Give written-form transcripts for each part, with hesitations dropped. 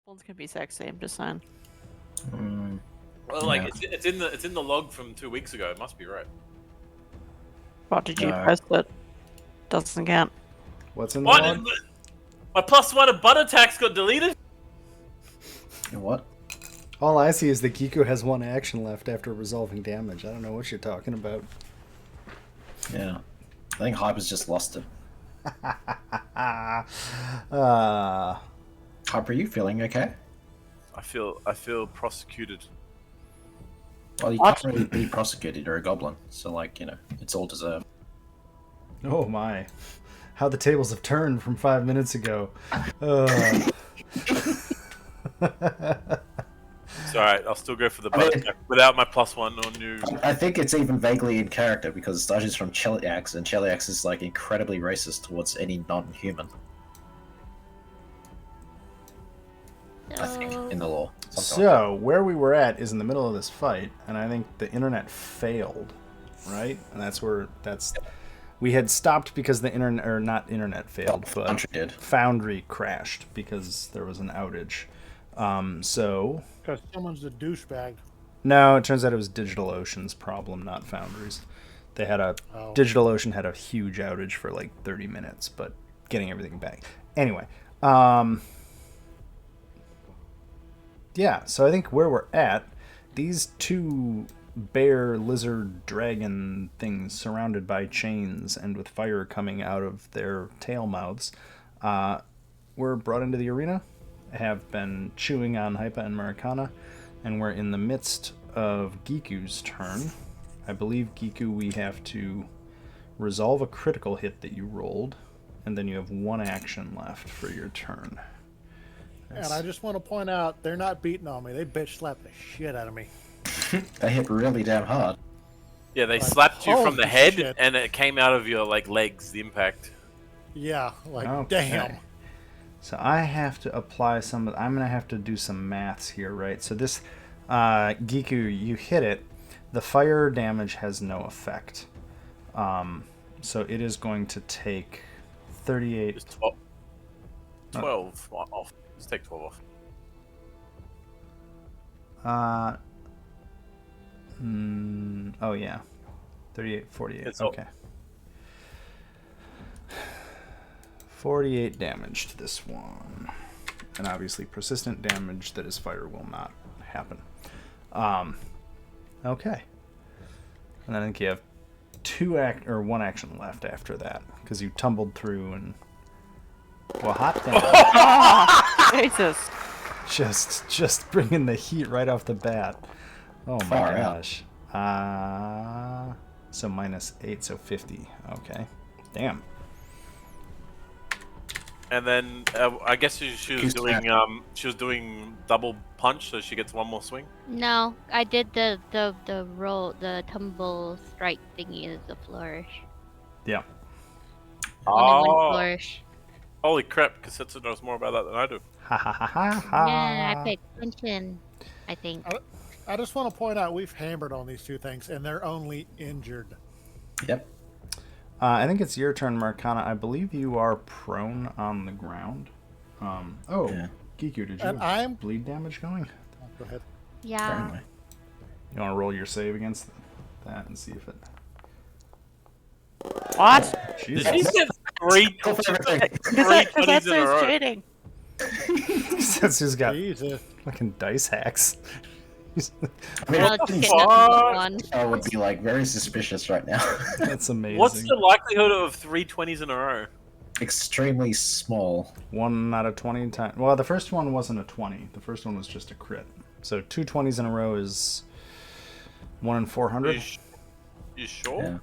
Ones can be sexy. I'm just saying. Well, like it's in the log from 2 weeks ago. It must be right. What did you press that doesn't count? What's in the log? My +1 of butt attacks got deleted. What? All I see is that Giku has one action left after resolving damage. I don't know what you're talking about. Yeah. I think Hyper's just lost it. Hyper, are you feeling okay? I feel prosecuted. Well, you can't really be prosecuted. You're a goblin. So, like, you know, it's all deserved. Oh my. How the tables have turned from 5 minutes ago. It's alright, I'll still go for the butt attack without my +1 or new. I think it's even vaguely in character because Staji's from Cheliax, and Cheliax is like incredibly racist towards any non-human. I think in the law. So where we were at is in the middle of this fight, and I think the internet failed, right? And we had stopped because the internet, or not internet failed, but Foundry did. Foundry crashed because there was an outage. Because someone's a douchebag. No, it turns out it was DigitalOcean's problem, not Foundry's. They had DigitalOcean had a huge outage for like 30 minutes, but getting everything back. Anyway, yeah, so I think where we're at, these two bear, lizard, dragon things surrounded by chains and with fire coming out of their tail mouths were brought into the arena, have been chewing on Hypa and Marikana, and we're in the midst of Giku's turn. I believe, Giku, we have to resolve a critical hit that you rolled, and then you have one action left for your turn. And I just want to point out, they're not beating on me. They bitch slapped the shit out of me. They hit really damn hard. Yeah, they slapped you from the head, shit. and it came out of your legs. The impact. Yeah, like Okay. damn. So I have to apply I'm going to have to do some maths here, right? So this, Giku, you hit it. The fire damage has no effect. So it is going to take 38... Just 12 off. Let's take 12 off. Oh yeah. 38, 48. It's okay. 48 damage to this one. And obviously persistent damage that is fire will not happen. Okay. And then I think you have one action left after that, because you tumbled through and hot damn. Jesus. Just bringing the heat right off the bat. Oh my Far gosh. So -8, so 50. Okay. Damn. And then I guess she was doing double punch, so she gets one more swing. No, I did the roll, the tumble strike thingy is the flourish. Yeah. Only one flourish. Holy crap! Kasetsu knows more about that than I do. Ha ha ha ha ha. Yeah, I paid attention, I think. I just want to point out we've hammered on these two things, and they're only injured. Yep. I think it's your turn, Marikana. I believe you are prone on the ground. Yeah. Giku, did you And have bleed damage going? Go ahead. Yeah. Apparently. You want to roll your save against that and see if it... What? Jesus. Did she get three 20s in a row? cheating. Setsu's got Jesus. fucking dice hacks. I mean, I'll just get nothing but one. I would be like very suspicious right now. That's amazing. What's the likelihood of 3 20s in a row? Extremely small. 1 out of 20 times. Well, the first one wasn't a 20. The first one was just a crit. So 2 20s in a row is 1 in 400. You sure? Yeah.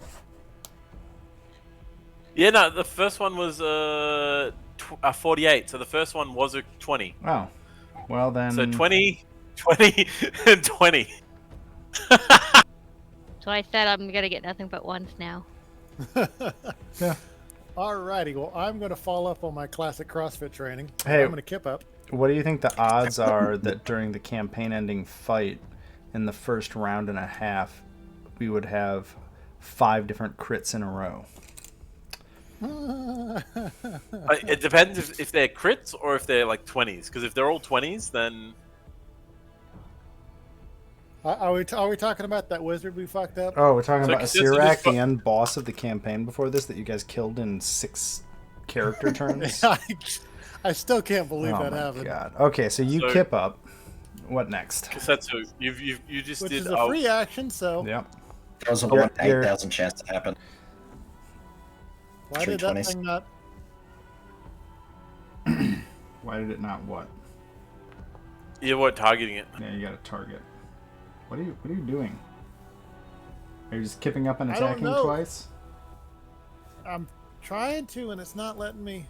Yeah, no, the first one was 48, so the first one was a 20. Oh. Well then... So 20, 20, and 20. So I said I'm gonna get nothing but ones now. Yeah. Alrighty, well, I'm going to follow up on my classic CrossFit training. Hey. I'm going to kip up. What do you think the odds are that during the campaign-ending fight in the first round and a half, we would have 5 different crits in a row? It depends if they're crits or if they're like 20s. Because if they're all 20s, then Are we talking about that wizard we fucked up? Oh, we're talking So about Kasetsu Asirak, just fu- the end boss of the campaign before this that you guys killed in 6 character turns. I still can't believe Oh that my happened. god. Okay, so you So- kip up. What next? Kasetsu, you just Which did. is a free action, so Yep. That was a You're- 1 in 8,000 chance to happen. why did that 320s. thing not? Why did it not what? You weren't targeting it. Yeah, you got a target. What are you doing? Are you just kipping up and I don't attacking know. twice? I'm trying to, and it's not letting me.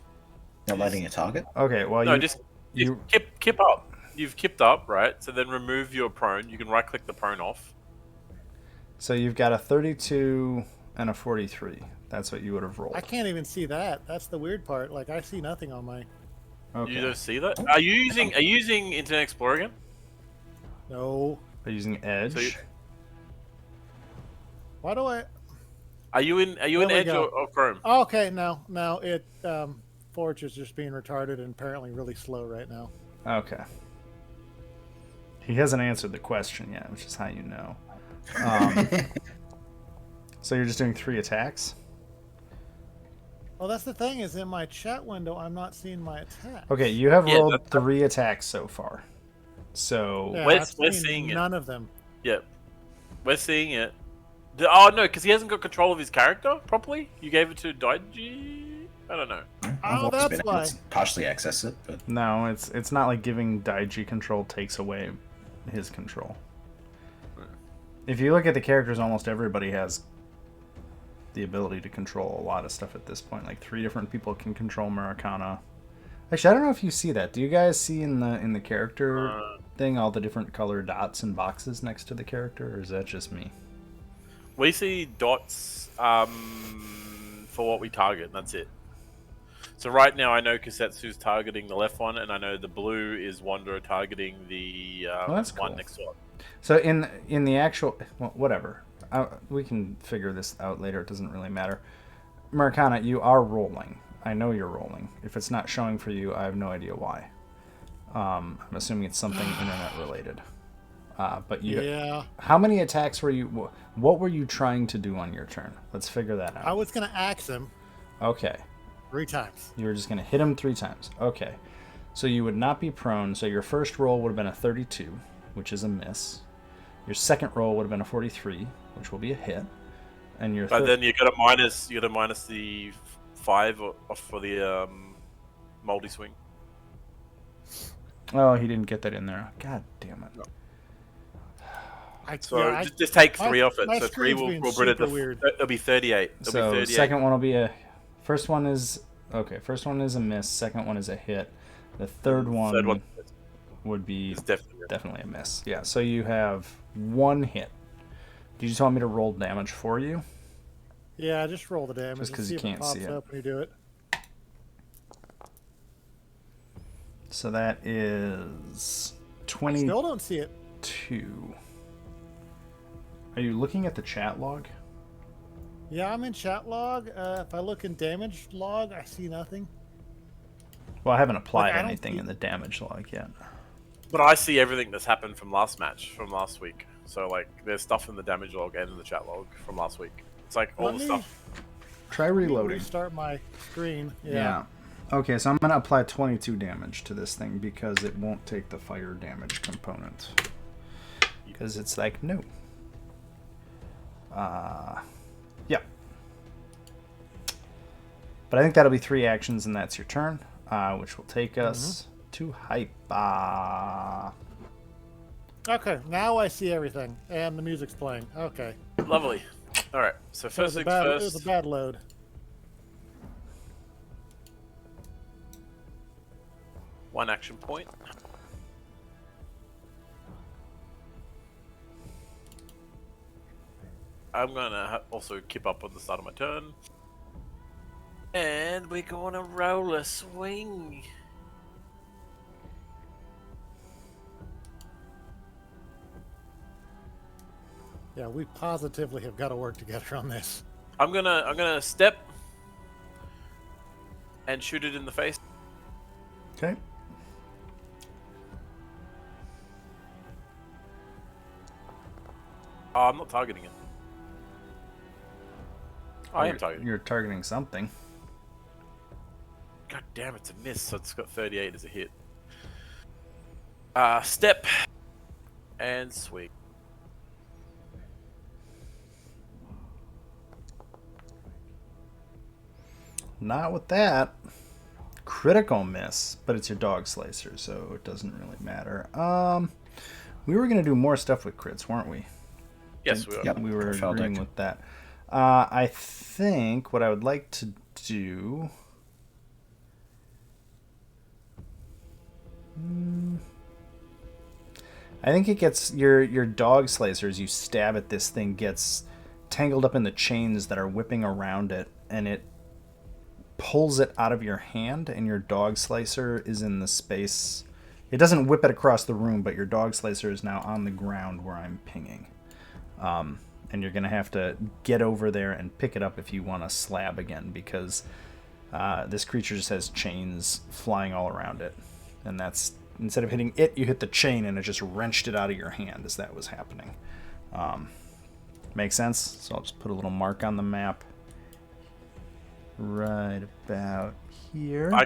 Not letting you target. Okay, well No, you just you kip up. You've kipped up, right? So then remove your prone. You can right click the prone off. so you've got a 32 and a 43. That's what you would have rolled. I can't even see that. That's the weird part. Like I see nothing on my. Okay. You don't see that? Are you using Internet Explorer again? No. By using Edge. So you- Why do I? Are you in There we Edge go. or Chrome? Oh, okay, now it Forge is just being retarded and apparently really slow right now. Okay. He hasn't answered the question yet, which is how you know. So you're just doing 3 attacks? Well, that's the thing is in my chat window I'm not seeing my attack. Okay, you have Yeah, rolled that's- 3 attacks so far. So Yeah, We're I've seen seeing it. none of them. Yep. We're seeing it. Oh no, because he hasn't got control of his character properly. You gave it to Daiji. I don't know. Oh, I've that's been able why. to partially access it, but no, it's not like giving Daiji control takes away his control. If you look at the characters, almost everybody has the ability to control a lot of stuff at this point. Like 3 different people can control Murakana. Actually, I don't know if you see that. Do you guys see in the character thing all the different color dots and boxes next to the character, or is that just me? We see dots for what we target, and that's it. So right now, I know Kasetsu's targeting the left one, and I know the blue is Wanderer targeting the that's one cool. next to it. So in the actual, well, whatever, we can figure this out later. It doesn't really matter. Murakana, you are rolling. I know you're rolling. If it's not showing for you, I have no idea why. I'm assuming it's something internet related. But you, Yeah. how many attacks were you? What were you trying to do on your turn? Let's figure that out. I was gonna axe him Okay, 3 times. you were just gonna hit him 3 times. Okay, so you would not be prone. So your first roll would have been a 32, which is a miss. Your second roll would have been a 43, which will be a hit. And your But then you got to minus the 5 off for the multi swing. oh, he didn't get that in there. God damn it. So just take my- 3 off it. my So 3 screen's being will bring it to super weird. it'll be 38. It'll So be 38. second one will be a. First one is okay. First one is a miss. Second one is a hit. The third one would be is definitely. definitely a miss. Yeah. So you have 1 hit. Do you just want me to roll damage for you? Yeah, just roll the damage. Just and 'cause see you if can't it pops see it. up when you do it. So that is I 22. still don't see it. Are you looking at the chat log? Yeah, I'm in chat log. If I look in damage log, I see nothing. Well, I haven't applied Like, I don't anything see- in the damage log yet. But I see everything that's happened from last match, from last week. So like, there's stuff in the damage log and in the chat log from last week. It's like all Let the me- stuff. Try Let me reloading. Restart my screen. Yeah. Okay, so I'm going to apply 22 damage to this thing because it won't take the fire damage component. Because it's like, no. Yeah. But I think that'll be 3 actions and that's your turn, which will take us to Hypa. Okay, now I see everything, and the music's playing. Okay. Lovely. All right. So It was, first a things bad, it first. was a bad load. One action point. I'm gonna also keep up on the start of my turn. And we're gonna roll a swing. Yeah, we positively have got to work together on this. I'm gonna step and shoot it in the face. Okay. Oh, I'm not targeting it. I am You're- targeting. You're targeting something. God damn, it's a miss. So it's got 38 as a hit. Step and swing. Not with that. Critical miss, but it's your dog slicer, so it doesn't really matter. We were gonna do more stuff with crits, weren't we? Yes, we are. Yep. We were Fell agreeing deck. with that. I think what I would like to do. I think it gets your dog slicers. You stab at this thing, gets tangled up in the chains that are whipping around it, and it pulls it out of your hand, and your dog slicer is in the space. It doesn't whip it across the room, but your dog slicer is now on the ground where I'm pinging. And you're going to have to get over there and pick it up if you want to slab again, because this creature just has chains flying all around it. And that's, instead of hitting it, you hit the chain, and it just wrenched it out of your hand as that was happening. Makes sense? So I'll just put a little mark on the map. Right about here. I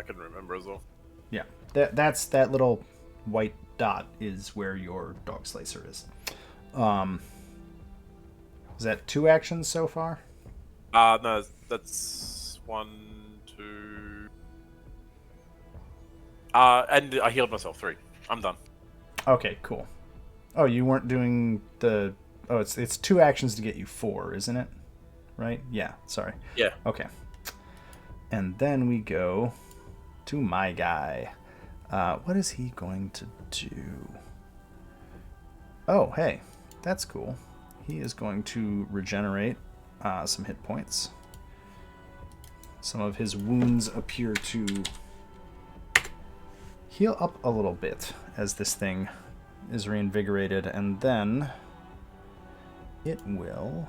can remember as well. Yeah, that's that little white dot is where your dog slicer is. Is that 2 actions so far? No, that's 1, 2. And I healed myself 3. I'm done. Okay, cool. Oh, you weren't doing the. Oh, it's 2 actions to get you 4, isn't it? Right? Yeah. Sorry. Yeah. Okay. And then we go to my guy. What is he going to do? Oh, hey, that's cool. He is going to regenerate some hit points. Some of his wounds appear to heal up a little bit as this thing is reinvigorated, and then it will...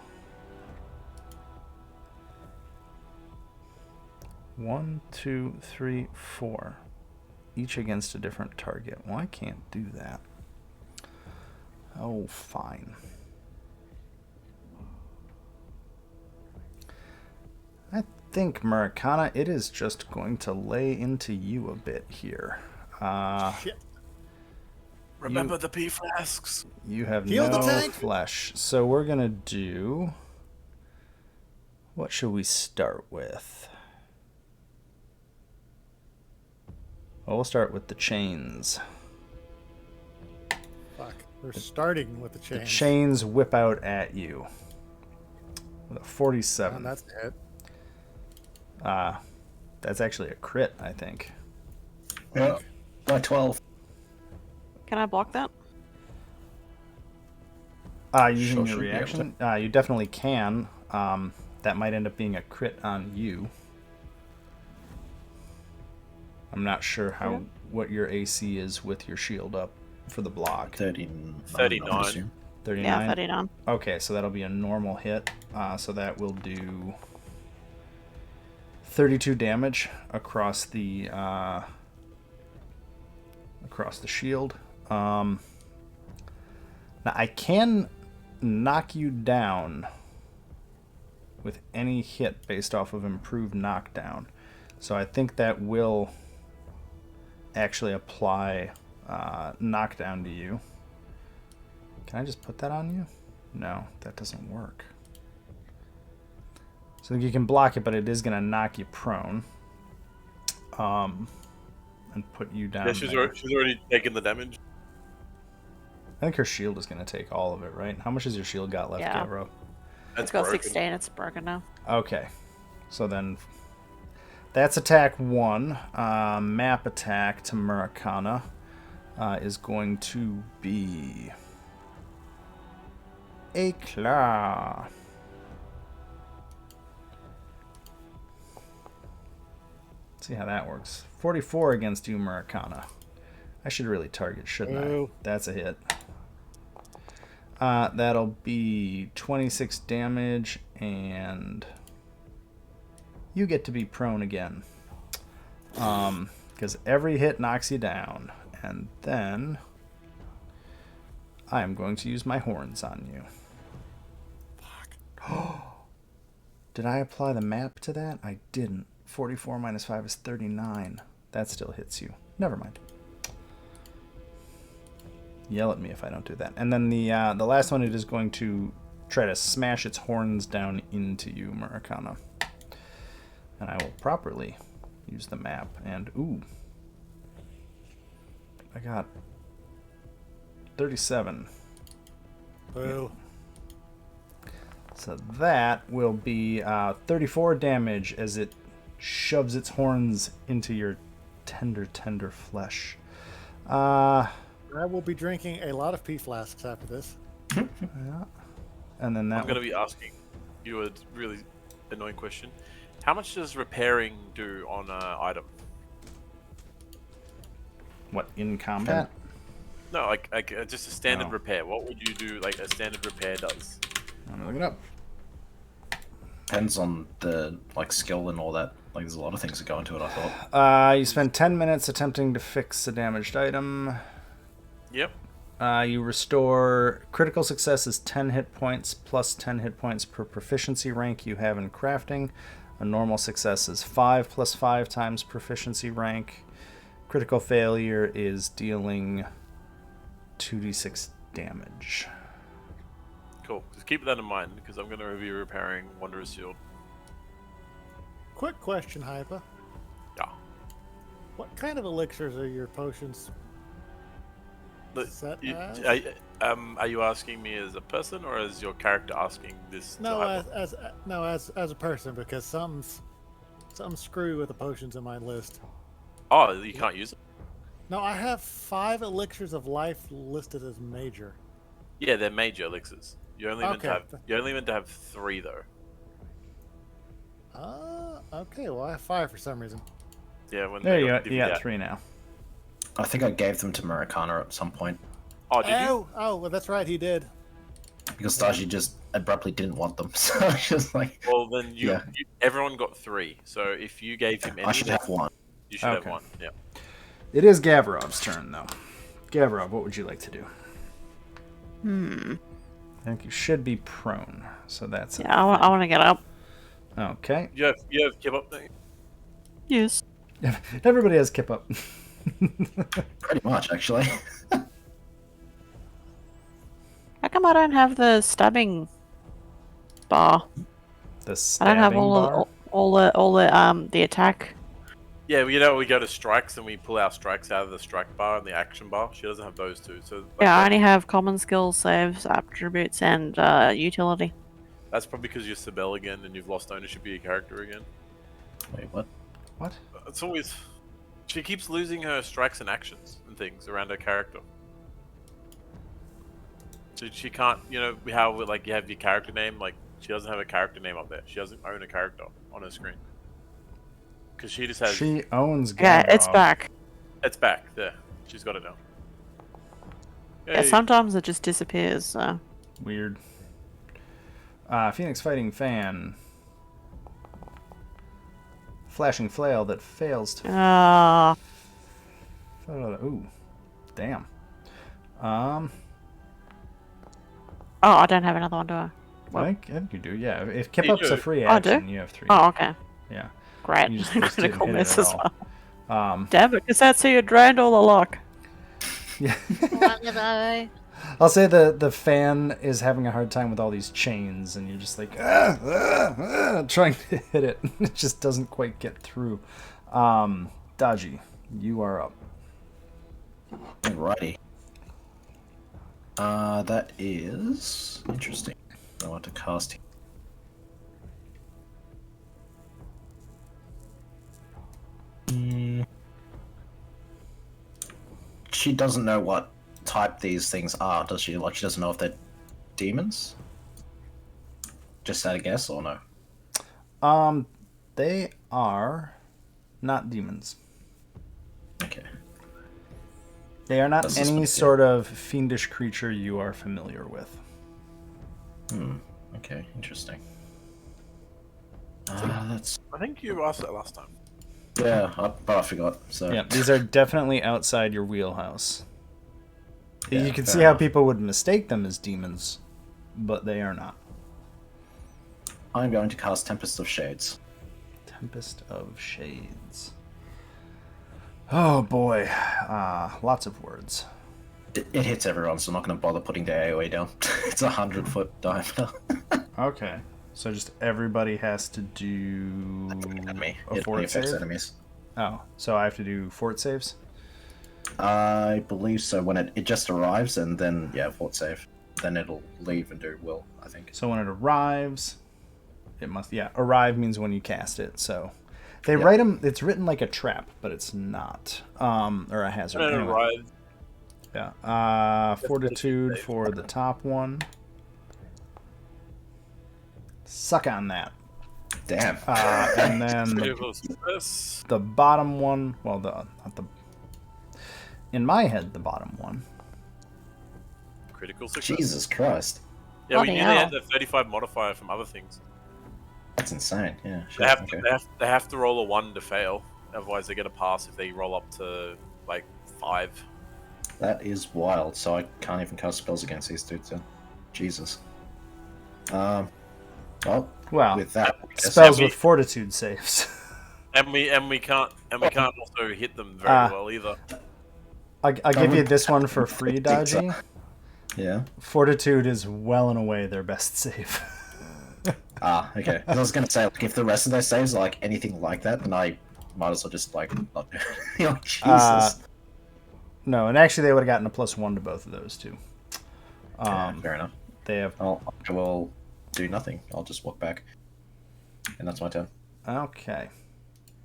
1, 2, 3, 4. Each against a different target. Well, I can't do that. Oh, fine. I think, Murakana, it is just going to lay into you a bit here. Shit. Remember the P flasks. You have Heal the no tank. flesh. So we're going to do... What should we start with? Well, we'll start with the chains. Fuck. We're starting with the chains. The chains whip out at you. With a 47. And that's it. That's actually a crit, I think. Yeah. By 12. Can I block that? Using your Sure, should be able reaction? You definitely can. That might end up being a crit on you. I'm not sure what your AC is with your shield up for the block. 39. 39. I would assume. 39? Yeah, 39. Okay, so that'll be a normal hit. So that will do 32 damage across the shield. Now I can knock you down with any hit based off of improved knockdown. So I think that will actually apply knockdown to you. Can I just put that on you? No, that doesn't work. So you can block it, but it is going to knock you prone. And put you down. Yeah, she's there. already taken the damage. I think her shield is going to take all of it, right? How much has your shield got left, Yeah. Gavro? That's It's got broken. 16. It's broken now. Okay. So then that's attack 1. Map attack to Murakana is going to be a claw. See how that works. 44 against you, Murakana. I should really target, shouldn't Oh. I? That's a hit. That'll be 26 damage and you get to be prone again. Because every hit knocks you down. And then I am going to use my horns on you. Fuck. Did I apply the map to that? I didn't. 44 minus 5 is 39. That still hits you. Never mind. Yell at me if I don't do that. And then the last one, it is going to try to smash its horns down into you, Murakana. And I will properly use the map. And, ooh. I got 37. Boo. So that will be 34 damage as it shoves its horns into your tender, tender flesh. I will be drinking a lot of pea flasks after this. Yeah. And then that I'm going to be asking you a really annoying question. How much does repairing do on an item? What, in combat? No, like just a standard Oh. repair. What would you do like a standard repair does? I'm gonna look it up. Depends on the skill and all that. Like there's a lot of things that go into it, I thought. You spend 10 minutes attempting to fix a damaged item. Yep. You restore critical success is 10 hit points plus 10 hit points per proficiency rank you have in crafting. A normal success is 5 plus 5 times proficiency rank. Critical failure is dealing 2d6 damage. Cool. Just keep that in mind because I'm going to be repairing Wanderer's Shield. Quick question, Hypa. Yeah. What kind of elixirs are your potions But set you, as? are you asking me as a person or as your character asking this? to No, happen? as a person, because something's screwy with the potions in my list. Oh, you can't use it? No, I have 5 elixirs of life listed as major. Yeah, they're major elixirs. You're only meant to Okay. have. You're only meant to have 3 though. Okay. Well, I have 5 for some reason. Yeah, when There they you got go. You divvied got out. 3 now. I think I gave them to Murakana at some point Oh, did you? Oh, well, that's right, he did. because Staji just abruptly didn't want them. So I was just like, Well, then Yeah. everyone got 3. So if you gave him any, I should have one. you should have Okay. 1. Yeah. It is Gavrov's turn, though. Gavrov, what would you like to do? I think you should be prone, so that's it. Yeah, I want to get up. Okay. You have keep up thing. Yes. Everybody has kip up. Pretty much, actually. How come I don't have the stabbing bar? The I stabbing don't have bar. all the attack. Yeah, we go to strikes and we pull our strikes out of the strike bar and the action bar. She doesn't have those 2. So Yeah, I only have common skills, saves, attributes, and utility. that's probably because you're Sibel again and you've lost ownership of your character again. Wait, what? What? It's always she keeps losing her strikes and actions and things around her character. So she can't, how like you have your character name, like she doesn't have a character name up there. She doesn't own a character on her screen. Because she just has. She owns Gavrov. Yeah, it's back. It's back there. She's got it now. Yeah, Yay. sometimes it just disappears. So. Weird. Phoenix Fighting Fan. Flashing Flail that fails to... Ooh. Damn. Oh, I don't have another one, do I? I think you do, yeah. If Kip You Up's do. a free Oh, I do? action, you have 3. Oh, okay. Yeah. Great. You just didn't Critical hit it miss at as all. well. Damn it, because that's how you drained all the luck. Yeah. What did I? I'll say the fan is having a hard time with all these chains, and you're just like trying to hit it. It just doesn't quite get through. Daji, you are up. Alrighty. That is interesting. I want to cast him. She doesn't know what type these things are, does she? Like, she doesn't know if they're demons? Just at a guess, or no? They are not demons. Okay. They are not That's any suspicious. sort of fiendish creature you are familiar with. Okay, interesting. That's I think you asked that last time. yeah, but I forgot. So Yeah, these are definitely outside your wheelhouse. Yeah, You can fair see how enough. people would mistake them as demons, but they are not. I'm going to cast Tempest of Shades. Tempest of Shades. Oh boy, lots of words. It hits everyone, so I'm not going to bother putting the AoE down. It's 100-foot diameter. Okay, so just everybody has to do Enemy. a It only fort affects save. enemies. Oh, so I have to do fort saves. I believe so. When it just arrives, and then yeah, fort save. Then it'll leave and do will. I think. So when it arrives, it must arrive means when you cast it. So they Yeah. write them. It's written like a trap, but it's not. Or a hazard. And it Anyway. arrives. Yeah. Fortitude save. for the top one. Suck on that. Damn. And then Critical success. the bottom one. Well, not the. In my head, the bottom one. Critical success. Jesus Christ. Yeah, we Bloody knew they had hell. the 35 modifier from other things. That's insane. Yeah. Shit, They have, okay. they have to roll a 1 to fail. Otherwise, they get a pass if they roll up to like 5. That is wild. So I can't even cast spells against these dudes then. Jesus. Well, Well, with that, I guess- spells we- with fortitude saves. And we can't also hit them very well either. I'll give you this one for free, think so. Dodgy. Yeah. Fortitude is well and away their best save. Okay. I was gonna say, like, if the rest of their saves are like anything like that, then I might as well just like not do it. Like, Jesus. No, and actually they would have gotten a +1 to both of those too. Okay, fair enough. They have I will do nothing. I'll just walk back, and that's my turn. okay.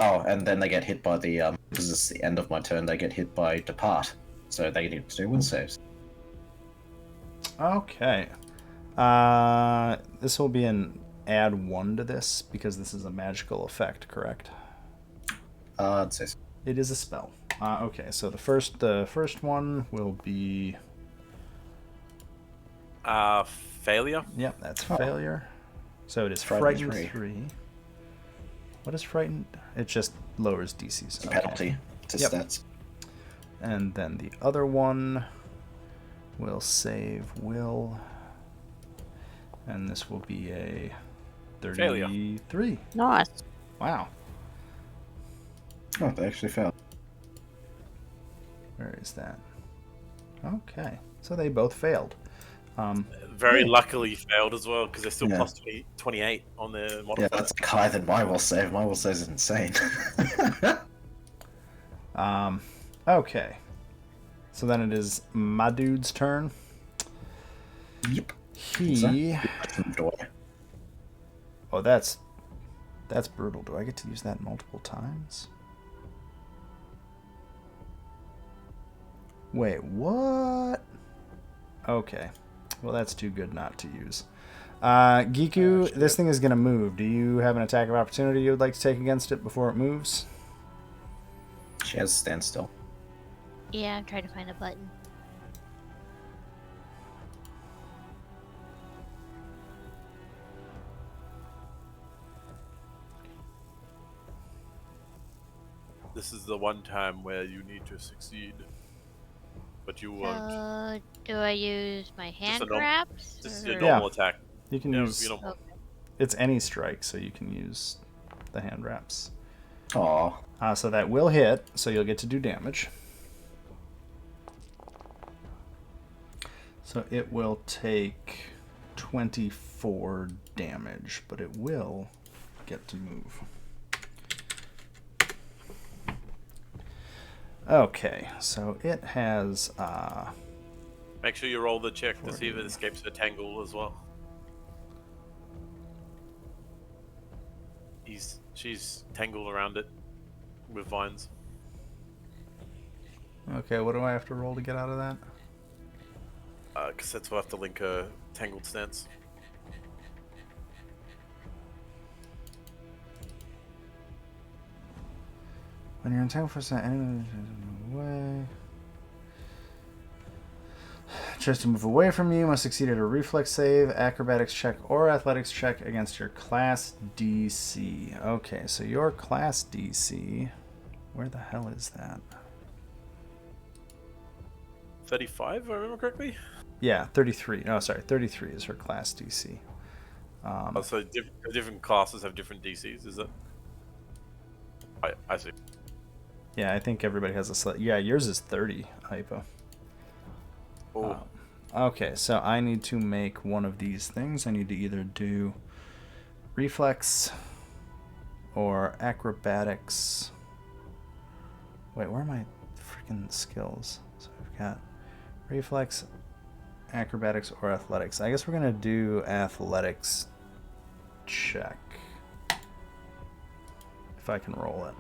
Oh, and then they get hit by the because it's the end of my turn. They get hit by depart, so they need to do will saves. Okay. This will be an add 1 to this because this is a magical effect, correct? I'd say so. It is a spell. Okay, so the first one will be Failure. yep, that's Oh. failure. So it is Frightened frightened three. 3. What is frightened? It just lowers DCs. Okay. Penalty to Yep. stats. And then the other one will save will. And this will be a 33. Nice. Wow. Oh, they actually failed. Where is that? Okay. So they both failed. Very Yeah. luckily failed as well because they're still Yeah. plus 28 on their Yeah, modifier. that's higher than my will save. My will save is insane. Okay. So then it is my dude's turn. Yep. He. Door. Oh, that's brutal. Do I get to use that multiple times? Wait, what? Okay. Well, that's too good not to use. Giku, this thing is going to move. Do you have an attack of opportunity you would like to take against it before it moves? She has standstill. Yeah, I'm trying to find a button. This is the one time where you need to succeed, but you won't. So, do I use my hand a norm- grabs? This is your or- Yeah. normal attack. You can Yeah, use. you don't. It's any strike, so you can use the hand wraps. Aw. So that will hit, so you'll get to do damage. So it will take 24 damage, but it will get to move. Okay, so it has Make sure you roll the check to see if it escapes the tangle as well. She's tangled around it with vines. okay, what do I have to roll to get out of that? Cassettes will have to link a tangled stance. When you're entangled for a second, way. tries to move away from you, must succeed at a reflex save, acrobatics check, or athletics check against your class DC. Okay, so your class DC, where the hell is that? 35, if I remember correctly. Yeah, 33. No, sorry, 33 is her class DC. So different classes have different DCs, is it? I see. Yeah, I think everybody has a yeah, yours is 30, Hypo. Oh. Okay, so I need to make one of these things. I need to either do reflex or acrobatics. Wait, where are my freaking skills? So we've got reflex, acrobatics, or athletics. I guess we're going to do athletics check. If I can roll it.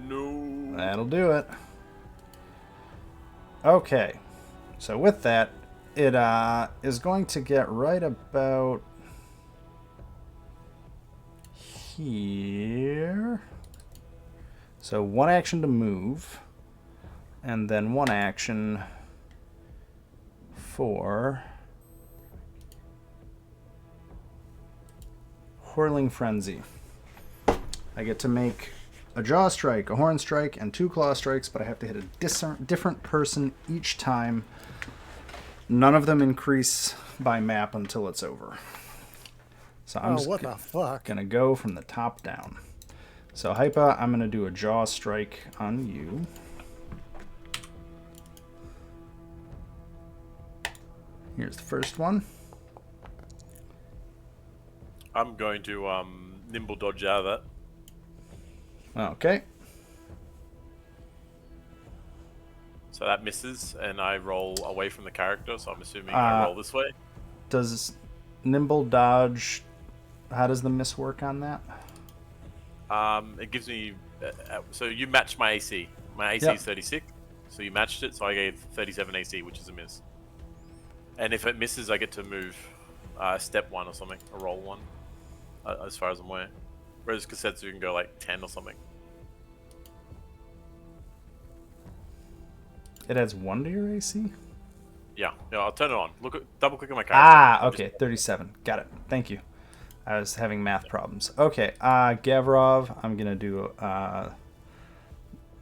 No. That'll do it. Okay. So with that, it is going to get right about here. So one action to move, and then one action for Whirling Frenzy. I get to make a jaw strike, a horn strike, and 2 claw strikes, but I have to hit a different person each time. None of them increase by map until it's over. So I'm just what the fuck? gonna go from the top down. So Hypa, I'm gonna do a jaw strike on you. Here's the first one. I'm going to nimble dodge out of that. Okay. So that misses, and I roll away from the character, so I'm assuming I roll this way. Does nimble dodge, how does the miss work on that? It gives me... so you matched my AC. My AC Yep. is 36, so you matched it, so I gave 37 AC, which is a miss. And if it misses, I get to move step 1 or something, or roll 1, as far as I'm aware. Whereas Kasetsu can go like 10 or something. It adds 1 to your AC? Yeah, I'll turn it on. Double click on my character. Okay, 37. Got it. Thank you. I was having math problems. Okay, Gavrov, I'm going to do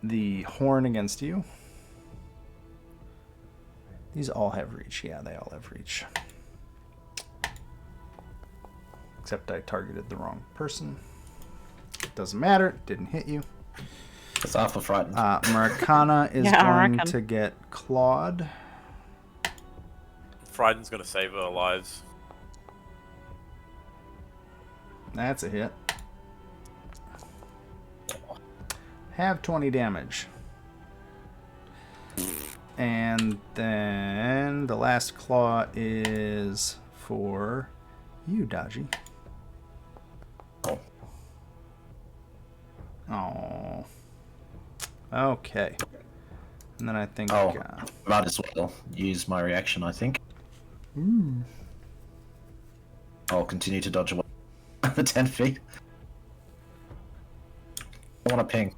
the horn against you. These all have reach. Yeah, they all have reach. Except I targeted the wrong person. Doesn't matter. Didn't hit you. It's awful frightened. Marikana is Yeah, I going reckon. to get clawed. Fryden's going to save our lives. That's a hit. Have 20 damage. And then the last claw is for you, Dodgy. Oh. Okay. And then I think... Oh, might as well use my reaction, I think. I'll continue to dodge away the 10 feet. I want to ping.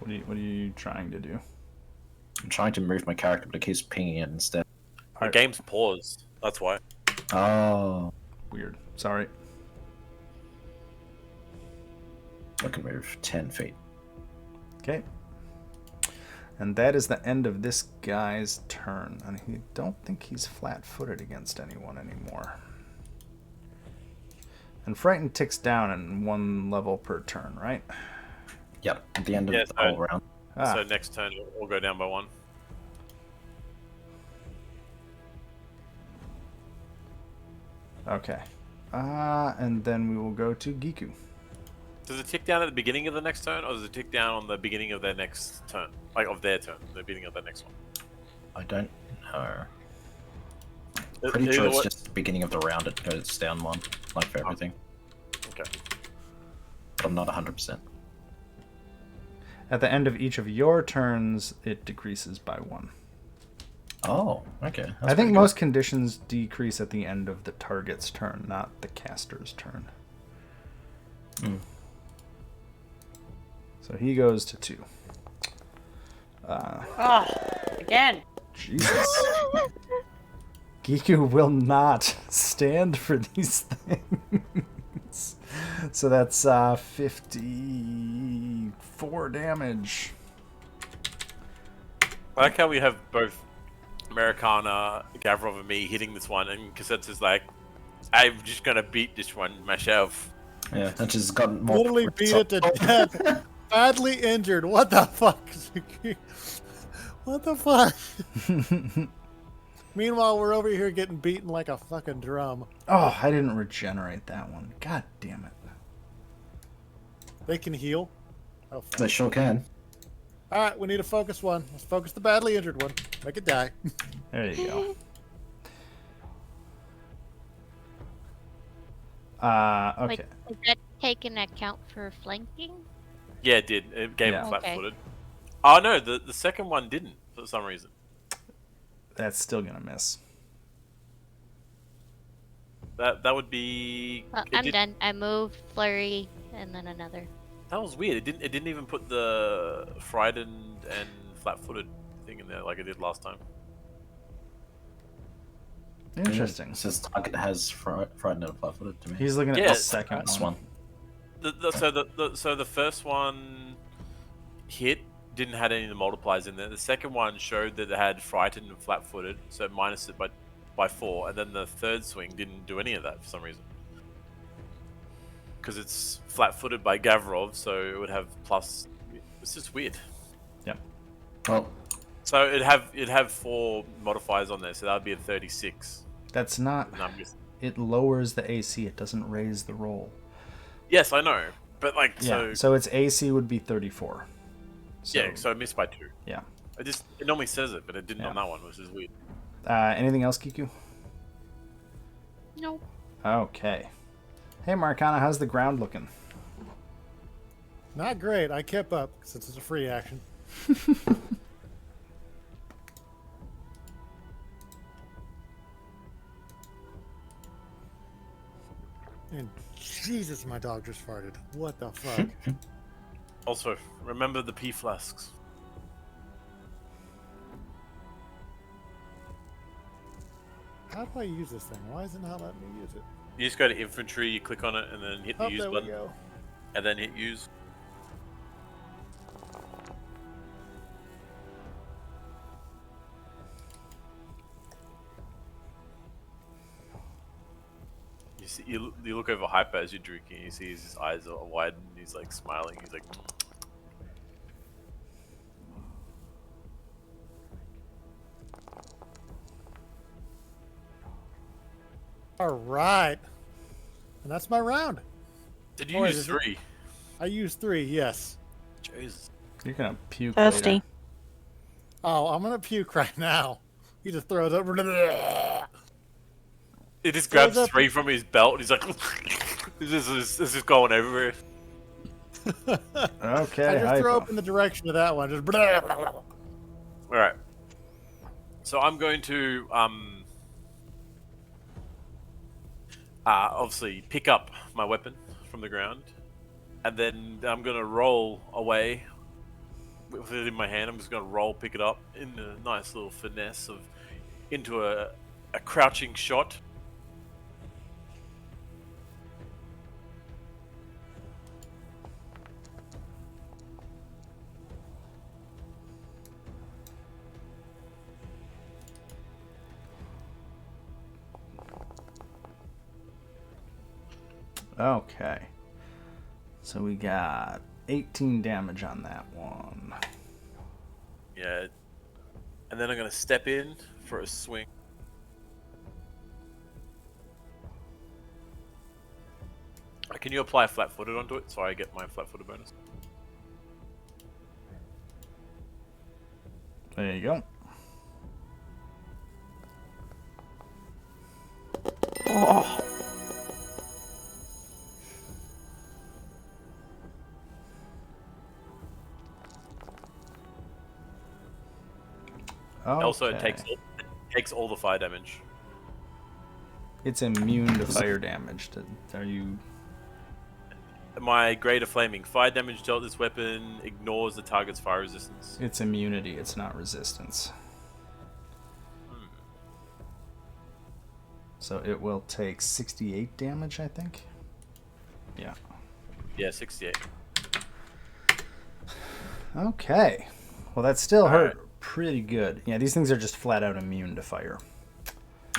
What are you trying to do? I'm trying to move my character, but it keeps pinging it instead. The game's paused. That's why. Oh, Weird. Sorry. I can move 10 feet. Okay. And that is the end of this guy's turn. And I don't think he's flat-footed against anyone anymore. And Frightened ticks down in 1 level per turn, right? Yep, at the end of Yeah, the whole round. So next turn, we'll go down by 1. Okay. And then we will go to Giku. Does it tick down at the beginning of the next turn, or does it tick down on the beginning of their next turn? Like, of their turn, the beginning of their next one? I don't know. Either Pretty sure it's way- just the beginning of the round, it goes down 1, like for everything. Okay. But I'm not 100%. At the end of each of your turns, it decreases by 1. Oh, okay. That's I think pretty most conditions decrease at the end of the target's turn, not the caster's turn. good. So he goes to 2. Oh, again. Jesus. Giku will not stand for these things. So that's 54 damage. I like how we have both Americana, Gavrov, and me hitting this one, and Cassette's is like, I'm just gonna beat this one myself. Yeah, that just got more. Literally beat it to death. Badly injured. What the fuck? What the fuck? Meanwhile, we're over here getting beaten like a fucking drum. Oh, I didn't regenerate that one. God damn it. They can heal. Oh, fuck. They sure can. All right, we need a focus one. Let's focus the badly injured one. Make it die. There you go. Okay. Wait, does that take into account for flanking? Yeah, it did. It gave Yeah. him flat-footed. Oh no, the second one didn't for some reason. That's still gonna miss. That would be. Well, it I'm did- done. I moved, flurry, and then another. That was weird. It didn't even put the frightened and flat-footed thing in there like it did last time. Interesting. It says target has frightened and flat-footed to me. He's looking at Yeah, the second This one. one. So the first one hit didn't have any of the multipliers in there. The second one showed that it had frightened and flat-footed, so it minus it by 4, and then the third swing didn't do any of that for some reason. Because it's flat-footed by Gavrov, so it would have plus. It's just weird. Yep. Well, So it'd have 4 modifiers on there, so that would be a 36. That's not. And I'm just, It lowers the AC. It doesn't raise the roll. yes, I know, but like Yeah. So its AC would be 34. So, yeah, so I missed by 2. yeah. It normally says it, but it didn't Yeah. on that one, which is weird. Anything else, Kiku? No. Okay. Hey, Marcana, how's the ground looking? Not great. I kept up since it's a free action. And Jesus, my dog just farted. What the fuck? Also, remember the P flasks. How do I use this thing? Why is it not letting me use it? You just go to infantry, you click on it, and then hit the Oh, use there we button, go. and then hit use. You look over Hyper as you're drinking. You see his eyes are wide, and he's like smiling. He's like, All right. And that's my round. "Did you Or use is it- 3?" I used 3, yes. Jesus. You're gonna puke Thirsty. later. Oh, I'm gonna puke right now. He just throws up. He just Throws grabs up- 3 from his belt. And he's like, "This is going everywhere." Okay, I just hypo. throw up in the direction of that one. Just All right. So I'm going to obviously pick up my weapon from the ground, and then I'm gonna roll away with it in my hand. I'm just gonna roll, pick it up in a nice little finesse of into a crouching shot. Okay. So we got 18 damage on that one. Yeah. And then I'm gonna step in for a swing. Can you apply flat-footed onto it so I get my flat-footed bonus? There you go. Oh, Okay. Also, it takes all the fire damage. It's immune to fire damage. Are you? my greater flaming fire damage dealt this weapon ignores the target's fire resistance. It's immunity, it's not resistance. So it will take 68 damage, I think. Yeah. Yeah, 68. Okay. Well, that still hurt Alright. pretty good. Yeah, these things are just flat out immune to fire.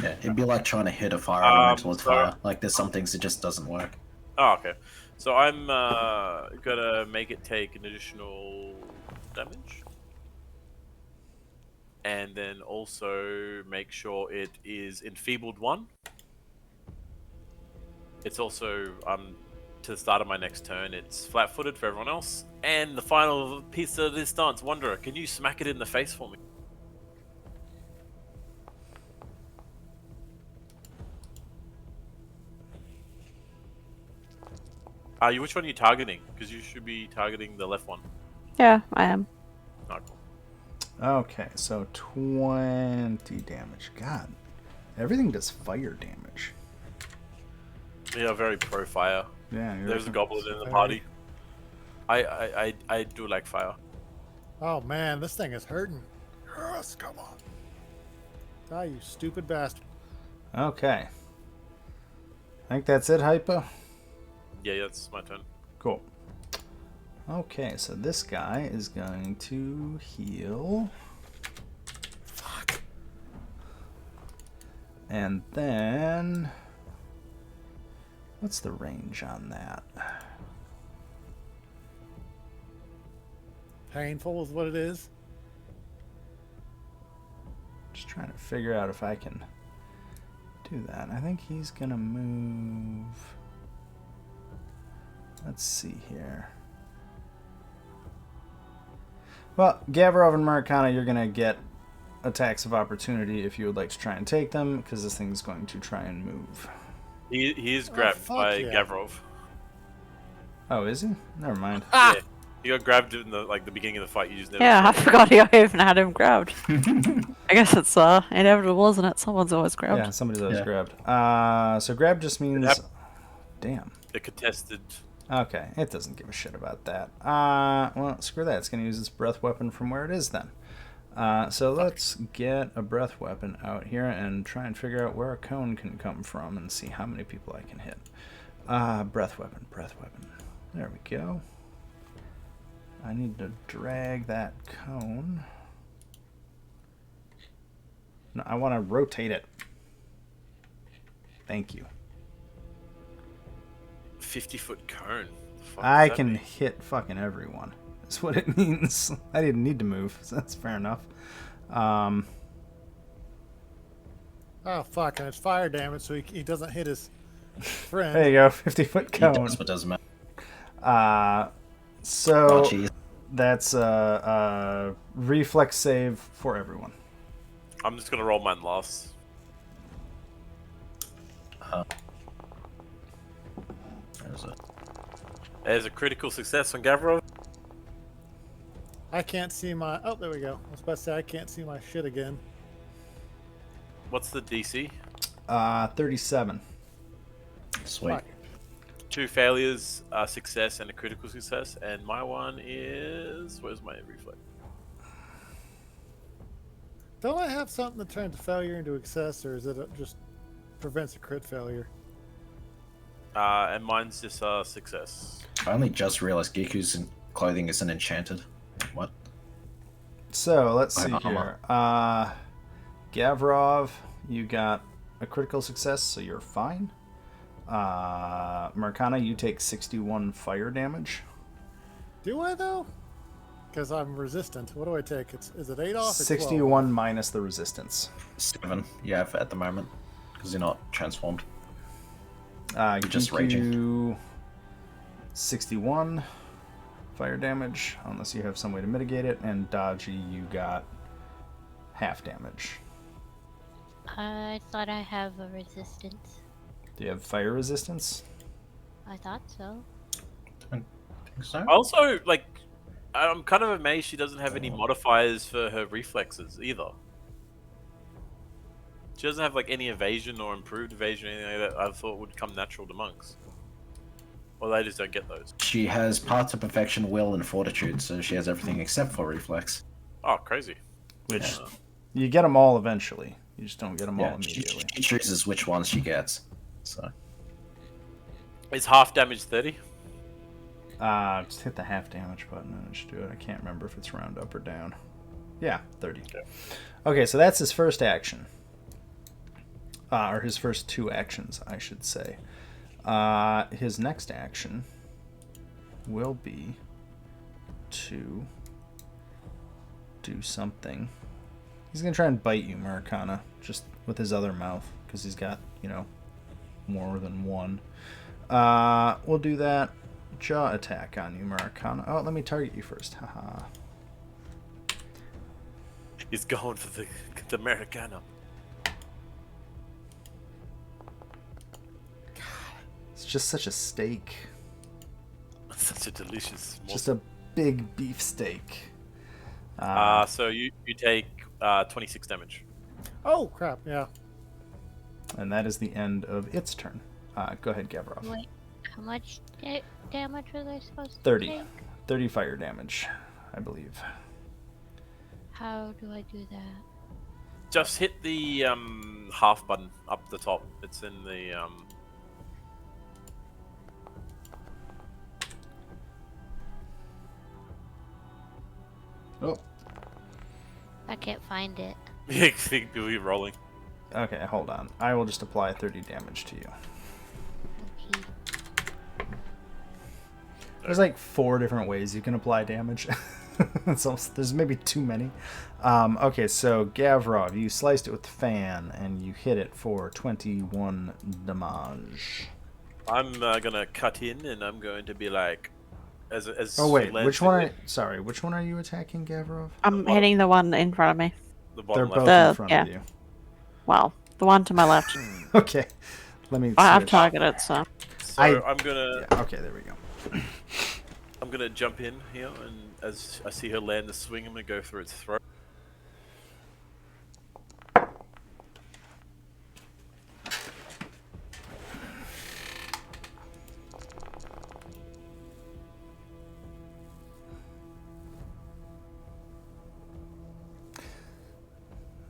Yeah, it'd be like trying to hit a fire elemental with fire. Like there's some things it just doesn't work. Oh, okay. So I'm gonna make it take an additional damage. And then also make sure it is enfeebled 1. It's also to the start of my next turn, it's flat-footed for everyone else. And the final piece of this dance, Wanderer, can you smack it in the face for me? Which one are you targeting? Because you should be targeting the left one. Yeah, I am. Oh, cool. Okay, so 20 damage. God, everything does fire damage. Yeah, very pro-fire. Yeah, There's a goblin in the party. I do like fire. Oh man, this thing is hurting. Yes, come on. Die, you stupid bastard. Okay. I think that's it, Hypa. Yeah, that's my turn. Cool. Okay, so this guy is going to heal. Fuck. And then... what's the range on that? Painful is what it is. Just trying to figure out if I can do that. I think he's gonna move... let's see here. Well, Gavrov and Marikana, you're gonna get attacks of opportunity if you would like to try and take them, because this thing's going to try and move. He is grabbed fuck by yeah. Gavrov. Oh, is he? Never mind. Yeah, he got grabbed in the beginning of the fight. You just never. Yeah, I forgot I even had him grabbed. I guess it's inevitable, isn't it? Someone's always grabbed. Yeah, somebody's always Yeah. grabbed. So grab just means... damn. The contested. Okay, it doesn't give a shit about that. Well, screw that. It's going to use its breath weapon from where it is then. So let's get a breath weapon out here and try and figure out where a cone can come from and see how many people I can hit. Breath weapon, breath weapon. There we go. I need to drag that cone. No, I want to rotate it. Thank you. 50-foot cone. The fuck I does that can mean? hit fucking everyone. That's what it means. I didn't need to move, so that's fair enough. Oh fuck, and it's fire damage, so he doesn't hit his friend. There you go, 50-foot He cone. does, but doesn't matter. So Oh, jeez. that's a reflex save for everyone. I'm just gonna roll mine last. There's it. There's a critical success on Gavrov. I can't see my... oh, there we go. I was about to say I can't see my shit again. What's the DC? 37. Sweet. Fuck. 2 failures, a success, and a critical success. And my one is... where's my reflex? Don't I have something that turns a failure into a success, or is it just prevents a crit failure? And mine's just a success. I only just realized Giku's clothing isn't enchanted. What? So let's I see have here. armor. Gavrov, you got a critical success, so you're fine. Marikana, you take 61 fire damage. Do I though? Because I'm resistant. What do I take? Is it 8 off? Or 61 minus the resistance. 7 you have at the moment, because you're not transformed. You're just raging. 61 fire damage, unless you have some way to mitigate it. And Dodgy, you got half damage. I thought I have a resistance. Do you have fire resistance? I thought so. Think so? Also, like, I'm kind of amazed she doesn't have any modifiers for her reflexes either. She doesn't have like any evasion or improved evasion or anything like that. I thought would come natural to monks. Or they just don't get those. She has parts of perfection, will, and fortitude, so she has everything except for reflex. Oh, crazy. Which you get them all eventually. You just don't get them all Yeah, she immediately. chooses which ones she gets. So Is half damage 30? Just hit the half damage button and it should do it. I can't remember if it's round up or down. Yeah, 30. Okay, so that's his first action. Or his first 2 actions, I should say. His next action will be to do something. He's going to try and bite you, Maracana, just with his other mouth, because he's got, more than one. We'll do that. Jaw attack on you, Maracana. Oh, let me target you first. Haha. He's going for the Americano. It's just such a steak. Such a delicious. Just a big beef steak. So you take 26 damage. Oh crap! Yeah. And that is the end of its turn. Go ahead, Gavrov. Wait, how much damage was I supposed to 30. take? 30 fire damage, I believe. How do I do that? Just hit the half button up the top. It's in the Oh. I can't find it. I think you're rolling. Okay, hold on. I will just apply 30 damage to you. Okay. There's like 4 different ways you can apply damage. So there's maybe too many. Okay, so Gavrov, you sliced it with the fan and you hit it for 21 damage. I'm gonna cut in and I'm going to be like, as Oh wait, Lance which one? did, Which one are you attacking, Gavrov? I'm hitting the one in front of me. the They're bottom both left. in front yeah. of you. Well, the one to my left. Okay, let me. I've switch. targeted, so. So I'm gonna Yeah, okay, there we go. I'm gonna jump in here, and as I see her land the swing, I'm gonna go through its throat.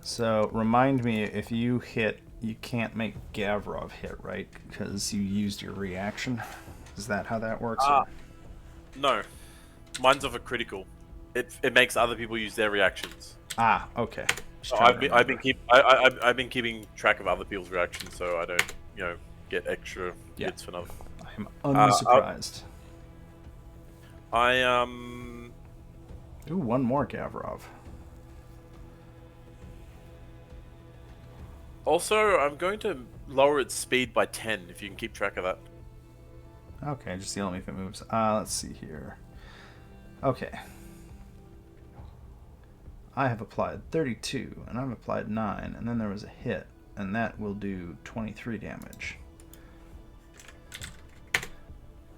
So remind me, if you hit, you can't make Gavrov hit, right? Because you used your reaction. Is that how that works? or- No, mine's of a critical. It makes other people use their reactions. Okay. Just So trying to I've been remember. I've been keeping track of other people's reactions, so I don't get extra Yeah. hits for nothing. I'm unsurprised. Ooh, one more Gavrov. Also, I'm going to lower its speed by 10 if you can keep track of that. Okay, just yell at me if it moves. Let's see here. Okay. I have applied 32, and I've applied 9, and then there was a hit, and that will do 23 damage.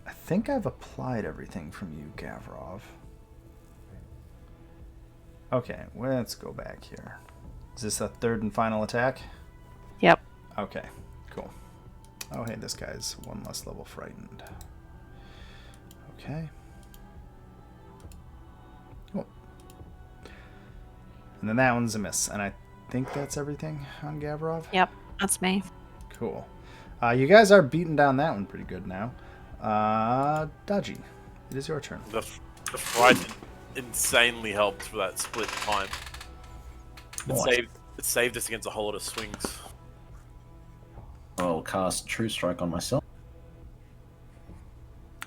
I think I've applied everything from you, Gavrov. Okay, well, let's go back here. Is this a third and final attack? Yep. Okay, cool. Oh, hey, this guy's one less level frightened. Okay. Cool. And then that one's a miss. And I think that's everything on Gavrov? Yep. That's me. Cool. You guys are beating down that one pretty good now. Dodgy, it is your turn. The fright insanely helped for that split time. Nice. It saved us against a whole lot of swings. I'll cast True Strike on myself.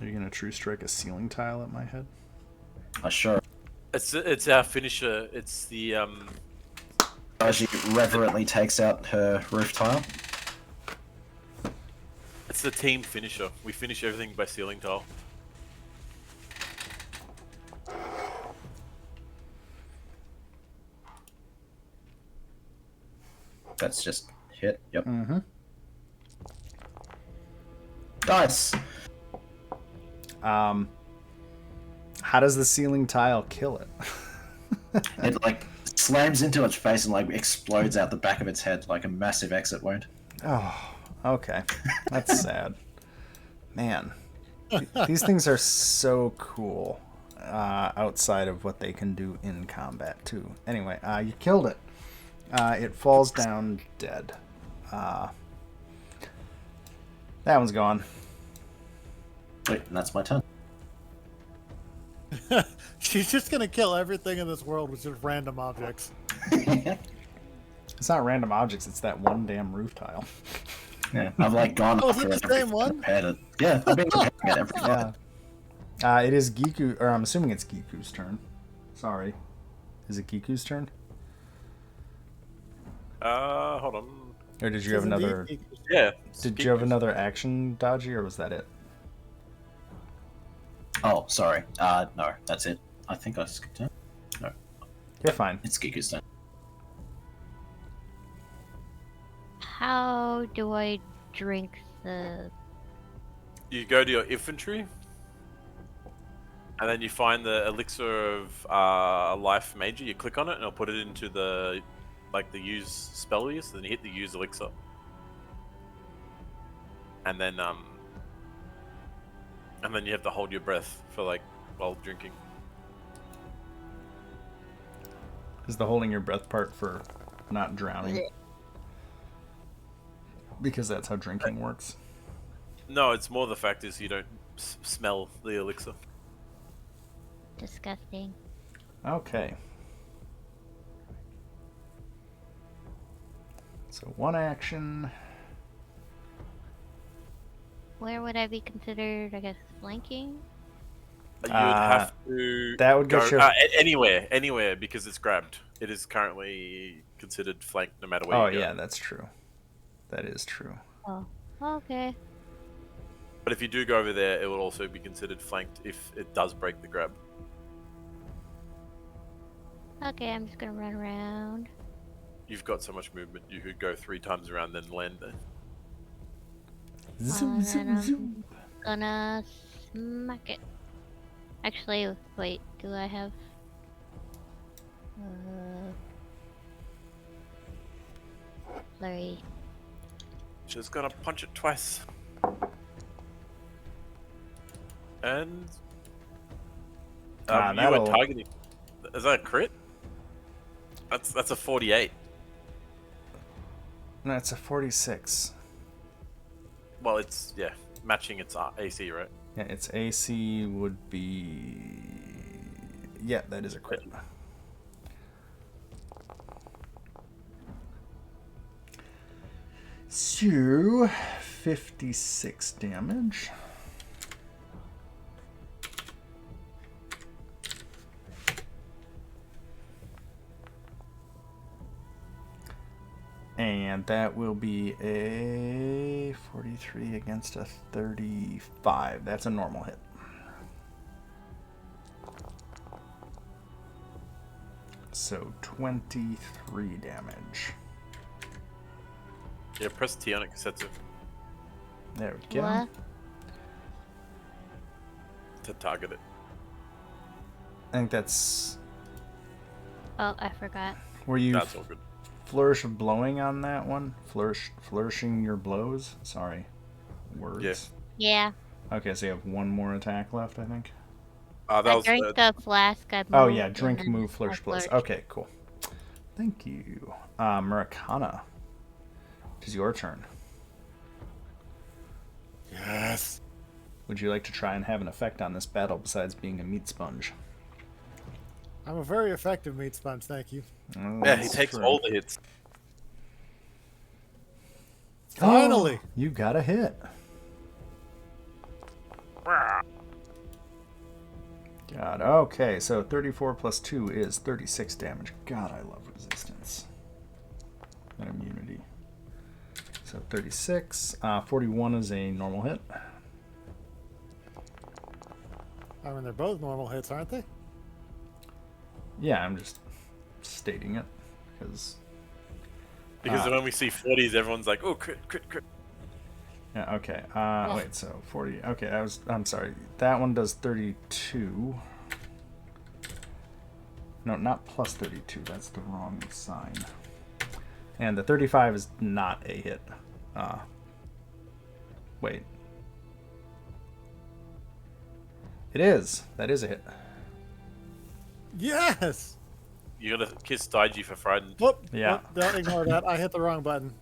Are you going to true strike a ceiling tile at my head? Sure. It's our finisher. It's the She reverently takes out her roof tile. it's the team finisher. We finish everything by ceiling tile. That's just hit. Yep. Mm-hmm. Nice. How does the ceiling tile kill it? It like slams into its face and like explodes out the back of its head like a massive exit wound. Oh, okay. That's sad. Man. These things are so cool outside of what they can do in combat, too. Anyway, you killed it. It falls down dead. That one's gone. Wait, and that's my turn. She's just gonna kill everything in this world with just random objects. It's not random objects, it's that one damn roof tile. Yeah, I've like gone Oh, is after it the same one? repaired it. Yeah, I've been repairing it every time. Yeah. It is Giku, or I'm assuming it's Giku's turn. Sorry. Is it Giku's turn? Hold on. Or did you have another... Yeah. Did you have another action, Dodgy, or was that it? Oh, sorry. No, that's it. I think I skipped it. No, You're fine. it's Giku's turn. How do I drink the? You go to your infantry, and then you find the elixir of life major. You click on it, and it'll put it into the use spell use. Then you hit the use elixir, and then you have to hold your breath for while drinking. Is the holding your breath part for not drowning? Because that's how drinking works. No, it's more the fact is you don't smell the elixir. Disgusting. Okay. So one action. Where would I be considered? I guess flanking. You would have to. That would go get you. anywhere because it's grabbed. It is currently considered flanked no matter where Oh you go. yeah, that's true. That is true. Oh, okay. But if you do go over there, it will also be considered flanked if it does break the grab. Okay, I'm just gonna run around. You've got so much movement, you could go 3 times around then land there. Zoom, And zoom, I'm zoom. gonna smack it. Actually, wait. Do I have? Flurry. Just gonna punch it twice. And you were that'll- targeting. Is that a crit? That's a 48. No, it's a 46. Well, it's matching its AC, right? Yeah, its AC would be. Yeah, that is a crit. So, 56 damage. And that will be a 43 against a 35. That's a normal hit. So 23 damage. Yeah, press T on it, Kasetsu, There we go. What? to target it. I think that's... Oh, I forgot. Were you That's all good. flourish of blowing on that one? Flourishing your blows? Sorry. Words. Yeah. Okay, so you have one more attack left, I think. That I was drank the flask. I Oh moved, yeah, and drink, then move, I flourish, blows. flourished. Okay, cool. Thank you. Murakana. It is your turn. Yes. Would you like to try and have an effect on this battle besides being a meat sponge? I'm a very effective meat sponge, thank you. Oh, Yeah, he that's takes true. all the hits. Finally! Oh, you got a hit. God, okay, so 34 plus 2 is 36 damage. God, I love resistance. And immunity. So 36. 41 is a normal hit. I mean, they're both normal hits, aren't they? Yeah, I'm just stating it. Because... When we see 40s, everyone's like, oh, crit, crit, crit. Yeah, okay. Wait, so 40. Okay, I'm sorry. That one does 32. No, not plus 32. That's the wrong sign. And the 35 is not a hit. Wait. It is. That is a hit. Yes. You gotta kiss Daiji for frightened. Whoop. Yeah. Whoop, don't ignore that. I hit the wrong button.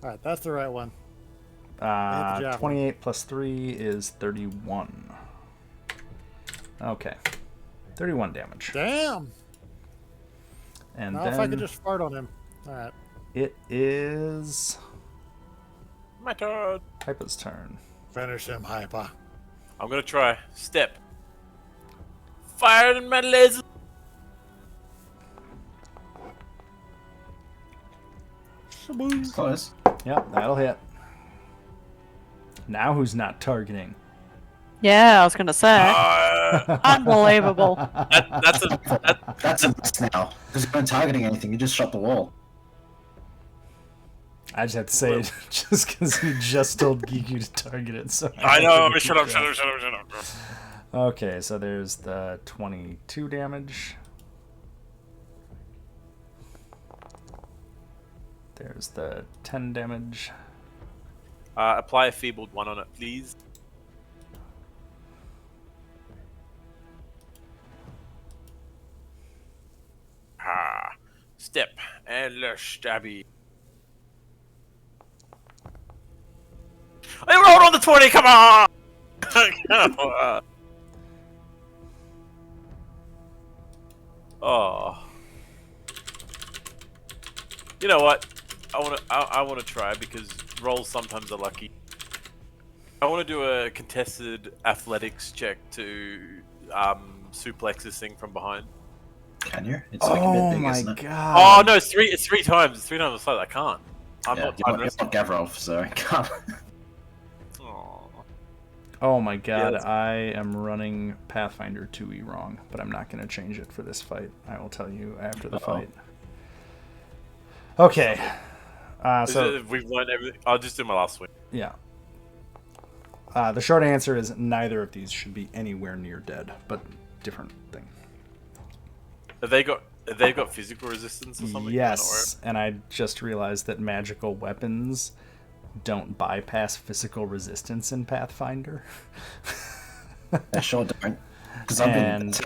All right, that's the right one. javelin. 28 plus 3 is 31. Okay. 31 damage. Damn. And Now then if I could just fart on him. All right. it is My turn. Hypa's turn. Finish him, Hyper. I'm gonna try. Step. Fire in my laser. Shaboom. Close. Yep, that'll hit. Now who's not targeting? Yeah, I was gonna say. Unbelievable. That's a That's a miss now. Because you weren't targeting anything, you just shot the wall. I just have to say it just because you just told Geeky to target it. So I have know. to Shut up. keep Shut track. up. Shut up. Shut up. Okay, so there's the 22 damage. There's the 10 damage. Apply a feebled one on it, please. Step and le stabby. I rolled on the 20. Come on. Oh. You know what? I wanna try because rolls sometimes are lucky. I want to do a contested athletics check to suplex this thing from behind. Can you? It's like a Oh bit big, my isn't it? god. Oh no, it's three times. It's 3 times the size. I can't. I'm Yeah, not you're time not Gavrov, so I can't. Aw. Oh my god, that's- I am running Pathfinder 2e wrong, but I'm not going to change it for this fight. I will tell you after the Uh-oh. fight. Okay. So, We've learned everything. I'll just do my last swing. yeah. The short answer is neither of these should be anywhere near dead, but different thing. Have they got physical resistance or something? Yes, and I just realized that magical weapons don't bypass physical resistance in Pathfinder. I sure don't. Because I've been And-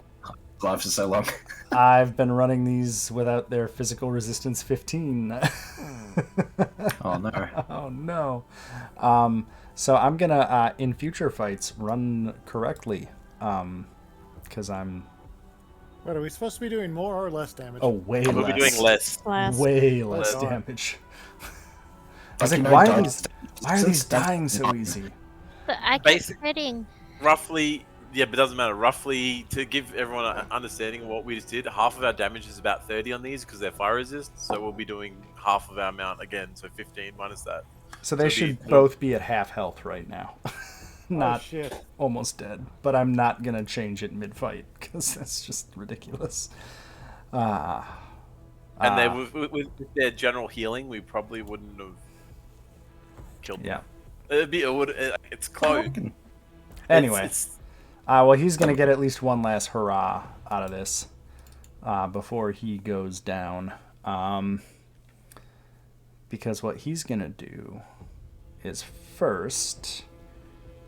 alive for so long. I've been running these without their physical resistance 15. Oh no. Oh no. So I'm gonna in future fights run correctly, because I'm What, are we supposed to be doing more or less damage? way We'll less. be doing less. Last. Way less God. damage. I was Like, like, you know, why dodge- are these that's- dying so easy? But I keep Basic- hitting. Roughly, yeah, but it doesn't matter. Roughly, to give everyone an understanding of what we just did, half of our damage is about 30 on these because they're fire resist. So we'll be doing half of our amount again. So 15 minus that. So they So should the- both be at half health right now. Oh, Not shit. almost dead, but I'm not gonna change it mid-fight because that's just ridiculous. And they, with their general healing, we probably wouldn't have killed them. Yeah. It's close. Anyway, It's- well, he's gonna get at least one last hurrah out of this before he goes down. Because what he's gonna do is first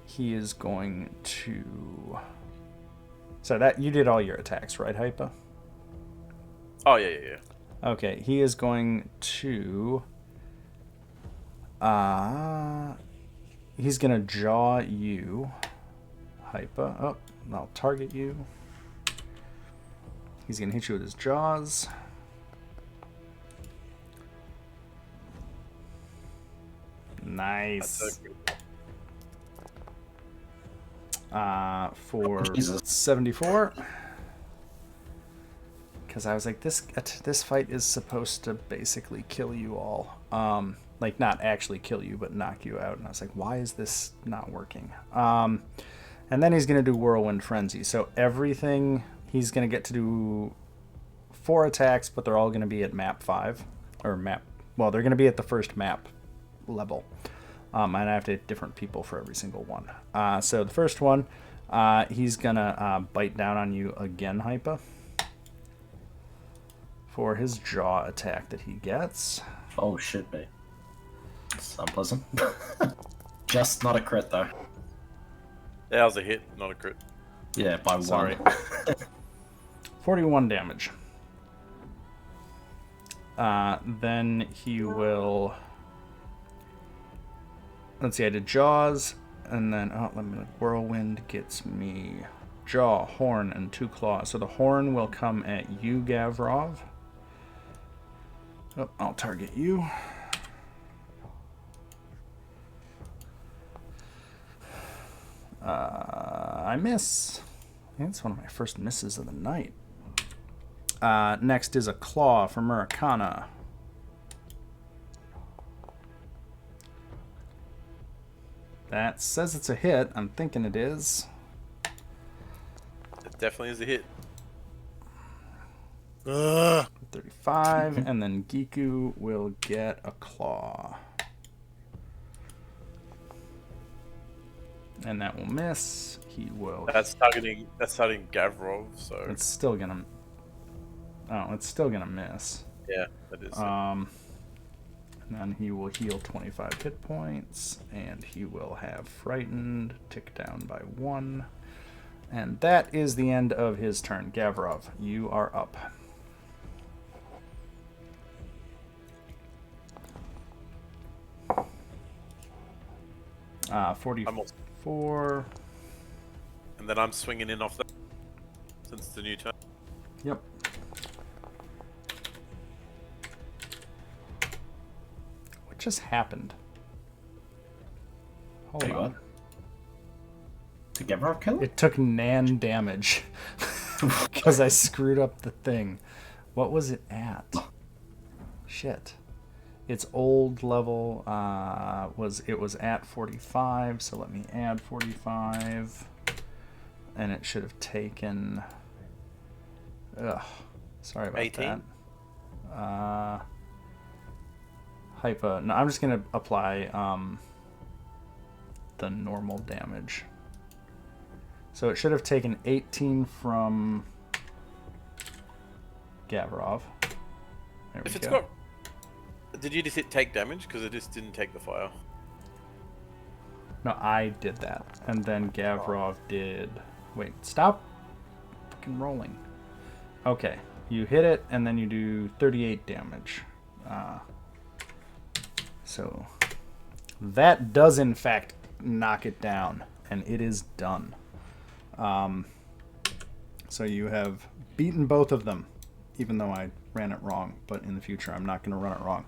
he is going to. So that you did all your attacks, right, Hypa? oh, yeah. Okay, he is going to. He's gonna jaw you, Hypa. Oh, I'll target you. He's gonna hit you with his jaws. Nice. That's okay. For Jesus. 74. Because I was like, this fight is supposed to basically kill you all. Like, not actually kill you, but knock you out. And I was like, why is this not working? And then he's going to do Whirlwind Frenzy. So everything, he's going to get to do 4 attacks, but they're all going to be at map 5. Well, they're going to be at the first map level. And I have to hit different people for every single one. So the first one, he's going to bite down on you again, Hypa. For his jaw attack that he gets. Oh shit, mate. It's unpleasant. Just not a crit though. That was a hit, not a crit. Yeah, by Sorry. 1. 41 damage. Then he will... Let's see, I did Jaws, and then... Oh, let me... Whirlwind gets me Jaw, Horn, and 2 Claws. So the Horn will come at you, Gavrov. Oh, I'll target you. I miss. I think it's one of my first misses of the night. Next is a Claw for Murakana. That says it's a hit. I'm thinking it is. It definitely is a hit. 35, and then Giku will get a Claw. And that will miss. He will... That's targeting Gavrov, so... It's still gonna... Oh, it's still gonna miss. Yeah, that is. And then he will heal 25 hit points, and he will have Frightened, tick down by 1. And that is the end of his turn. Gavrov, you are up. I'm 44. And then I'm swinging in off that since it's the new turn. Yep. What just happened? Hold Hey, on. what? Did Gavrov kill it? It took Nan damage because I screwed up the thing. What was it at? Shit. Its old level was at 45, so let me add 45, and it should have taken. Ugh, sorry about 18? that. Hypa. No, I'm just gonna apply the normal damage. So it should have taken 18 from Gavrov. There we If it's go. got... Did you just hit take damage? Because it just didn't take the fire. No, I did that. And then Gavrov did... Wait, stop fucking rolling. Okay, you hit it, and then you do 38 damage. So that does, in fact, knock it down, and it is done. So you have beaten both of them, even though I ran it wrong, but in the future I'm not going to run it wrong.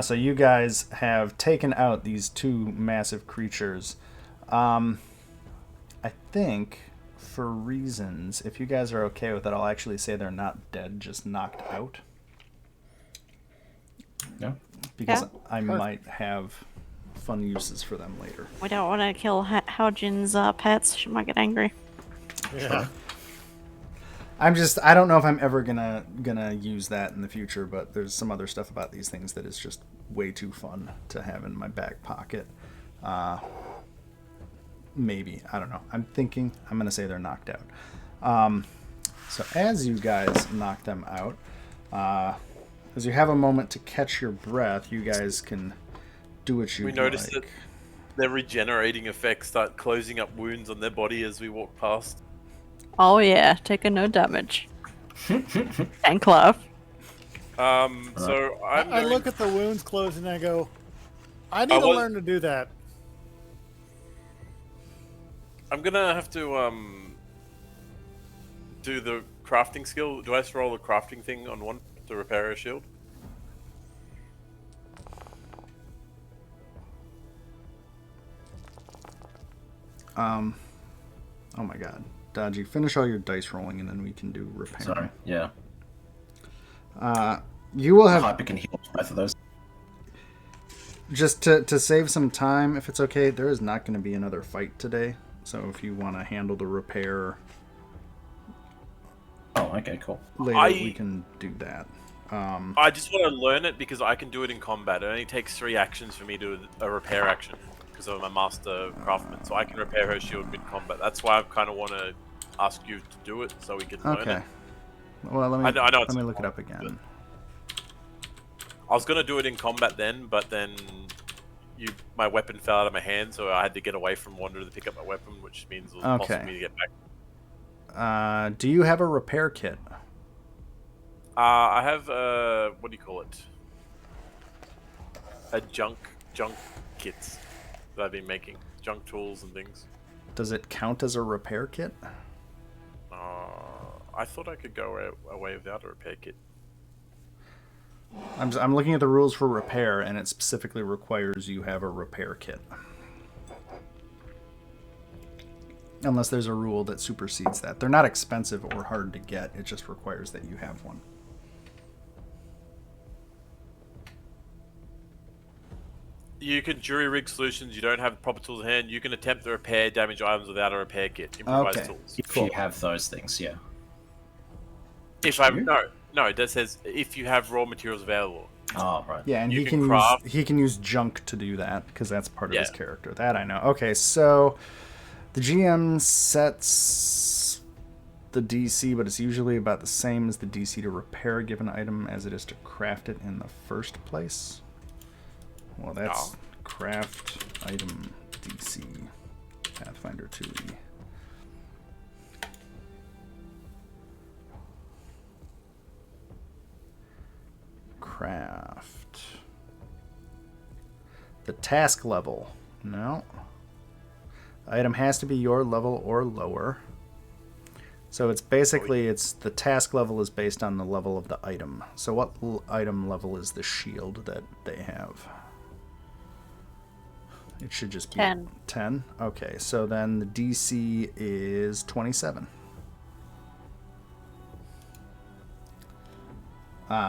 So you guys have taken out these two massive creatures. I think, for reasons, if you guys are okay with it, I'll actually say they're not dead, just knocked out. Yeah. Because Yeah. I might have fun uses for them later. We don't want to kill Haojin's pets. She might get angry. Yeah. I don't know if I'm ever gonna use that in the future, but there's some other stuff about these things that is just way too fun to have in my back pocket. Maybe, I don't know. I'm gonna say they're knocked out. So as you guys knock them out, as you have a moment to catch your breath, you guys can do what you We like. noticed that their regenerating effects start closing up wounds on their body as we walk past. Oh yeah, taking no damage. And Clove. So I look at the wounds closing and I go, I need to learn to do that. I'm gonna have to do the crafting skill. Do I have to roll the crafting thing on one to repair a shield? Oh my god. Dodgy, finish all your dice rolling and then we can do repair. Sorry. Yeah. You will have... Hyper can heal both of those. Just to save some time, if it's okay, there is not going to be another fight today. So if you want to handle the repair Oh, okay, cool. later, we can do that. I just want to learn it because I can do it in combat. It only takes 3 actions for me to do a repair action because I'm a master craftsman, so I can repair her shield mid-combat. That's why I kind of want to ask you to do it so we can learn Okay. it. Well, let me, I know let me look it up again. I was gonna do it in combat then, but then my weapon fell out of my hand, so I had to get away from Wander to pick up my weapon, which means it was impossible for me to get back. Do you have a repair kit? I have what do you call it? A junk kits that I've been making, junk tools and things. Does it count as a repair kit? I thought I could go away without a repair kit. I'm looking at the rules for repair, and it specifically requires you have a repair kit. Unless there's a rule that supersedes that. They're not expensive or hard to get. It just requires that you have one. You can jury rig solutions. You don't have proper tools in hand. You can attempt to repair damaged items without a repair kit. Improvised tools. If you have those things, yeah. If I'm no, that says if you have raw materials available. Oh, right. Yeah, and You he can can craft. use junk to do that because that's part of his Yeah. character. That I know. Okay, so the GM sets the DC, but it's usually about the same as the DC to repair a given item as it is to craft it in the first place. Well, that's craft item DC. Pathfinder 2E. Craft. The task level. No. The item has to be your level or lower. So it's basically, the task level is based on the level of the item. So what item level is the shield that they have? It should just be 10. 10? Okay, so then the DC is 27.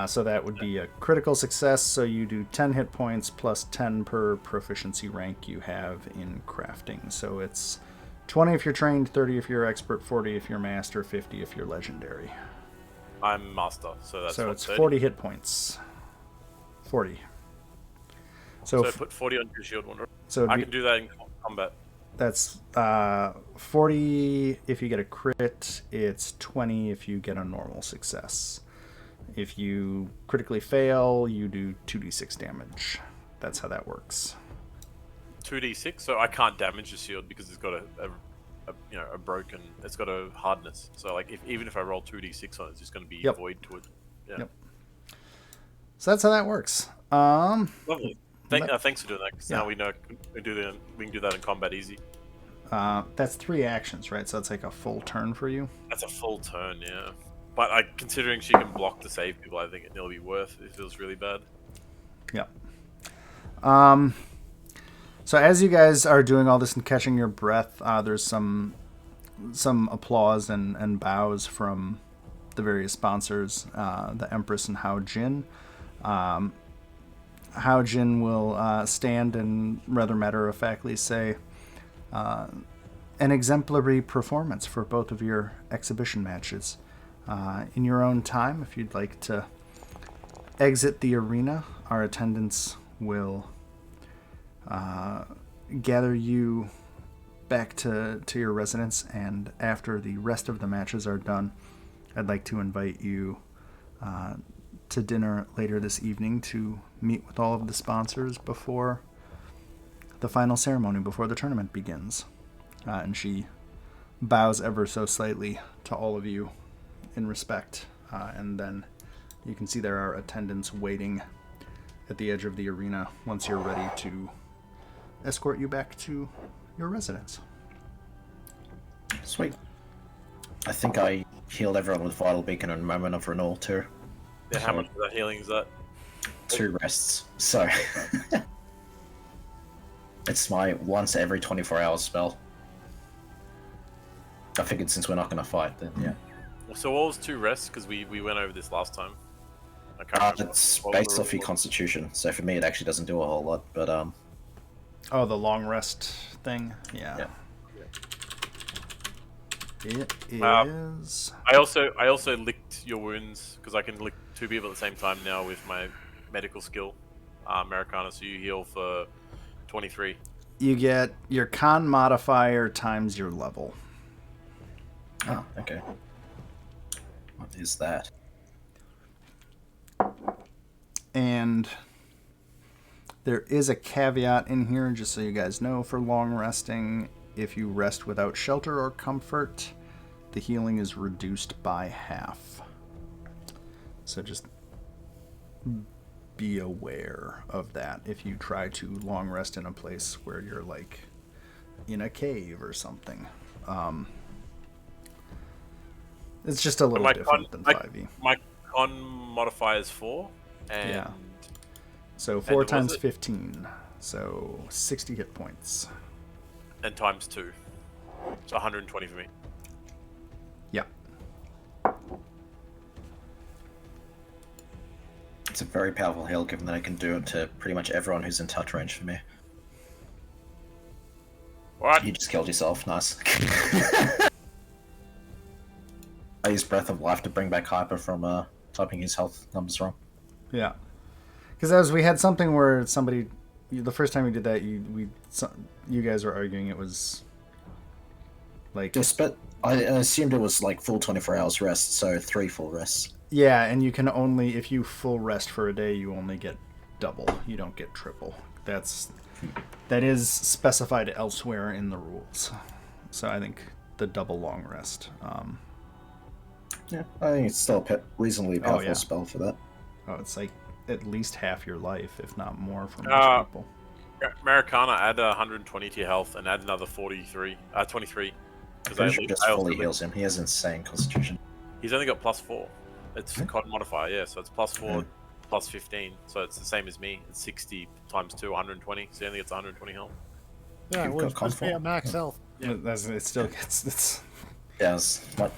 So that would be a critical success, so you do 10 hit points plus 10 per proficiency rank you have in crafting. So it's 20 if you're trained, 30 if you're expert, 40 if you're master, 50 if you're legendary. I'm master, so that's So what, it's 30? 40 hit points. 40. So I put 40 on your shield wanderer. So it'd I be- can do that in combat. That's 40 if you get a crit, it's 20 if you get a normal success. If you critically fail, you do 2d6 damage. That's how that works. 2d6, so I can't damage the shield because it's got a broken. It's got a hardness. So like even if I roll 2d6 on it, it's just going to be Yep. void to it. Yeah. Yep. So that's how that works. Lovely. Thanks for doing that. Because Yeah. now we know we can do that in combat easy. That's 3 actions, right? So it's like a full turn for you. That's a full turn, yeah. But considering she can block to save people, I think it'll be worth. It feels really bad. Yep. So as you guys are doing all this and catching your breath, there's some applause and bows from the various sponsors, the Empress and Hao Jin. Hao Jin will stand and rather matter-of-factly say, an exemplary performance for both of your exhibition matches. In your own time, if you'd like to exit the arena, our attendants will gather you back to your residence, and after the rest of the matches are done, I'd like to invite you to dinner later this evening to meet with all of the sponsors before the final ceremony, before the tournament begins. And she bows ever so slightly to all of you in respect, and then you can see there are attendants waiting at the edge of the arena once you're ready to escort you back to your residence. Sweet. I think I healed everyone with Vital Beacon and Moment of Renewal too. Yeah, how much of that healing is that? 2 rests. So it's my once every 24 hours spell. I figured since we're not going to fight, then yeah. So what was 2 rests? Because we went over this last time. I can't remember. It's What was based the off your rule? constitution, so for me it actually doesn't do a whole lot, but Oh, the long rest thing? Yeah. Yeah. It Um, is... I also licked your wounds because I can lick 2 people at the same time now with my medical skill, Americana. So you heal for 23. You get your con modifier times your level. oh, okay. What is that? And there is a caveat in here, just so you guys know, for long resting. If you rest without shelter or comfort, the healing is reduced by half. So just be aware of that if you try to long rest in a place where you're like in a cave or something. It's just a little different than 5e. My con modifier is 4, and Yeah. So 4 times 15, so 60 hit points. and times 2, so 120 for me. Yeah. It's a very powerful heal, given that I can do it to pretty much everyone who's in touch range for me. What? You just killed yourself. Nice. I used Breath of Life to bring back Hyper from typing his health numbers wrong. Yeah. Because we had something where somebody, the first time we did that, you guys were arguing it was like... I assumed it was like full 24 hours rest, so 3 full rests. Yeah, and you can only, if you full rest for a day, you only get double. You don't get triple. That is specified elsewhere in the rules. So I think the double long rest. Yeah, I think it's still a reasonably powerful spell for that. Oh, it's like at least half your life, if not more, for most people. Americana, add 120 to your health and add another 23. Because I just fully heals him. He has insane constitution. He's only got +4. It's the con modifier, yeah. So it's +4, +15. So it's the same as me. It's 60 times 2, 120. So he only gets 120 health. Yeah, You've we're got supposed to be at comfort. max health. Yeah. It still gets... It's... Yeah,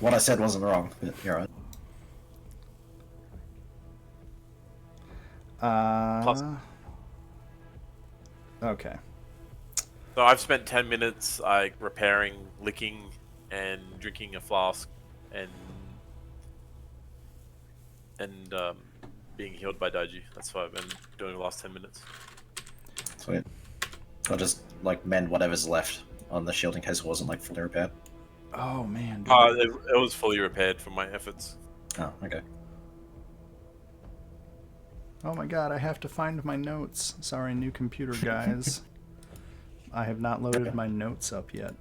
what I said wasn't wrong, but you're right. Plus. Okay. So I've spent 10 minutes repairing, licking, and drinking a flask, and being healed by Daiji. That's what I've been doing the last 10 minutes. Sweet. I'll just like mend whatever's left on the shield in case it wasn't like fully repaired. Oh, man. It was fully repaired from my efforts. Oh, okay. Oh my god, I have to find my notes. Sorry, new computer, guys. I have not loaded my notes up yet.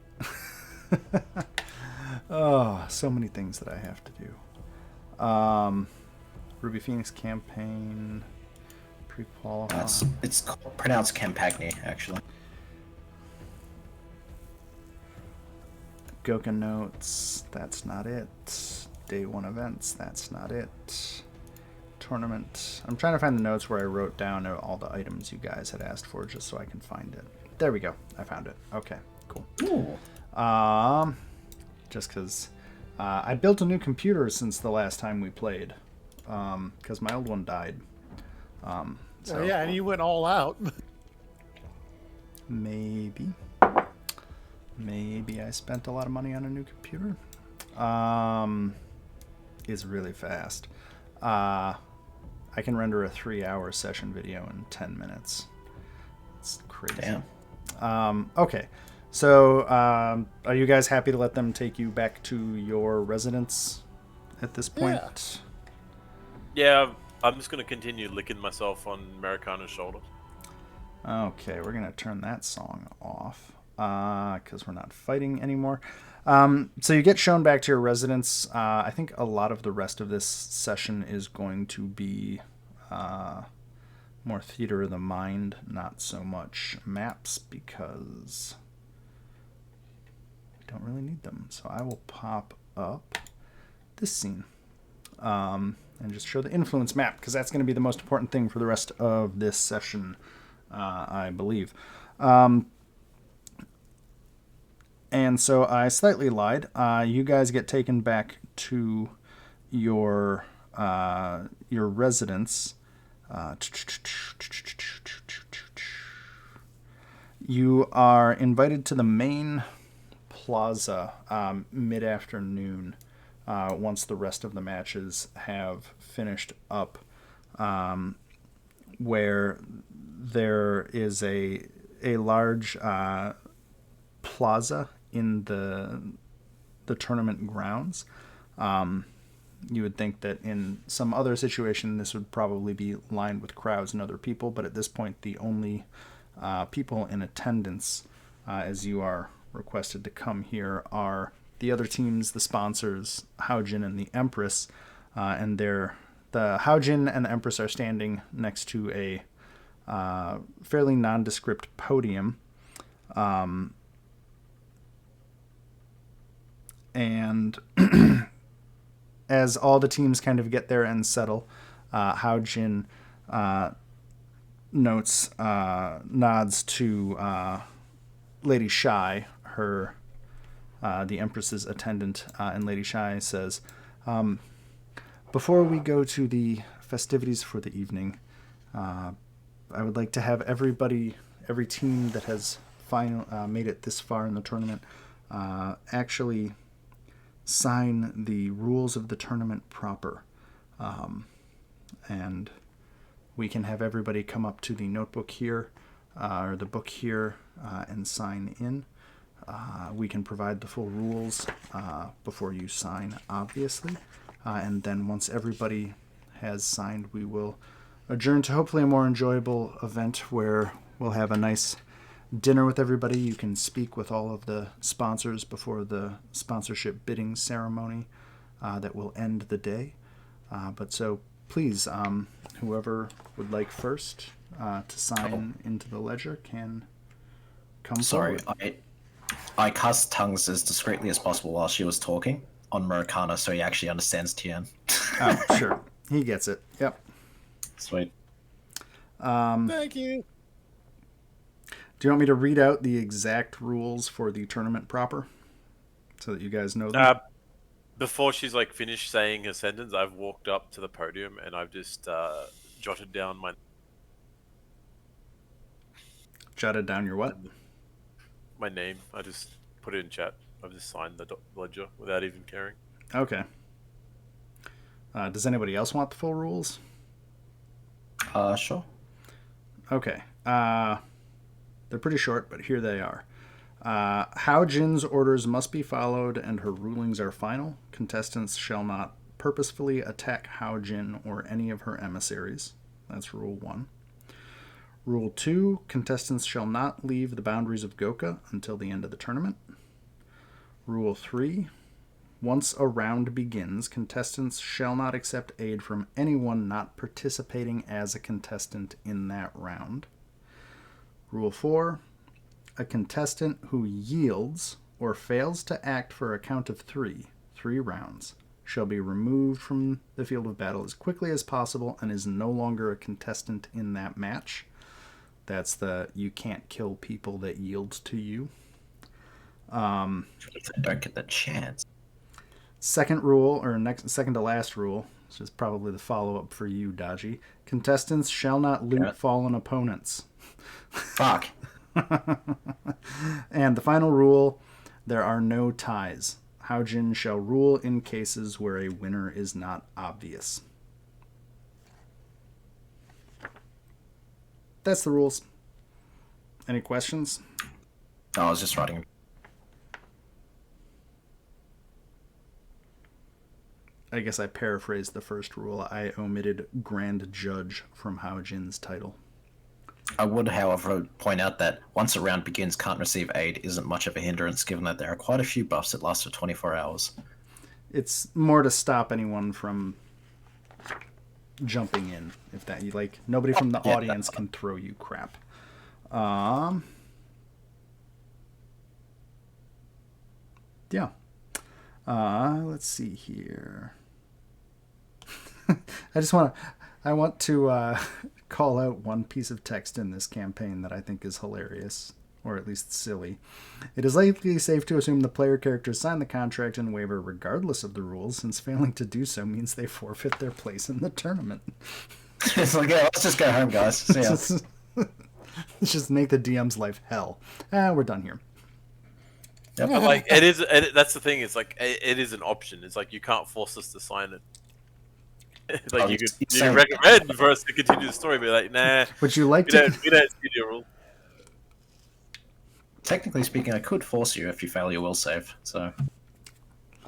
Oh, so many things that I have to do. Ruby Phoenix campaign, pre-qualify. It's pronounced Campagny, actually. Goka notes, that's not it. Day 1 events, that's not it. Tournament. I'm trying to find the notes where I wrote down all the items you guys had asked for just so I can find it. There we go. I found it. Okay, cool. Ooh. Just because I built a new computer since the last time we played. Because my old one died. So Oh, yeah, and you went all out. Maybe I spent a lot of money on a new computer. It's really fast. I can render a 3-hour session video in 10 minutes. It's crazy. Damn. Okay. So, are you guys happy to let them take you back to your residence at this point? Yeah, I'm just going to continue licking myself on Americana's shoulder. Okay, we're going to turn that song off because we're not fighting anymore. So you get shown back to your residence. I think a lot of the rest of this session is going to be more theater of the mind, not so much maps, because we don't really need them. So I will pop up this scene and just show the influence map, because that's going to be the most important thing for the rest of this session, I believe. And so I slightly lied. You guys get taken back to your residence. You are invited to the main plaza mid-afternoon once the rest of the matches have finished up, where there is a large plaza in the tournament grounds. You would think that in some other situation this would probably be lined with crowds and other people, but at this point the only people in attendance, as you are requested to come here, are the other teams, the sponsors, Haojin and the Empress, and the Haojin and the Empress are standing next to a fairly nondescript podium. And as all the teams kind of get there and settle, Haojin nods to Lady Shai, the Empress's attendant, and Lady Shai says, before we go to the festivities for the evening, I would like to have every team that has made it this far in the tournament, actually sign the rules of the tournament proper. And we can have everybody come up to the notebook here, or the book here, and sign in. We can provide the full rules before you sign, obviously. And then once everybody has signed, we will adjourn to hopefully a more enjoyable event where we'll have a nice dinner with everybody. You can speak with all of the sponsors before the sponsorship bidding ceremony that will end the day. But so please, whoever would like first to sign into the ledger can come forward. I cast tongues as discreetly as possible while she was talking on Murakana, so he actually understands Tian. Oh, sure. He gets it. Yep. Sweet. Thank you. Do you want me to read out the exact rules for the tournament proper so that you guys know them? Before she's like finished saying her sentence, I've walked up to the podium and I've just jotted down Jotted down your what? my name. I just put it in chat. I've just signed the ledger without even caring. Okay. Does anybody else want the full rules? Sure. Okay. They're pretty short, but here they are. Haojin's orders must be followed and her rulings are final. Contestants shall not purposefully attack Haojin or any of her emissaries. That's Rule 1. Rule 2, contestants shall not leave the boundaries of Goka until the end of the tournament. Rule 3, once a round begins, contestants shall not accept aid from anyone not participating as a contestant in that round. Rule 4, a contestant who yields or fails to act for a count of 3 rounds, shall be removed from the field of battle as quickly as possible and is no longer a contestant in that match. That's the you can't kill people that yield to you. Don't get the chance. Second rule, or second to last rule, which is probably the follow-up for you, Daji. Contestants shall not loot fallen opponents. Fuck. And the final rule, there are no ties. Haojin shall rule in cases where a winner is not obvious. That's the rules. Any questions? I was just writing. I guess I paraphrased the first rule. I omitted Grand Judge from Haojin's title. I would, however, point out that once a round begins, can't receive aid isn't much of a hindrance, given that there are quite a few buffs that last for 24 hours. It's more to stop anyone from jumping in, if that you like. Nobody from the audience can throw you crap. Yeah. Let's see here. I want to call out one piece of text in this campaign that I think is hilarious, or at least silly. It is likely safe to assume the player characters sign the contract and waiver regardless of the rules, since failing to do so means they forfeit their place in the tournament. It's like, yeah, let's just go home, guys. See ya. Let's just make the DM's life hell. We're done here. Yep. But like that's the thing. It's like it is an option. It's like you can't force us to sign it. Like you could recommend for us to continue the story, but like, nah. Would you like to? We don't see your rule. Technically speaking, I could force you if you fail your will save. So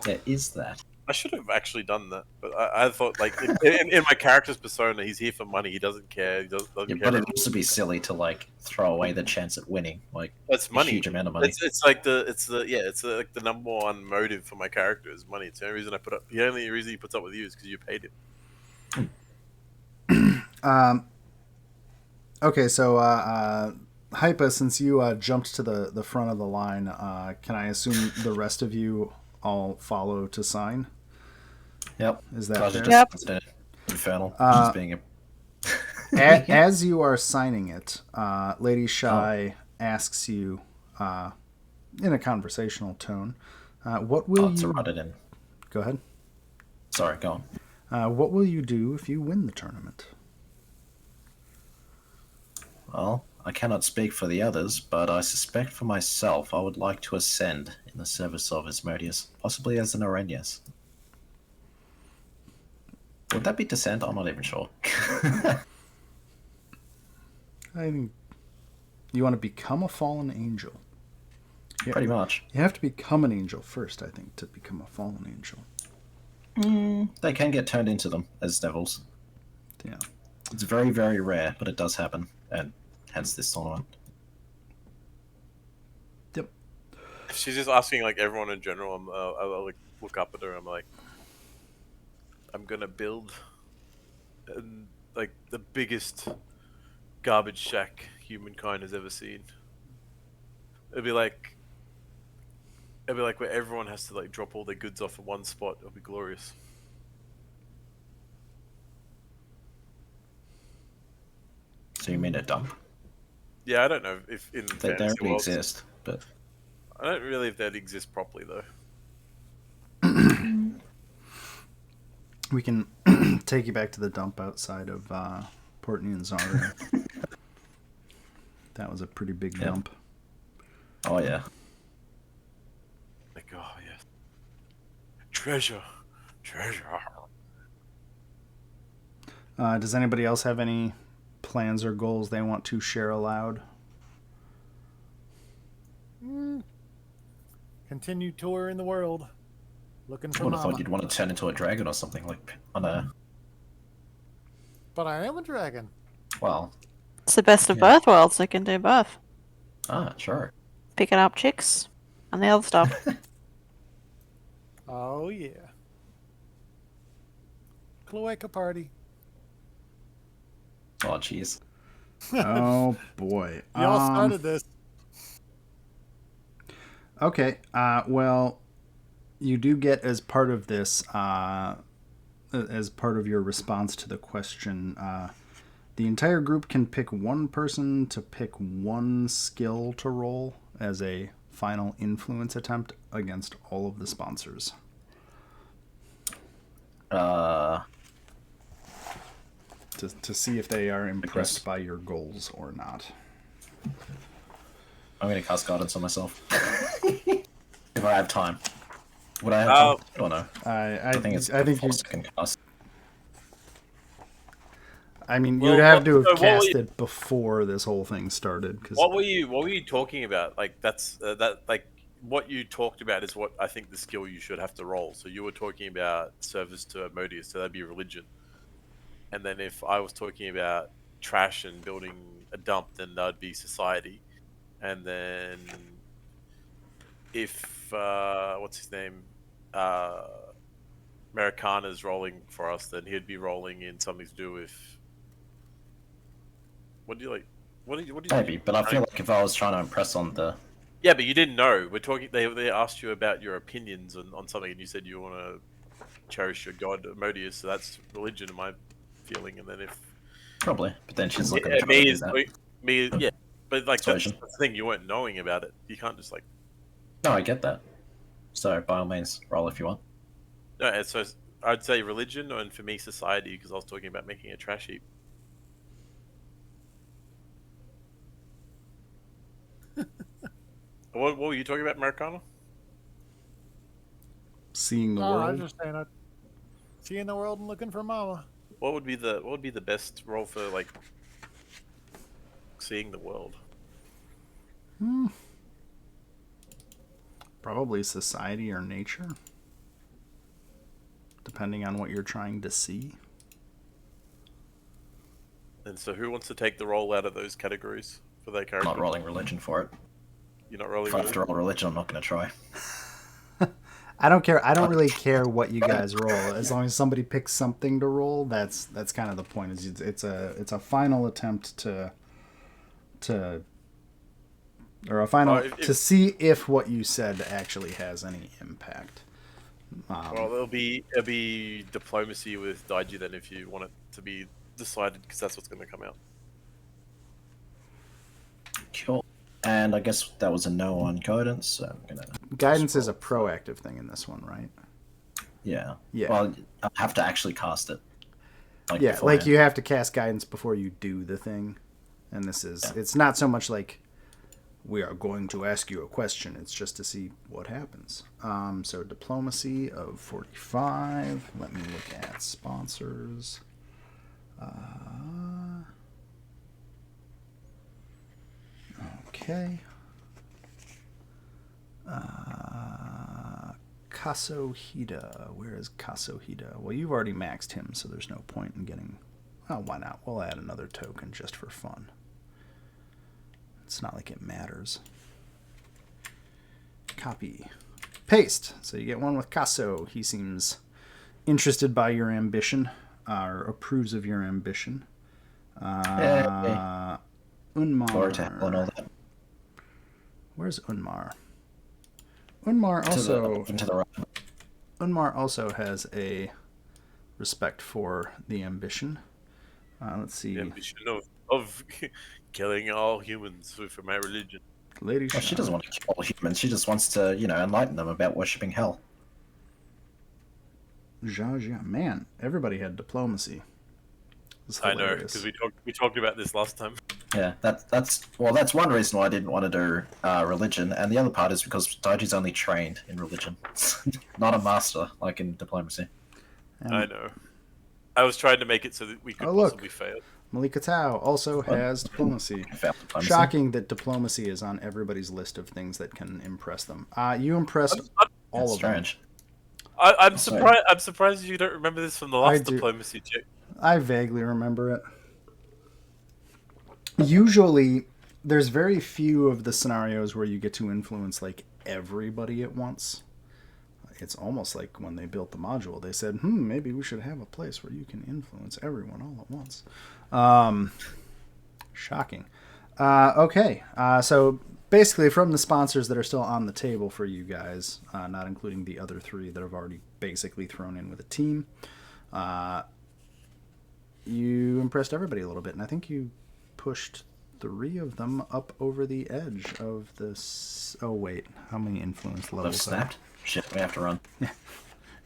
there is that. I should have actually done that, but I thought like in my character's persona, he's here for money. He doesn't care. He doesn't Yeah, care. but it About used to be silly to like throw away the chance at winning, like That's a money. huge amount of money. It's like like the number one motive for my character is money. It's the only reason I put up. The only reason he puts up with you is because you paid him. Okay, so Hypa, since you jumped to the front of the line, can I assume the rest of you all follow to sign? Yep. Is that Kaja fair? just Yep. instead infernal. She's being a As you are signing it, Lady Shy asks you in a conversational tone, "What will to you?" write it in. Go ahead. Sorry, go on. What will you do if you win the tournament? Well, I cannot speak for the others, but I suspect for myself I would like to ascend in the service of Asmodeus, possibly as an Arrhenius. Would that be descent? I'm not even sure. I think you want to become a fallen angel. Yeah. Pretty much. You have to become an angel first, I think, to become a fallen angel. They can get turned into them as devils. Yeah. It's very, very rare, but it does happen, and hence this tournament. Yep. She's just asking like everyone in general. I'll like look up at her. I'm like, I'm gonna build like the biggest garbage shack humankind has ever seen. It'll be like where everyone has to like drop all their goods off at one spot. It'll be glorious. So you mean a dump? Yeah, I don't know if in They don't fantasy really worlds, exist, but I don't really if that exists properly though. We can take you back to the dump outside of Portney and Zara. That was a pretty big Yeah. dump. oh yeah. Like, oh yes, treasure. Does anybody else have any plans or goals they want to share aloud? Continue touring the world, looking I for would have mama. thought you'd want to turn into a dragon or something, like on a But I am a dragon. well. It's the best of Yeah. both worlds. They can do both. Sure. Picking up chicks and the other stuff. Oh yeah. Cloaca party. Oh jeez. Oh boy. Y'all started this. Okay. Well, you do get as part of this, as part of your response to the question, the entire group can pick one person to pick one skill to roll as a final influence attempt against all of the sponsors. To see if they are impressed by your goals or not. I'm gonna cast guidance on myself. If I have time. Would I have time? I don't know. I think it's I think a you. 4-second cast. I mean, Well, you'd have to have so what were cast you- it before this whole thing started. Because What were you talking about? Like that's that like what you talked about is what I think the skill you should have to roll. So you were talking about service to Asmodeus, so that'd be religion. And then if I was talking about trash and building a dump, then that'd be society. And then if what's his name, Americana's rolling for us, then he'd be rolling in something to do with. What do you like? What do you? Maybe, but I feel like if I was trying to impress on the Yeah, but you didn't know. We're talking. They asked you about your opinions on something, and you said you want to cherish your god Asmodeus. So that's religion, in my feeling. And then if probably, but then she's not gonna yeah, try to do that. yeah, but like that's Persuasion. the thing, you weren't knowing about it. You can't just like No, I get that. So by all means, roll if you want. no. So I'd say religion, and for me, society, because I was talking about making a trash heap. What were you talking about, Americana? seeing the No, I was world. just saying, seeing the world and looking for mama. What would be the best role for like seeing the world? Probably society or nature. depending on what you're trying to see. And so, who wants to take the roll out of those categories for their I'm character? not rolling religion for it. You're not rolling. If I have to roll religion, I'm not going to try. I don't care. I don't really care what you guys roll, as long as somebody picks something to roll. That's kind of the point. Is it's a final attempt to to see if what you said actually has any impact. Well, it'll be diplomacy with Daiji then, if you want it to be decided, because that's what's going to come out. Cool. And I guess that was a no on guidance, so I'm gonna... Guidance is a proactive thing in this one, right? Yeah. Yeah. Well, I have to actually cast it. Yeah, beforehand. like you have to cast guidance before you do the thing. And this is... Yeah. It's not so much like, we are going to ask you a question. It's just to see what happens. So diplomacy of 45. Let me look at sponsors. Okay. Kasohida. Where is Kasohida? Well, you've already maxed him, so there's no point in getting... Well, why not? We'll add another token just for fun. It's not like it matters. Copy. Paste. So you get one with Kaso. He seems interested by your ambition, or approves of your ambition. Unmar. Glory to hell and all that. Where's Unmar? Unmar also... To the right. Unmar also has a respect for the ambition. Let's see. The ambition of killing all humans for my religion. Lady Well, she Shaw. doesn't want to kill all humans. She just wants to, enlighten them about worshipping hell. Zha. Man, everybody had diplomacy. It's I know, hilarious. because we talked about this last time. Yeah, that's one reason why I didn't want to do religion, and the other part is because Daiji's only trained in religion, not a master like in diplomacy. I know. I was trying to make it so that we could Oh, look. possibly fail. Malika Tao also has diplomacy. I failed diplomacy. Shocking that diplomacy is on everybody's list of things that can impress them. You impressed all That's of them. strange. I'm Sorry. surprised. I'm surprised you don't remember this from the last do. diplomacy check. I vaguely remember it. Usually, there's very few of the scenarios where you get to influence like everybody at once. It's almost like when they built the module, they said, maybe we should have a place where you can influence everyone all at once. Shocking. Okay, so basically from the sponsors that are still on the table for you guys, not including the other three that have already basically thrown in with a team, you impressed everybody a little bit, and I think you pushed 3 of them up over the edge of this. Oh wait, how many influence I've levels? snapped. Shit, we have to run.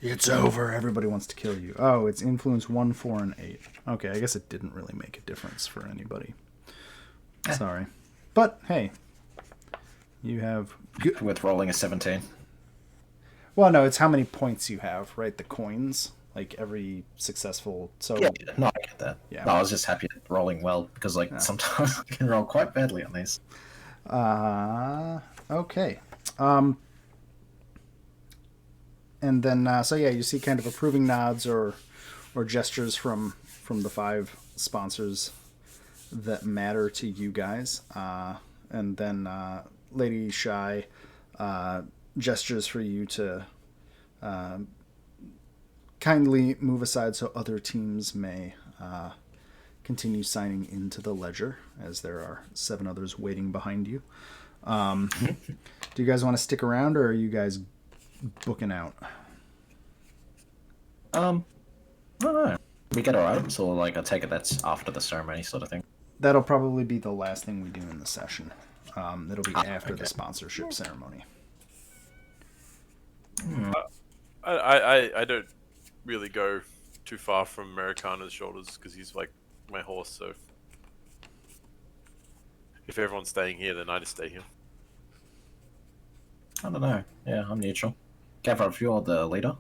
It's over. Everybody wants to kill you. Oh, it's influence 1, 4, and 8. Okay, I guess it didn't really make a difference for anybody. Sorry, but hey, you have good. With rolling a 17. Well, no, it's how many points you have, right? The coins, like every successful. So Yeah, no, I get that. Yeah. No, I was just happy at rolling well because, sometimes I can roll quite badly on these. Okay. And then, so yeah, you see kind of approving nods or gestures from the 5 sponsors that matter to you guys. And then Lady Shy gestures for you to kindly move aside so other teams may continue signing into the ledger, as there are 7 others waiting behind you. Do you guys want to stick around, or are you guys booking out? I don't know. We get our items, or I take it that's after the ceremony sort of thing. That'll probably be the last thing we do in the session. It'll be after okay. the sponsorship ceremony. I don't really go too far from Americana's shoulders because he's like my horse. So if everyone's staying here, then I just stay here. I don't know. Yeah, I'm neutral. Gavrov, if you're the leader.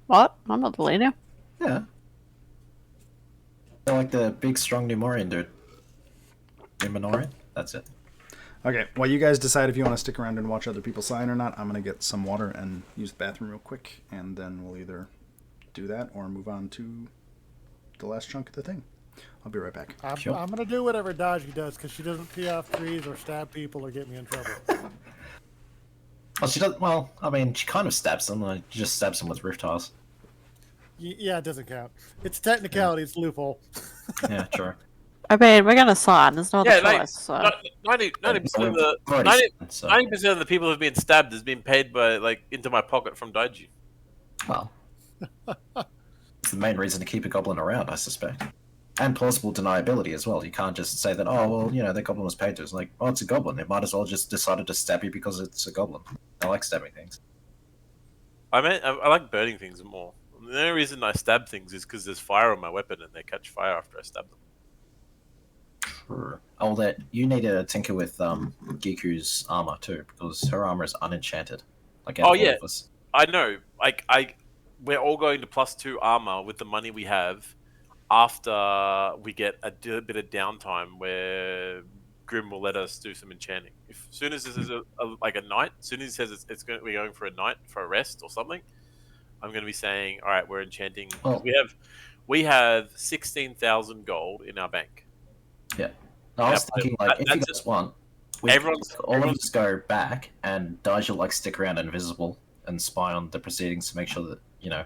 What? I'm not the leader. Yeah. They're like the big, strong Numorian dude. Numenorian? That's it. Okay, while you guys decide if you want to stick around and watch other people sign or not, I'm going to get some water and use the bathroom real quick, and then we'll either do that or move on to the last chunk of the thing. I'll be right back. I'm Sure. going to do whatever Dodgy does because she doesn't pee off trees or stab people or get me in trouble. Well, she does. Well, I mean, she kind of stabs them. Like, she just stabs them with roof tiles. Yeah, it doesn't count. It's technicality. It's loophole. Yeah, true. I mean, we're gonna sign. There's no other Yeah, like, choice. So. 90% of the We've already 90, signed, so- 90% of the people who've been stabbed has been paid by like into my pocket from Daiji. Well, it's the main reason to keep a goblin around, I suspect. And plausible deniability as well. You can't just say that, oh, well, you know, the goblin was paid to. It's like, oh, it's a goblin. It might as well just decided to stab you because it's a goblin. I like stabbing things. I like burning things more. The only reason I stab things is because there's fire on my weapon and they catch fire after I stab them. Sure. Oh, that you need to tinker with Giku's armor too, because her armor is unenchanted. Like Oh, all yeah. of us. I know. We're all going to +2 armor with the money we have after we get a bit of downtime where Grim will let us do some enchanting. As soon as this is a night, as soon as he says we're going for a night for a rest or something, I'm going to be saying, all right, we're enchanting. Oh. We have 16,000 gold in our bank. Yeah. No, I was Yep. thinking like if you That's guys it. want, we all of us go back and Daija will like stick around invisible and spy on the proceedings to make sure that, you know,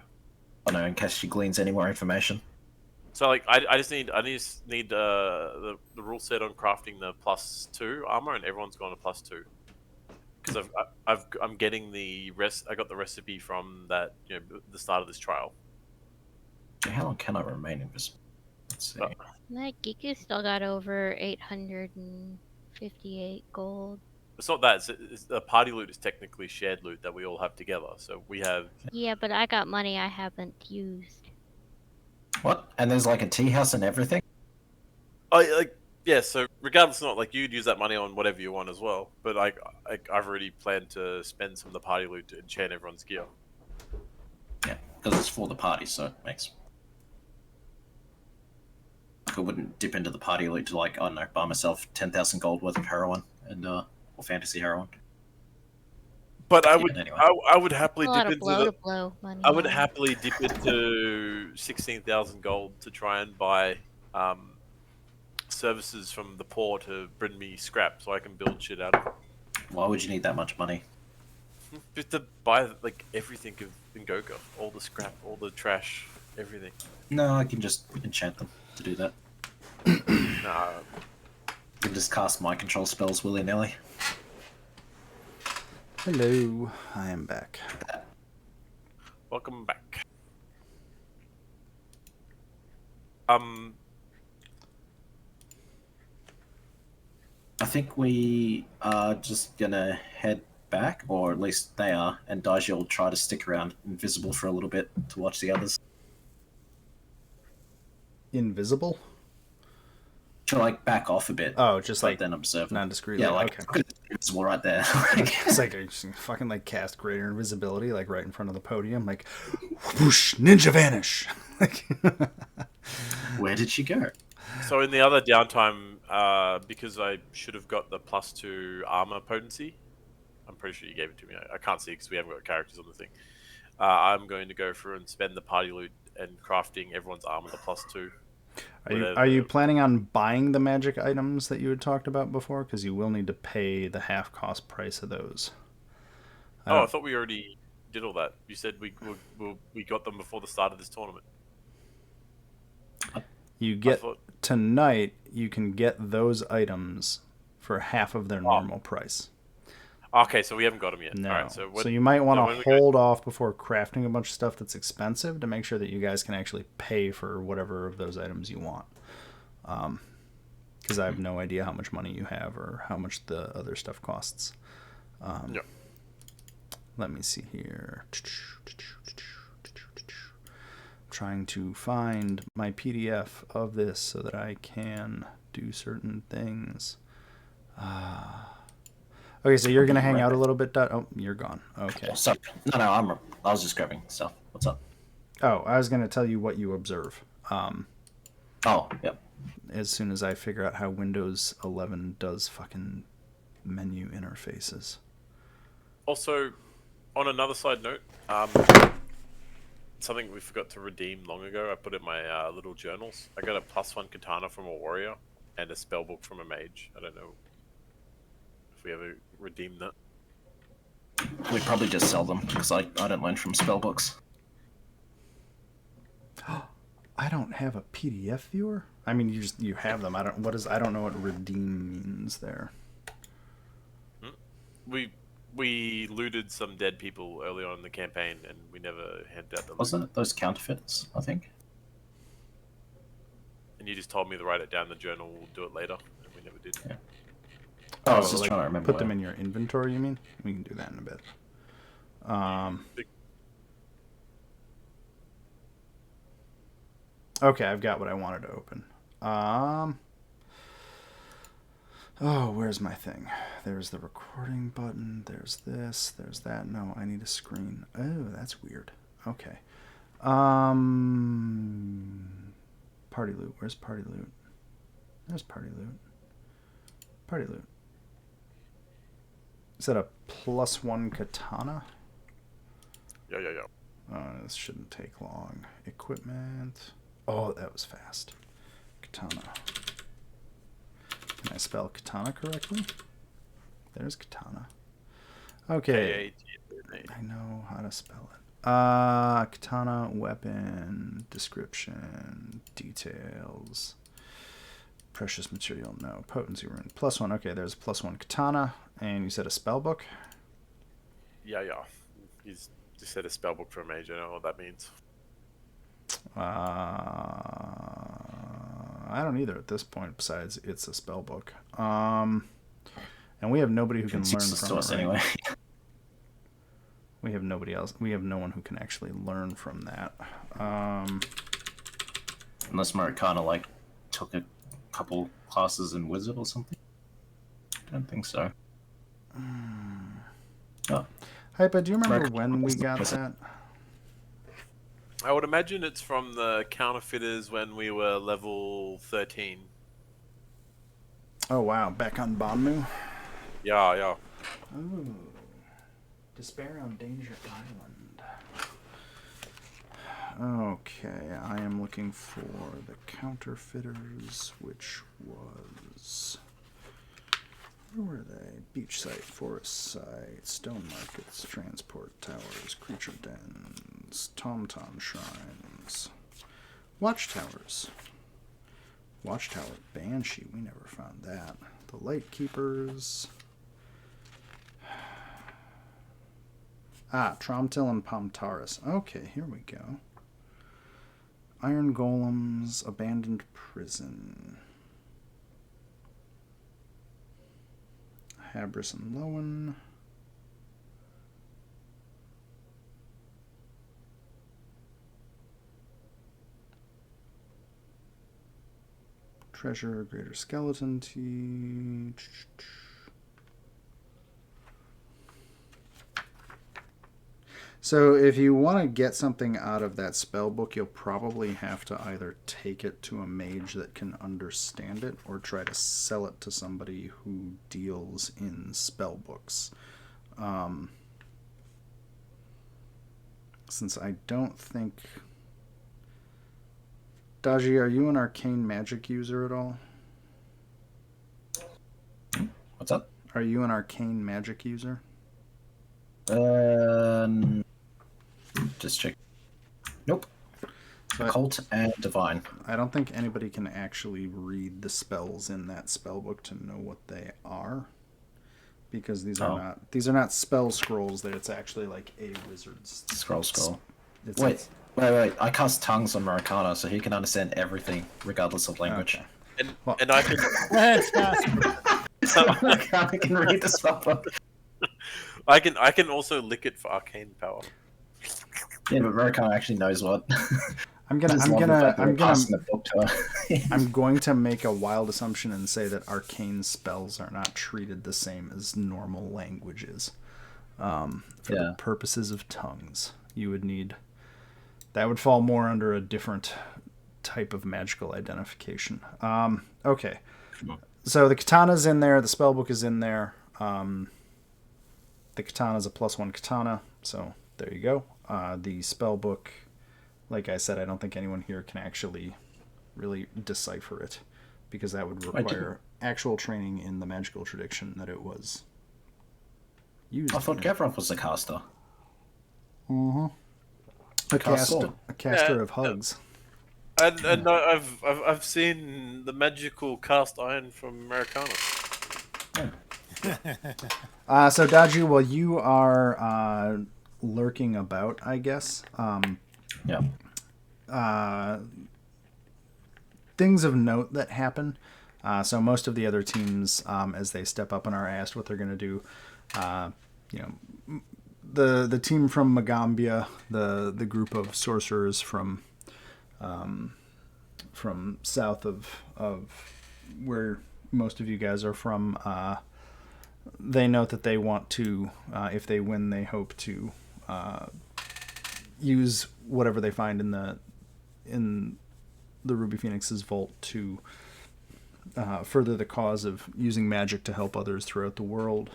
I don't know, in case she gleans any more information. So like I just need the rule set on crafting the +2 armor, and everyone's gone to +2 because I'm getting the rest. I got the recipe from that, you know, the start of this trial. How long can I remain invisible? Let's see. That Giku still got over 858 gold. It's not that. It's the party loot is technically shared loot that we all have together. So we have. Yeah, but I got money I haven't used. What? And there's like a tea house and everything? Yeah. So regardless, not like you'd use that money on whatever you want as well. But I've already planned to spend some of the party loot to enchant everyone's gear. Yeah, because it's for the party, so it makes. I wouldn't dip into the party loot to like, I don't know, buy myself 10,000 gold worth of heroin and or fantasy heroin. But I Yeah, would, anyway. I would happily A lot dip of into blow money. I would yeah. happily dip into 16,000 gold to try and buy services from the poor to bring me scrap so I can build shit out of it. Why would you need that much money? Just to buy like everything in Goka, all the scrap, all the trash, everything. No, I can just enchant them to do that. Nah, I can just cast mind control spells willy-nilly. Hello, I am back. welcome back. I think we are just gonna head back, or at least they are, and Daiji will try to stick around invisible for a little bit to watch the others. Invisible? She'll like back off a bit, Oh, just but like then observe. non discreetly. Yeah, like okay. look at it, invisible right there. It's like I just fucking like cast greater invisibility, like right in front of the podium, like whoosh, ninja vanish. Like Where did she go? So in the other downtime, because I should have got the +2 armor potency, I'm pretty sure you gave it to me. I can't see because we haven't got characters on the thing. I'm going to go through and spend the party loot and crafting everyone's armor the +2. Are you planning on buying the magic items that you had talked about before? Because you will need to pay the half cost price of those. I thought we already did all that. You said we got them before the start of this tournament. You get thought- tonight. You can get those items for half of their normal price. Okay, so we haven't got them yet. No. All right, so You might want when to we go- hold off before crafting a bunch of stuff that's expensive to make sure that you guys can actually pay for whatever of those items you want. Because I have no idea how much money you have or how much the other stuff costs. Yeah. Let me see here. Trying to find my PDF of this so that I can do certain things. Okay, so you're gonna hang out a little bit. Oh, you're gone. Okay. Oh, sorry. No, I was just grabbing stuff. What's up? Oh, I was gonna tell you what you observe. Oh, yep. As soon as I figure out how Windows 11 does fucking menu interfaces. Also, on another side note, something we forgot to redeem long ago, I put in my little journals. I got a +1 katana from a warrior and a spellbook from a mage. I don't know if we ever redeemed that. We'd probably just sell them because I don't learn from spellbooks. I don't have a PDF viewer. I mean, you have them. I don't know what redeem means there. We looted some dead people early on in the campaign, and we never handed out the loot. Wasn't it those counterfeits, I think? And you just told me to write it down in the journal. We'll do it later, and we never did. Yeah. I was just trying to remember. Put them in your inventory, you mean? We can do that in a bit. Okay, I've got what I wanted to open. Oh, where's my thing? There's the recording button. There's this. There's that. No, I need a screen. Oh, that's weird. Okay. Party loot. Where's party loot? There's party loot. Party loot. Is that a +1 katana? Yeah. Oh, this shouldn't take long. Equipment. Oh, that was fast. Katana. Can I spell katana correctly? There's katana. Okay. I know how to spell it. Katana, weapon, description, details. Precious material, no. Potency rune, +1. Okay, there's a +1 katana. And you said a spell book? Yeah. He's just said a spellbook for a mage. I don't know what that means. I don't either at this point, besides it's a spell book. And we have nobody who can learn from it, right? Anyway. We have nobody else. We have no one who can actually learn from that. Unless Marikana, took a couple classes in Wizard or something. I don't think so. Oh. Hypa, do you remember when we got that? I would imagine it's from the counterfeiters when we were level 13. Oh, wow. Back on Banmu? Yeah. Ooh. Despair on Danger Island. Okay, I am looking for the counterfeiters, which was... Where were they? Beachside, forest site, stone markets, transport towers, creature dens, tom-tom shrines, watchtowers. Watchtower Banshee, we never found that. The Light Keepers. Tromtil and Pomtaris. Okay, here we go. Iron Golems, Abandoned Prison. Habris and Lowen. Treasure, Greater Skeleton Tea. So if you want to get something out of that spell book, you'll probably have to either take it to a mage that can understand it or try to sell it to somebody who deals in spell books. Since I don't think... Daji, are you an arcane magic user at all? What's up? Are you an arcane magic user? Just check. Nope. So Occult and Divine. I don't think anybody can actually read the spells in that spell book to know what they are, because these are not spell scrolls. That it's actually like a wizard's Scroll. It's Wait. I cast tongues on Marikana, so he can understand everything, regardless of language. Okay. And I can So Marikana can read the spell book. I can also lick it for arcane power. Yeah, but Marikana actually knows what. I'm going to make a wild assumption and say that arcane spells are not treated the same as normal languages. For the purposes of tongues, you would need... That would fall more under a different type of magical identification. Okay. So the katana's in there, the spellbook is in there. The katana is a +1 katana, so there you go. The spell book, like I said, I don't think anyone here can actually really decipher it, because that would require actual training in the magical tradition that it was used. I thought Gavrov was the caster. Mm-hmm. A caster of hugs. And no, I've seen the magical cast iron from Americana. So Daju, while you are lurking about, I guess. Things of note that happen. So most of the other teams, as they step up and are asked what they're going to do, the team from Magambia, the group of sorcerers from south of where most of you guys are from, they note that they want to, if they win, they hope to use whatever they find in the Ruby Phoenix's vault to further the cause of using magic to help others throughout the world.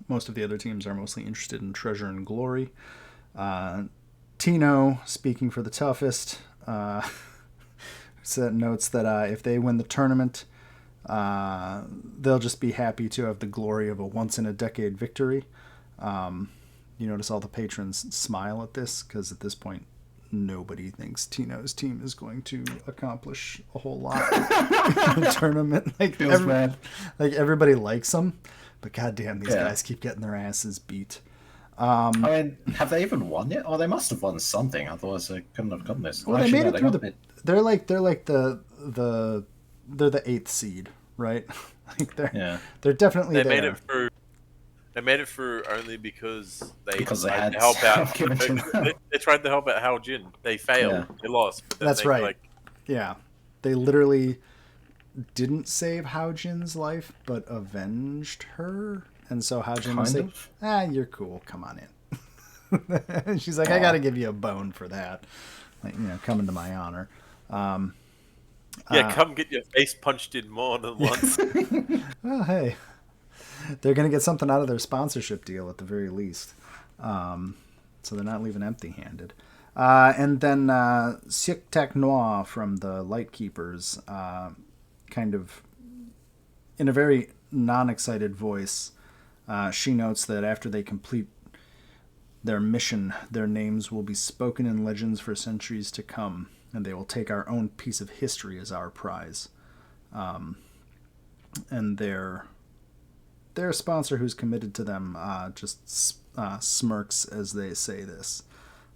Most of the other teams are mostly interested in treasure and glory. Tino, speaking for the toughest, notes that if they win the tournament, they'll just be happy to have the glory of a once-in-a-decade victory. You notice all the patrons smile at this, because at this point, nobody thinks Tino's team is going to accomplish a whole lot in the tournament. Like everybody likes them, but goddamn, these guys keep getting their asses beat. I mean, have they even won yet? Oh, they must have won something. Otherwise, they couldn't have gotten this. Well, they made it through the. They're like the 8th seed, right? Like they're definitely they there. made it through. They made it through only because they had to help out. they tried to help out Hal Jin. They failed. Yeah. They lost. But then That's they, right. Yeah, they literally didn't save Hao Jin's life, but avenged her. And so Hao Jin was like, you're cool. Come on in. She's like, I got to give you a bone for that. Like, come into my honor. Come get your face punched in more than once. Well, hey. They're going to get something out of their sponsorship deal at the very least. So they're not leaving empty-handed. And then Siek Tak Noir from the Lightkeepers, kind of in a very non-excited voice, she notes that after they complete their mission, their names will be spoken in legends for centuries to come, and they will take our own piece of history as our prize. And their sponsor, who's committed to them, just smirks as they say this.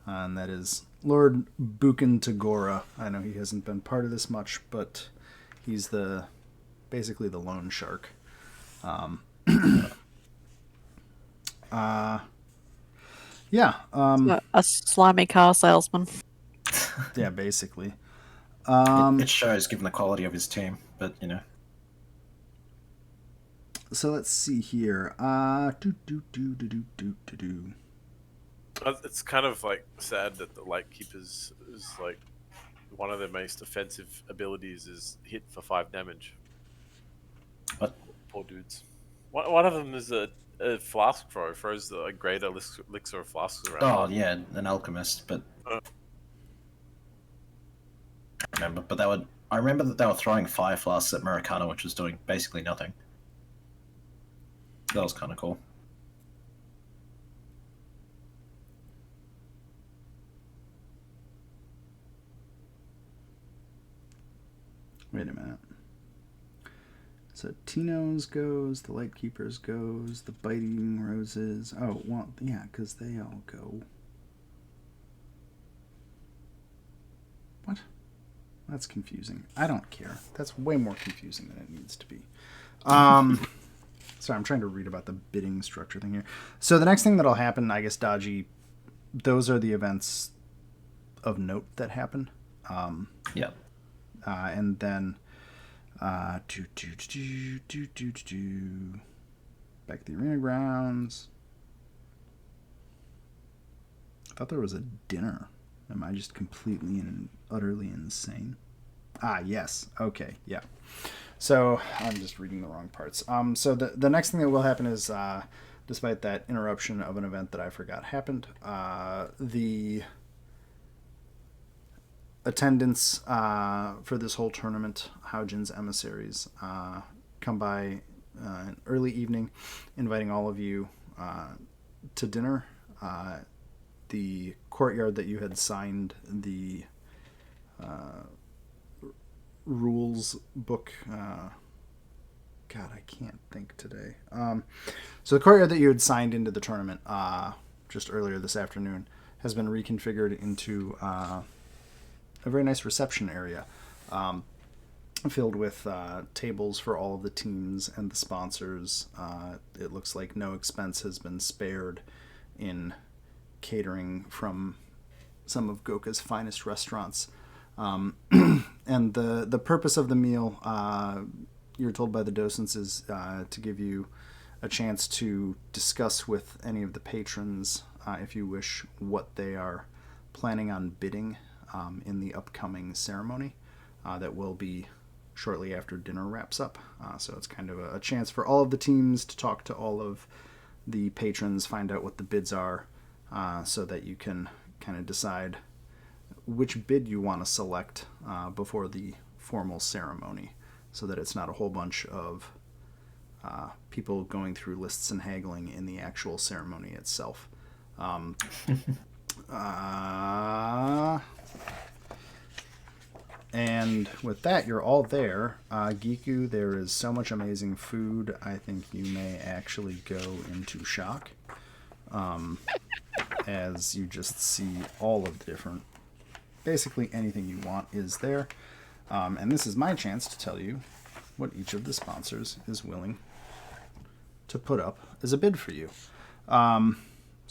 And that is Lord Bukin Tagora. I know he hasn't been part of this much, but he's basically the loan shark. A slimy car salesman. Yeah, basically. It shows given the quality of his team, but So let's see here. It's kind of like sad that the Lightkeepers is like one of their most offensive abilities is hit for 5 damage. What? Poor dudes. One of them is a flask throw, throws a greater elixir of flasks around. Oh yeah, an alchemist, but I remember that they were throwing fire flasks at Maracana, which was doing basically nothing. That was kind of cool. Wait a minute. So Tino's goes, the Lightkeepers goes, the Biting Roses. Oh, well, yeah, because they all go. What? That's confusing. I don't care. That's way more confusing than it needs to be. Sorry, I'm trying to read about the bidding structure thing here. So the next thing that'll happen, I guess, Dodgy, those are the events of note that happen. Yeah. And then back to the arena grounds. I thought there was a dinner. Am I just completely and utterly insane? Ah, yes. Okay, yeah. So I'm just reading the wrong parts. So the next thing that will happen is, despite that interruption of an event that I forgot happened, the attendance for this whole tournament, Haujin's emissaries, come by an early evening, inviting all of you to dinner. The courtyard that you had signed the rules book. God, I can't think today. So the courtyard that you had signed into the tournament just earlier this afternoon has been reconfigured into a very nice reception area, filled with tables for all of the teams and the sponsors. It looks like no expense has been spared in catering from some of Goka's finest restaurants. And the purpose of the meal, you're told by the docents, is to give you a chance to discuss with any of the patrons, if you wish, what they are planning on bidding in the upcoming ceremony that will be shortly after dinner wraps up. So it's kind of a chance for all of the teams to talk to all of the patrons, find out what the bids are, so that you can kind of decide which bid you want to select before the formal ceremony, so that it's not a whole bunch of people going through lists and haggling in the actual ceremony itself. And with that, you're all there. Giku, there is so much amazing food, I think you may actually go into shock. As you just see all of the different, basically anything you want is there. And this is my chance to tell you what each of the sponsors is willing to put up as a bid for you. So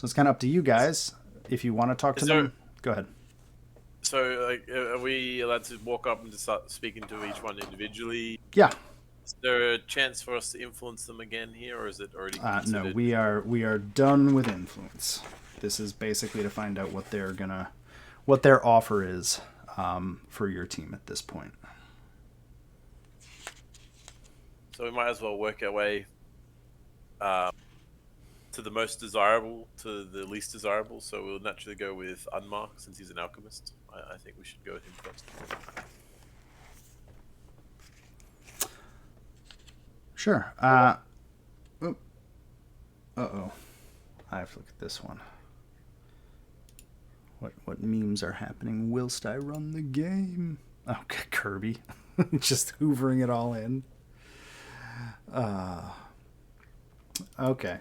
it's kind of up to you guys. If you want to talk to them, go ahead. So, like, are we allowed to walk up and just start speaking to each one individually? Yeah. Is there a chance for us to influence them again here, or is it already considered? No, we are done with influence. This is basically to find out what their offer is for your team at this point. So we might as well work our way to the most desirable to the least desirable. So we'll naturally go with Unmar, since he's an alchemist. I think we should go with him first. Sure. Uh-oh. I have to look at this one. What memes are happening whilst I run the game? Oh, Kirby. Just hoovering it all in. Okay.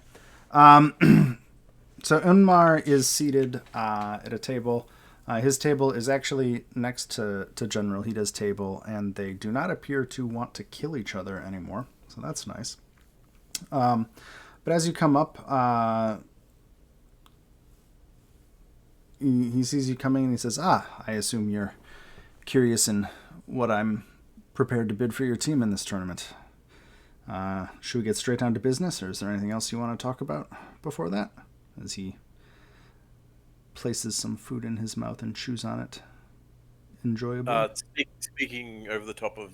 So Unmar is seated at a table. His table is actually next to General Hida's table, and they do not appear to want to kill each other anymore. So that's nice. But as you come up, he sees you coming and he says, I assume you're curious in what I'm prepared to bid for your team in this tournament. Should we get straight down to business, or is there anything else you want to talk about before that? As he places some food in his mouth and chews on it enjoyably. Speaking over the top of...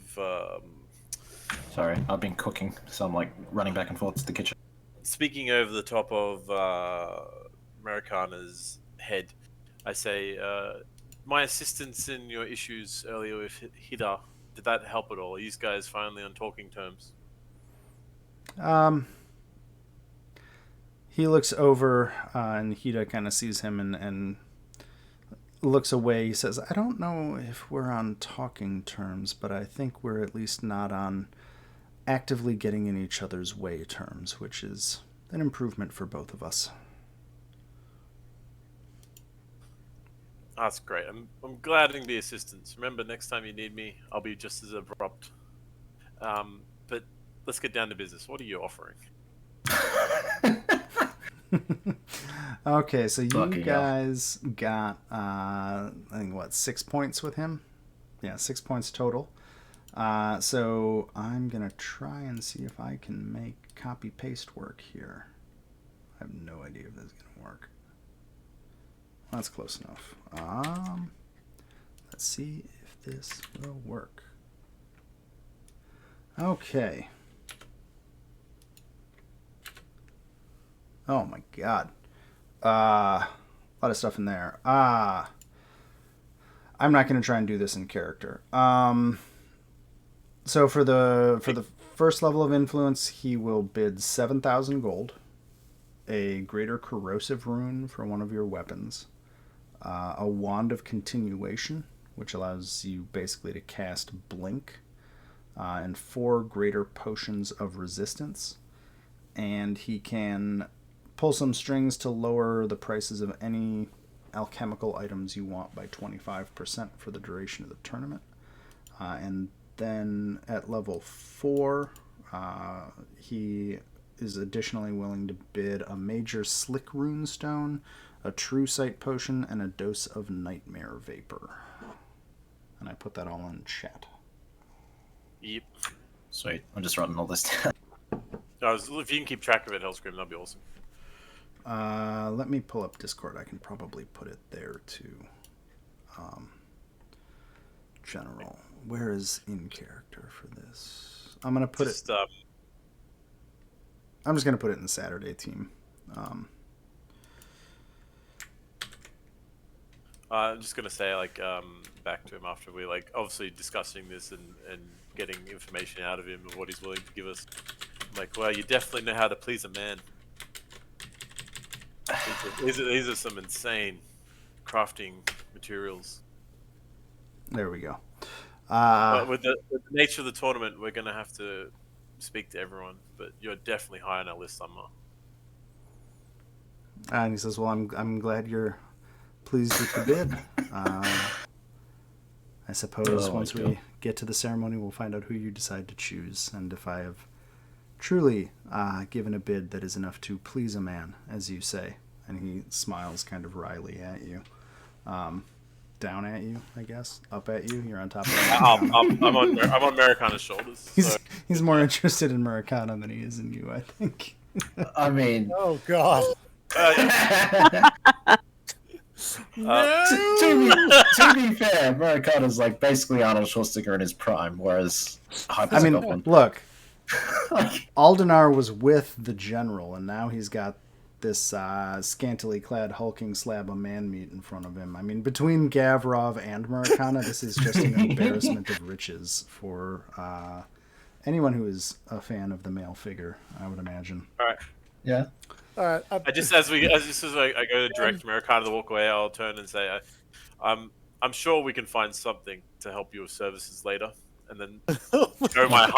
Sorry, I've been cooking, so I'm like running back and forth to the kitchen. Speaking over the top of Americana's head, I say, my assistance in your issues earlier with Hida, did that help at all? Are you guys finally on talking terms? He looks over and Hida kind of sees him and looks away. He says, I don't know if we're on talking terms, but I think we're at least not on actively getting in each other's way terms, which is an improvement for both of us. That's great. I'm glad I can be assistance. Remember, next time you need me, I'll be just as abrupt. But let's get down to business. What are you offering? Okay, so you guys got, I think, 6 points with him? Yeah, 6 points total. So I'm going to try and see if I can make copy-paste work here. I have no idea if this is going to work. That's close enough. Let's see if this will work. Okay. Oh my god. A lot of stuff in there. I'm not going to try and do this in character. So for the first level of influence, he will bid 7,000 gold, a greater corrosive rune for one of your weapons, a wand of continuation, which allows you basically to cast blink, and 4 greater potions of resistance. And he can pull some strings to lower the prices of any alchemical items you want by 25% for the duration of the tournament. And then at level 4, he is additionally willing to bid a major slick rune stone, a true sight potion, and a dose of nightmare vapor. And I put that all in chat. Yep. Sweet. I'm just writing all this down. If you can keep track of it, Hellscream, that'd be awesome. Let me pull up Discord. I can probably put it there too. General. Where is in character for this? I'm gonna put it. I'm just gonna put it in the Saturday team. I'm just gonna say, like, back to him after we, like, obviously discussing this and getting information out of him of what he's willing to give us. I'm like, well, you definitely know how to please a man. These are some insane crafting materials. There we go. But with the nature of the tournament, we're gonna have to speak to everyone. But you're definitely high on our list, Summer. And he says, "Well, I'm glad you're pleased with the bid. I suppose once we get to the ceremony, we'll find out who you decide to choose, and if I have truly given a bid that is enough to please a man, as you say." And he smiles kind of wryly at you. Down at you, I guess. Up at you. You're on top of him. I'm on Americana's shoulders. He's more interested in Americana than he is in you, I think. I mean... Oh, God. To be fair, Americana's like basically Arnold Schwarzenegger in his prime, whereas I mean, look, Aldenar was with the general, and now he's got this scantily clad hulking slab of man meat in front of him. I mean, between Gavrov and Americana, this is just an embarrassment of riches for anyone who is a fan of the male figure, I would imagine. All right. Yeah. All right. As I go to direct Americana to walk away, I'll turn and say, I'm sure we can find something to help you with services later, and then show my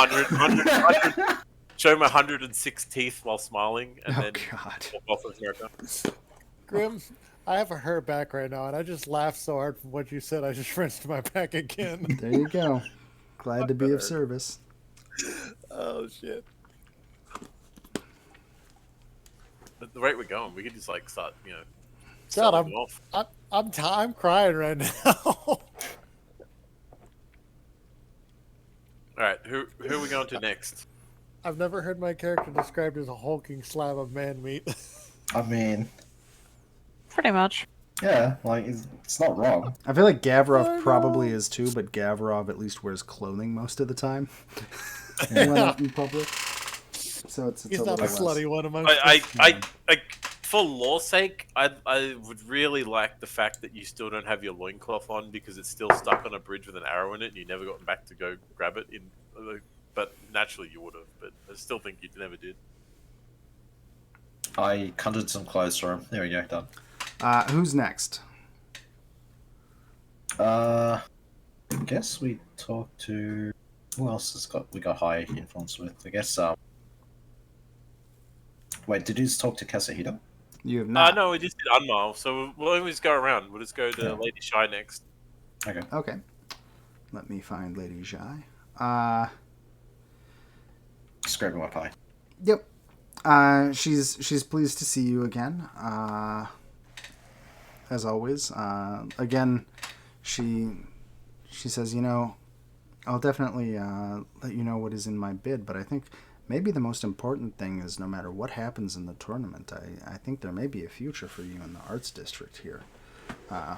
106 teeth while smiling, and then walk off with America. Grim, I have a hurt back right now, and I just laughed so hard from what you said, I just rinsed my back again. There you go. Glad to be of service. Oh, shit. The rate we're going, we could just like start, God, off. I'm crying right now. All right, who are we going to next? I've never heard my character described as a hulking slab of man meat. I mean, Pretty much. yeah, like it's not wrong. I feel like Gavrov probably is too, but Gavrov at least wears clothing most of the time when out in public. So it's He's a not a little less. slutty one amongst I for law's sake, I would really like the fact that you still don't have your loincloth on because it's still stuck on a bridge with an arrow in it and you never gotten back to go grab it. But naturally you would have, but I still think you never did. I conjured some clothes for him. There we go, done. Who's next? I guess we talk to... Who else we got high influence with? I guess, Wait, did you just talk to Kasahito? You have not. No, we just did Unmile, so we'll always go around. We'll just go to Lady Shy next. Okay. Okay. Let me find Lady Shy. Just grabbing my pie. Yep. She's pleased to see you again. As always. Again, she says, I'll definitely let you know what is in my bid, but I think maybe the most important thing is no matter what happens in the tournament, I think there may be a future for you in the arts district here. And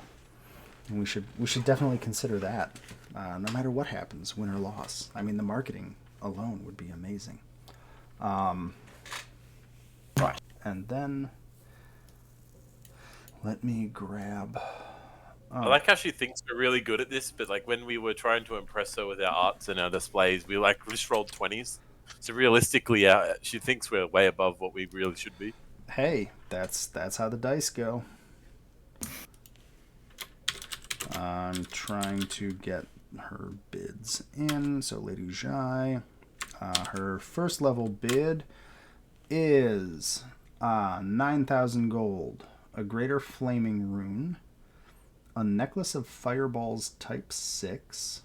we should definitely consider that. No matter what happens, win or loss. I mean, the marketing alone would be amazing. Right. And then let me grab. I like how she thinks we're really good at this, but like when we were trying to impress her with our arts and our displays, we like just rolled 20s. So realistically, she thinks we're way above what we really should be. Hey, that's how the dice go. I'm trying to get her bids in. So Lady Jai, her first level bid is 9,000 gold, a greater flaming rune, a necklace of fireballs type 6,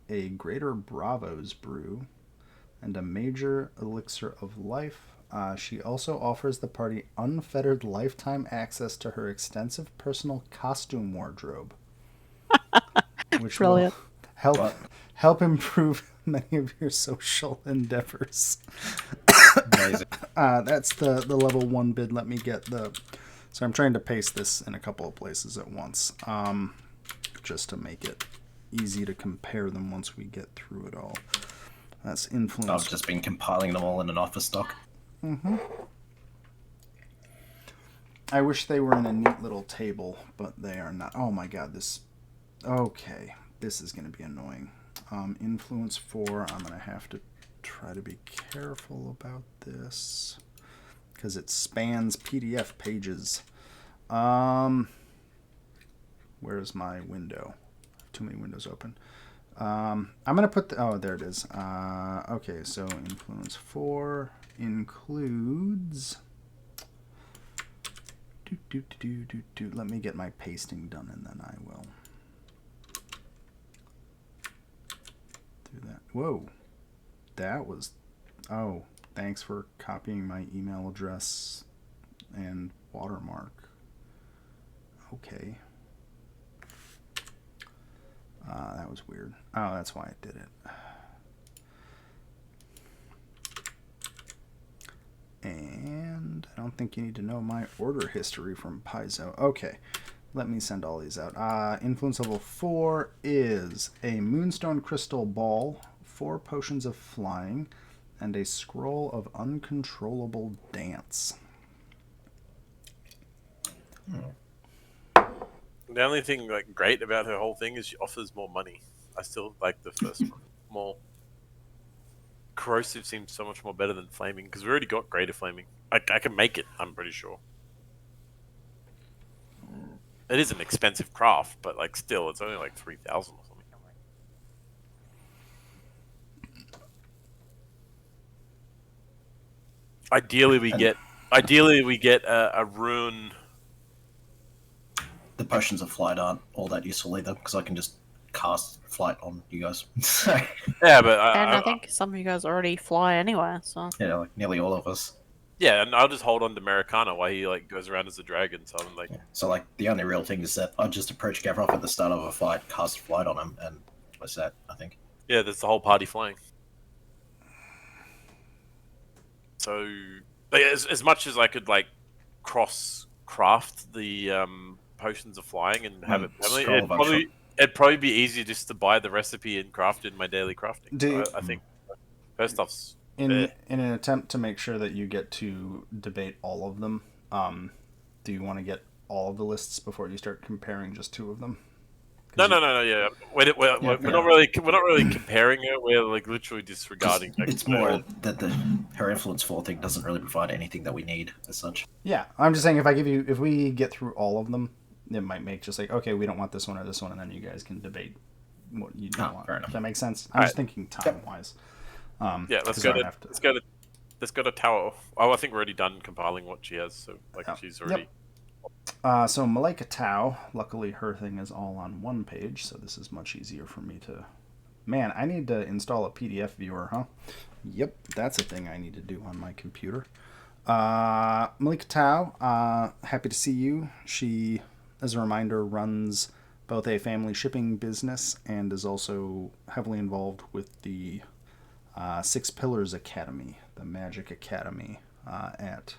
a greater bravos brew, and a major elixir of life. She also offers the party unfettered lifetime access to her extensive personal costume wardrobe, which Brilliant. will help improve many of your social endeavors. Amazing. That's the level 1 bid. Let me get the... So I'm trying to paste this in a couple of places at once, just to make it easy to compare them once we get through it all. That's influence. I've just been compiling them all in an office doc. Mm-hmm. I wish they were in a neat little table, but they are not. Oh my god, this... Okay, this is going to be annoying. Influence 4, I'm going to have to try to be careful about this, because it spans PDF pages. Where's my window? Too many windows open. I'm going to put the... Oh, there it is. Okay, so influence 4 includes... Let me get my pasting done, and then I will do that. Whoa. That was... Oh, thanks for copying my email address and watermark. Okay. That was weird. Oh, that's why I did it. And I don't think you need to know my order history from Paizo. Okay, let me send all these out. Influence level 4 is a Moonstone Crystal Ball, 4 potions of flying, and a scroll of uncontrollable dance. The only thing like great about her whole thing is she offers more money. I still like the first one more. Corrosive seems so much more better than flaming because we already got greater flaming. I can make it. I'm pretty sure. It is an expensive craft, but like still, it's only like 3,000 or something. Ideally, we get a rune. The potions of flight aren't all that useful either, because I can just cast flight on you guys. Yeah, but And I think some of you guys already fly anyway, so... Yeah, like nearly all of us. Yeah, and I'll just hold on to Americana while he like goes around as a dragon. So I'm like, Yeah. So like the only real thing is that I just approach Gavrov at the start of a fight, cast flight on him, and that's that, I think. yeah, that's the whole party flying. So like, as much as I could like cross craft the potions of flying and have it permanently, it'd probably be easier just to buy the recipe and craft it in my daily crafting. I think her stuff's in an attempt to make sure that you get to debate all of them, do you want to get all of the lists before you start comparing just 2 of them? No. Yeah, we're not really comparing it. We're like literally disregarding. It's more that her influence 4 thing doesn't really provide anything that we need as such. Yeah, I'm just saying if we get through all of them, it might make just like, okay, we don't want this one or this one, and then you guys can debate what you don't want. Fair enough. Does that make sense? I'm just thinking time wise. Yeah, let's go to Tower. Oh, I think we're already done compiling what she has. So like she's already. Yep. So Malika Tau, luckily her thing is all on one page, so this is much easier for me to... Man, I need to install a PDF viewer, huh? Yep, that's a thing I need to do on my computer. Malika Tau, happy to see you. She, as a reminder, runs both a family shipping business and is also heavily involved with the 6 Pillars Academy, the Magic Academy at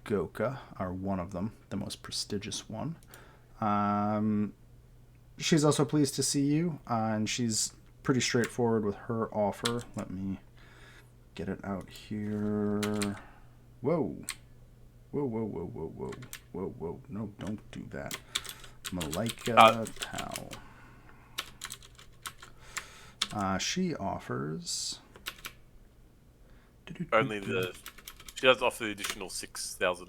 Goka, are one of them, the most prestigious one. She's also pleased to see you, and she's pretty straightforward with her offer. Let me get it out here. Whoa. Whoa, whoa, whoa, whoa, whoa. Whoa, whoa. No, don't do that. Malika Tao. She offers... Only the... She does offer the additional 6,000.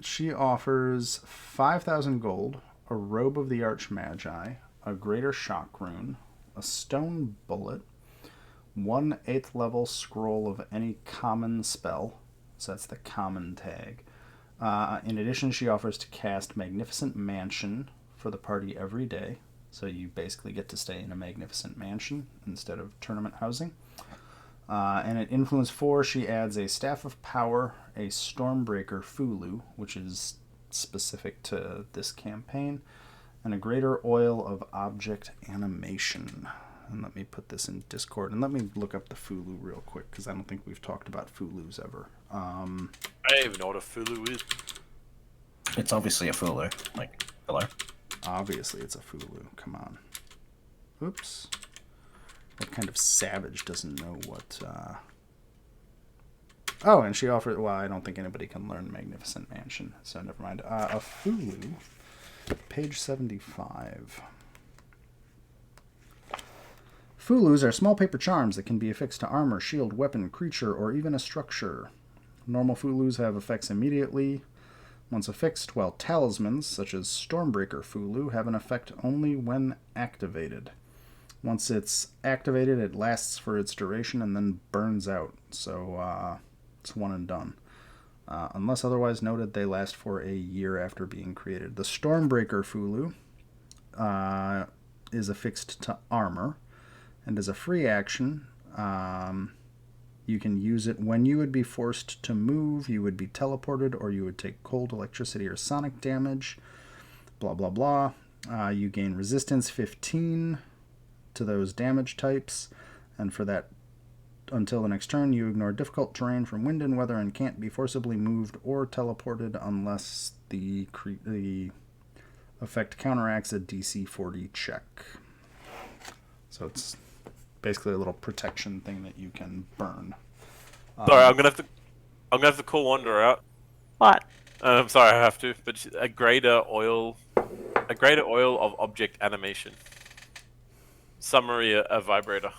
She offers 5,000 gold, a robe of the Archmagi, a greater shock rune, a stone bullet, 1 8th level scroll of any common spell, so that's the common tag. In addition, she offers to cast Magnificent Mansion for the party every day, so you basically get to stay in a magnificent mansion instead of tournament housing. And at Influence 4, she adds a Staff of Power, a Stormbreaker Fulu, which is specific to this campaign, and a Greater Oil of Object Animation. And let me put this in Discord, and let me look up the Fulu real quick, because I don't think we've talked about Fulus ever. I don't even know what a Fulu is. It's obviously a Fulu. Like, hello? Obviously it's a Fulu. Come on. Oops. What kind of savage doesn't know what... Oh, and she offered... Well, I don't think anybody can learn Magnificent Mansion, so never mind. A Fulu, page 75. Fulus are small paper charms that can be affixed to armor, shield, weapon, creature, or even a structure. Normal Fulus have effects immediately once affixed, while talismans, such as Stormbreaker Fulu, have an effect only when activated. Once it's activated, it lasts for its duration and then burns out, so it's one and done. Unless otherwise noted, they last for a year after being created. The Stormbreaker Fulu is affixed to armor, and as a free action, you can use it when you would be forced to move, you would be teleported, or you would take cold, electricity, or sonic damage, blah, blah, blah. You gain resistance 15 to those damage types, and for that, until the next turn, you ignore difficult terrain from wind and weather and can't be forcibly moved or teleported unless the effect counteracts a DC 40 check. So it's basically a little protection thing that you can burn. Sorry, I'm gonna have to call Wander out. What? I'm sorry, I have to. But a greater oil of object animation. Summary: a vibrator.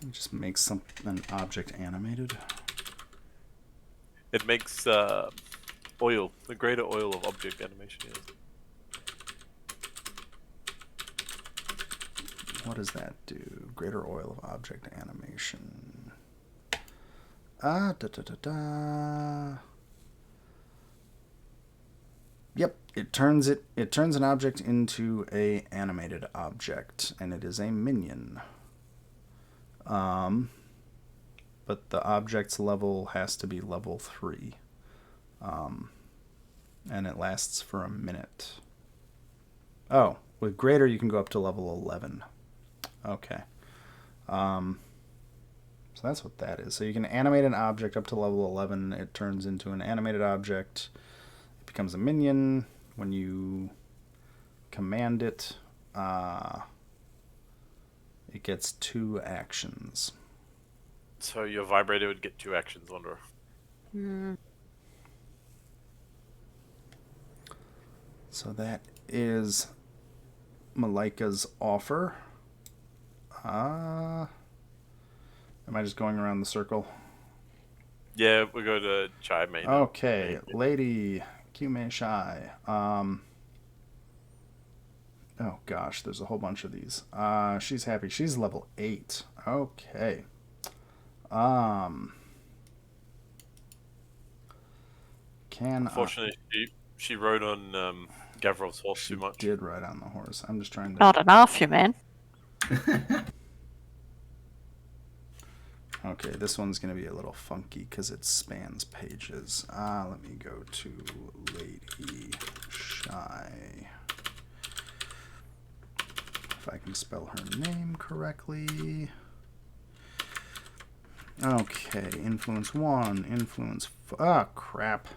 It just makes an object animated. It makes oil, the greater oil of object animation. Yes. What does that do? Greater oil of object animation. Yep, it turns an object into a animated object, and it is a minion. But the object's level has to be level 3. And it lasts for a minute. Oh, with greater you can go up to level 11. Okay. So that's what that is. So you can animate an object up to level 11. It turns into an animated object. It becomes a minion. When you command it, it gets 2 actions. So your vibrator would get 2 actions, Wanderer. So that is Malika's offer. Am I just going around the circle? Yeah, we go to Chai Main. Okay, Lady Kume Shai. Oh gosh, there's a whole bunch of these. She's happy. She's level 8. Okay. Unfortunately, she rode on Gavrov's horse too much. Did ride on the horse. I'm just trying to... Not enough, you man. Okay, this one's going to be a little funky because it spans pages. Let me go to Lady Shy. If I can spell her name correctly. Okay, influence 1, influence... Ah, crap.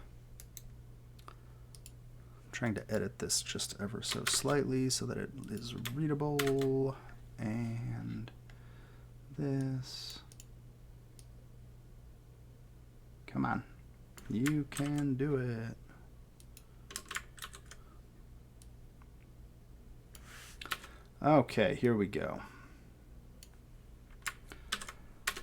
I'm trying to edit this just ever so slightly so that it is readable. And this... Come on. You can do it. Okay, here we go.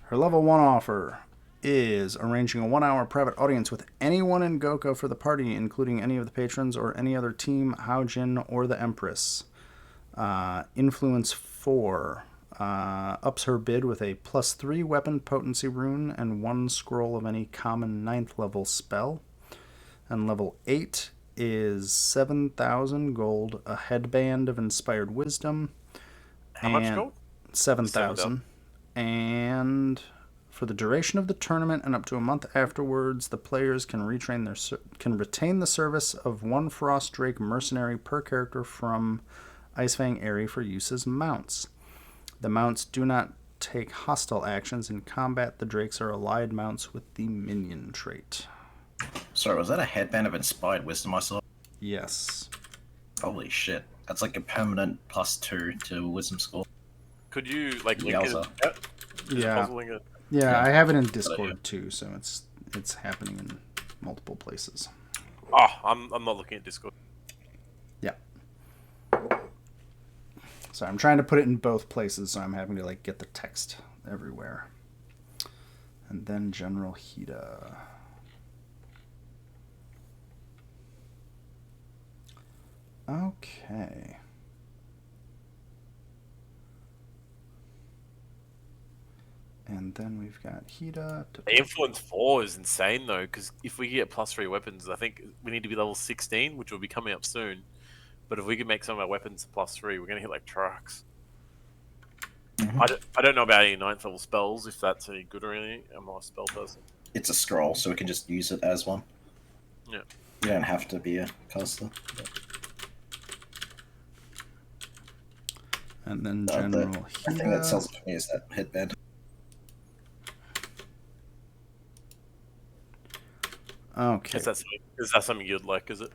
Her level 1 offer is arranging a 1-hour private audience with anyone in Goko for the party, including any of the patrons or any other team, Haojin, or the Empress. Influence 4 ups her bid with a +3 weapon potency rune and 1 scroll of any common 9th level spell. And level 8 is 7,000 gold, a headband of inspired wisdom. How much gold? 7,000. And for the duration of the tournament and up to a month afterwards, the players can retain the service of 1 Frost Drake mercenary per character from Icefang Airy for use as mounts. The mounts do not take hostile actions in combat. The Drakes are allied mounts with the minion trait. Sorry, was that a headband of inspired wisdom I saw? Yes. Holy shit. That's like a permanent +2 to wisdom score. Could you like link Yowza. it? Yep. Just Yeah. puzzling it. Yeah, I have it in Discord too, so it's happening in multiple places. Oh, I'm not looking at Discord. Yeah. So I'm trying to put it in both places, so I'm having to like get the text everywhere. And then General Hida. Okay. And then we've got Hida. The influence 4 is insane though, because if we get +3 weapons, I think we need to be level 16, which will be coming up soon. But if we can make some of our weapons +3, we're gonna hit like trucks. Mm-hmm. I don't know about any 9th level spells, if that's any good or anything. I'm not a spell person. It's a scroll, so we can just use it as one. Yeah. You don't have to be a caster. And then The General thing that sells Hida. it for me is that headband. Okay. Is that something you'd like, is it?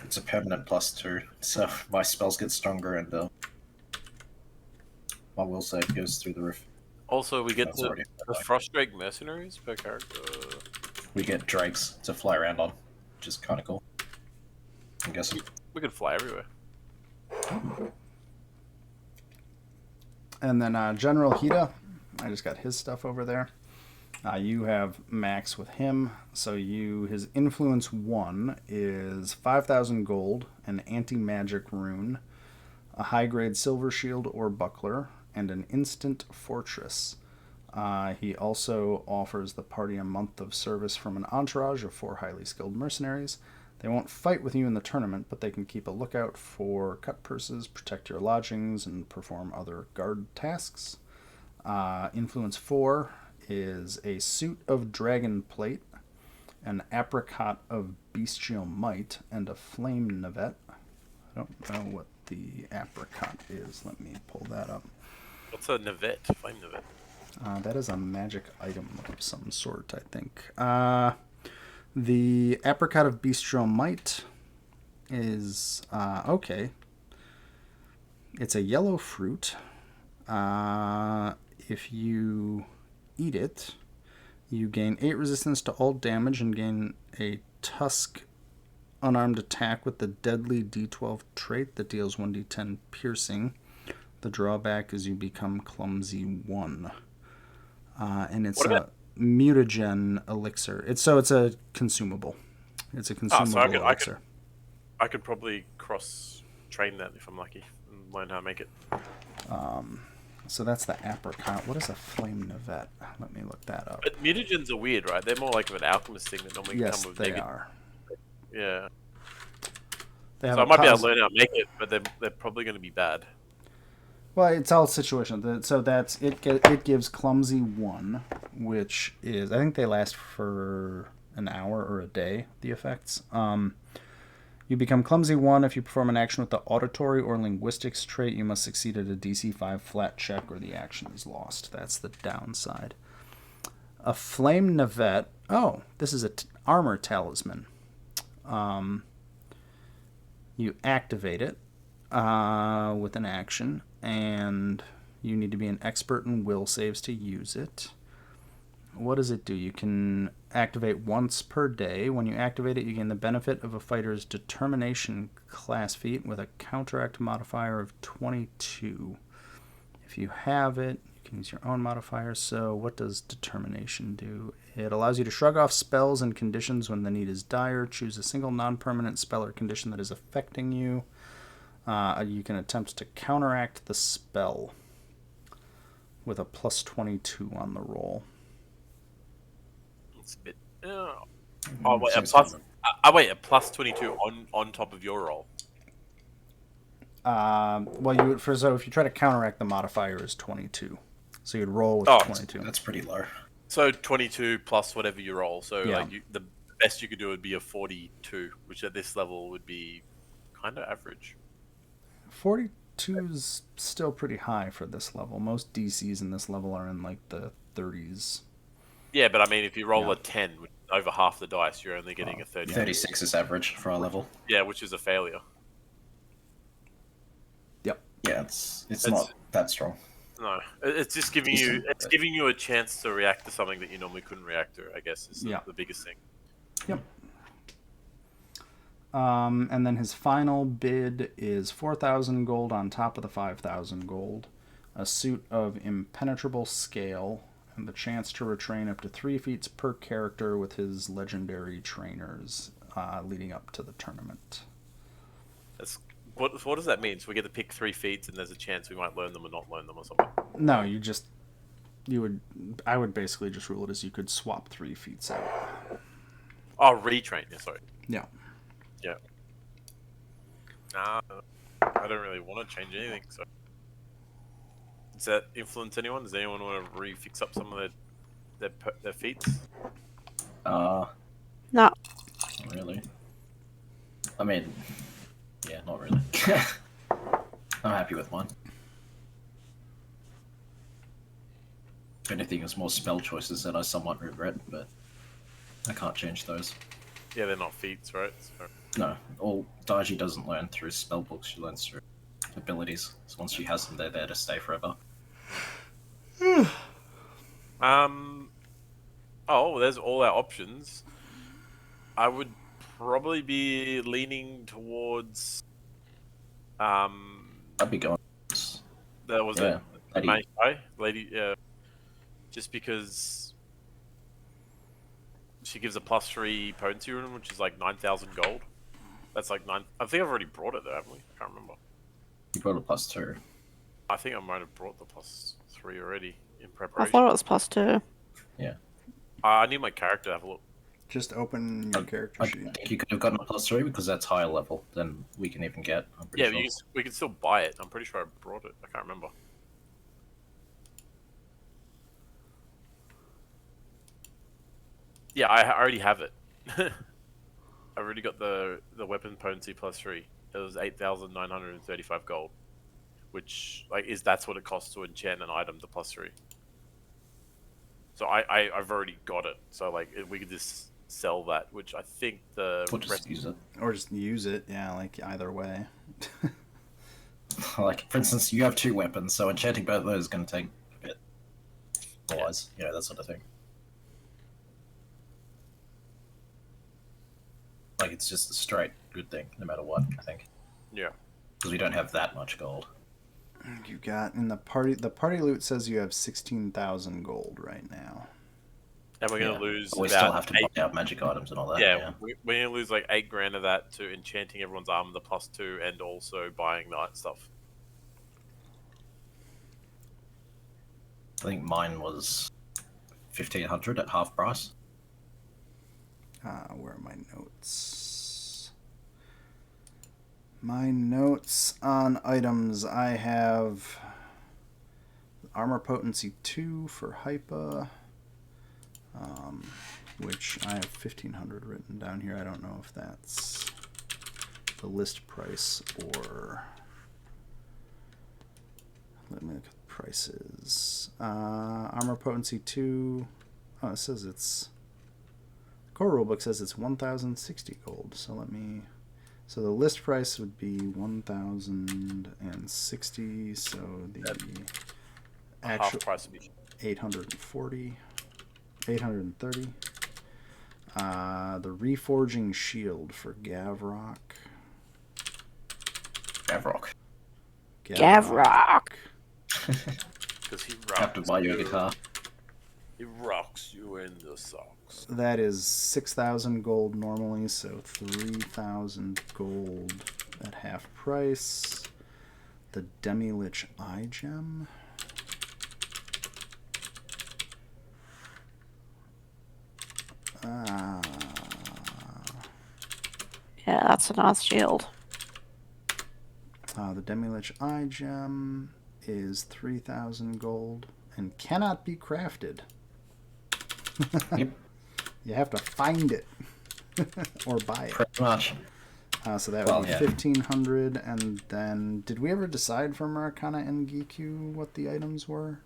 It's a permanent +2, so my spells get stronger and my will save goes through the roof. Also, we get That's the already- Frost Drake mercenaries per character. We get drakes to fly around on, which is kind of cool. I'm guessing. We could fly everywhere. And then General Hida. I just got his stuff over there. You have max with him, so his influence 1 is 5,000 gold, an anti-magic rune, a high-grade silver shield or buckler, and an instant fortress. He also offers the party a month of service from an entourage of 4 highly skilled mercenaries. They won't fight with you in the tournament, but they can keep a lookout for cut purses, protect your lodgings, and perform other guard tasks. Influence 4 is a suit of dragon plate, an apricot of bestial might, and a flame navet. I don't know what the apricot is. Let me pull that up. What's a navet? Flame navet. That is a magic item of some sort, I think. The apricot of bestial might is okay. It's a yellow fruit. If you eat it, you gain 8 resistance to all damage and gain a tusk unarmed attack with the deadly D12 trait that deals 1d10 piercing. The drawback is you become clumsy 1. And it's a mutagen elixir. It's a consumable. It's a consumable elixir. I could probably cross train that if I'm lucky and learn how to make it. So that's the apricot. What is a flame navet? Let me look that up. But mutagens are weird, right? They're more like of an alchemist thing that normally Yes, come with they negative. are. Yeah. They have So I a might be able to pos- learn how to make it, but they're probably going to be bad. Well, it's all situational. So that's it. It gives clumsy 1, which is, I think they last for an hour or a day. The effects. You become clumsy 1 if you perform an action with the auditory or linguistics trait. You must succeed at a DC 5 flat check, or the action is lost. That's the downside. A flame navette. Oh, this is a armor talisman. You activate it with an action, and you need to be an expert in will saves to use it. What does it do? You can activate once per day. When you activate it, you gain the benefit of a fighter's determination class feat with a counteract modifier of 22. If you have it, you can use your own modifier. So what does determination do? It allows you to shrug off spells and conditions when the need is dire. Choose a single non-permanent spell or condition that is affecting you. You can attempt to counteract the spell with a plus 22 on the roll. It's a bit. Wait, a plus 22 on top of your roll. Well, so if you try to counteract, the modifier is 22. So you'd roll with 22. That's pretty low. So 22 plus whatever you roll. So Yeah. the best you could do would be a 42, which at this level would be kind of average. 42 is still pretty high for this level. Most DCs in this level are in like the 30s. Yeah, but I mean, if you roll Yeah. a 10 with over half the dice, you're only getting a 30. 36 is average for our level. Yeah, which is a failure. Yep. Yeah, it's not that strong. No, it's just giving you giving you a chance to react to something that you normally couldn't react to. I guess is the biggest thing. Yep. And then his final bid is 4,000 gold on top of the 5,000 gold, a suit of impenetrable scale, and the chance to retrain up to 3 feats per character with his legendary trainers leading up to the tournament. What does that mean? So we get to pick 3 feats, and there's a chance we might learn them or not learn them or something. No, I would basically just rule it as you could swap 3 feats out. Oh, retrain. Yeah, sorry. Yeah. Yeah. Nah, I don't really want to change anything. So, does that influence anyone? Does anyone want to refix up some of their feats? No. Not really. I mean, yeah, not really. I'm happy with mine. If anything, it's more spell choices that I somewhat regret, but I can't change those. Yeah, they're not feats, right? So... No, all Daiji doesn't learn through spell books, she learns through abilities. So once she has them, they're there to stay forever. Oh, there's all our options. I would probably be leaning towards I'd be going. that was Yeah, it. Lady. Lady, yeah. Just because she gives a +3 potency rune, which is like 9,000 gold. That's like 9. I think I've already brought it though, haven't we? I can't remember. You brought a +2. I think I might have brought the +3 already in I preparation. thought it was +2. Yeah. I need my character to have a look. Just open your character I sheet. think you could have gotten a +3 because that's higher level than we can even get. I'm pretty Yeah, sure. we can still buy it. I'm pretty sure I brought it. I can't remember. Yeah, I already have it. I already got the weapon potency +3. It was 8,935 gold, which that's what it costs to enchant an item to +3. So I've already got it. So we could just sell that, which I think We'll just use it. Or just use it, yeah, like either way. Like, for instance, you have 2 weapons, so enchanting both of those is going to take a bit. Otherwise, yeah, that sort of thing. Like, it's just a straight good thing, no matter what, I think. Yeah. Because we don't have that much gold. You got in the party loot says you have 16,000 gold right now. And we're gonna lose. But we about still have to 8 buy out magic items and all that. Yeah, we're gonna lose like 8 grand of that to enchanting everyone's armor the +2 and also buying night stuff. I think mine was 1,500 at half price. Where are my notes? My notes on items. I have armor potency 2 for Hypa, which I have 1,500 written down here. I don't know if that's the list price or... Let me look at the prices. Armor potency 2, Oh, it says it's. The core rulebook says it's 1,060 gold. So let me. So the list price would be 1,060. So the actual Half price would be 840, 830. The reforging shield for Gavrock. Gavrock. Gavrock. because he Have to rocks buy you a you. guitar. He rocks you in the socks. That is 6,000 gold normally, so 3,000 gold at half price. The Demi-Lich Eye Gem. Yeah, that's a nice shield. The Demi-Lich Eye Gem is 3,000 gold and cannot be crafted. Yep, You have to find it or buy it. pretty much. So that Well, would be yeah. 1,500. And then, did we ever decide for Maracana and Giku what the items were?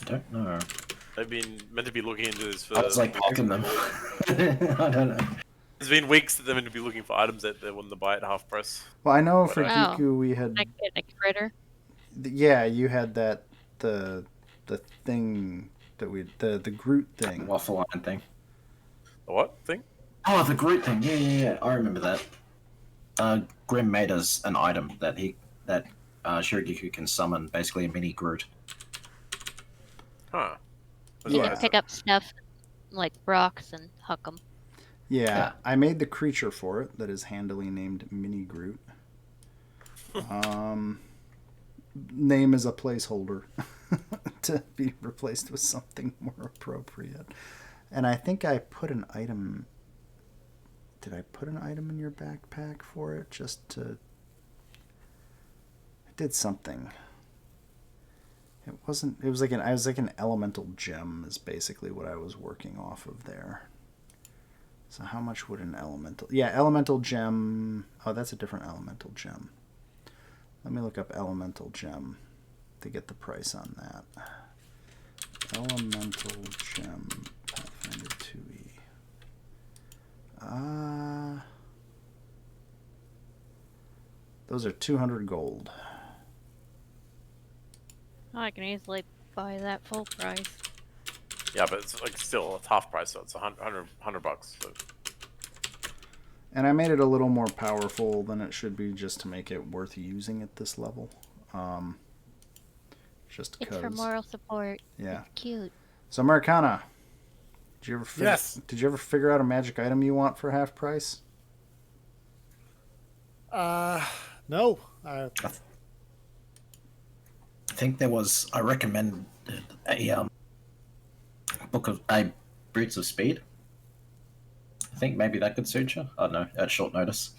I don't know. They've been meant to be looking into this for. I was like poking them. I don't know. It's been weeks that they're meant to be looking for items that they want to buy at half price. Well, I know for Oh. Giku we had. Like a critter. Yeah, you had that the thing that we the Groot thing. Waffle line thing. The what thing? Oh, the Groot thing. Yeah. I remember that. Grim made us an item that Shirigiku can summon, basically a mini Groot. Huh. You Yeah. can pick up stuff like rocks and huck them. Yeah, I made the creature for it that is handily named Mini Groot. Name is a placeholder to be replaced with something more appropriate. And I think I put an item. Did I put an item in your backpack for it just to? I did something. It wasn't. It was like I was like an elemental gem is basically what I was working off of there. So how much would an elemental? Yeah, elemental gem. Oh, that's a different elemental gem. Let me look up elemental gem to get the price on that. Elemental gem, Pathfinder 2e. Those are 200 gold. I can easily buy that full price. Yeah, but it's like still it's half price, so it's $100 bucks. So. And I made it a little more powerful than it should be just to make it worth using at this level. Just It's because. for moral support. Yeah. It's cute. So Maracana, did you ever Yes. Did you ever figure out a magic item you want for half price? No. I think there was. I recommended a book of Brutes of Speed. I think maybe that could suit you. I don't know, at short notice.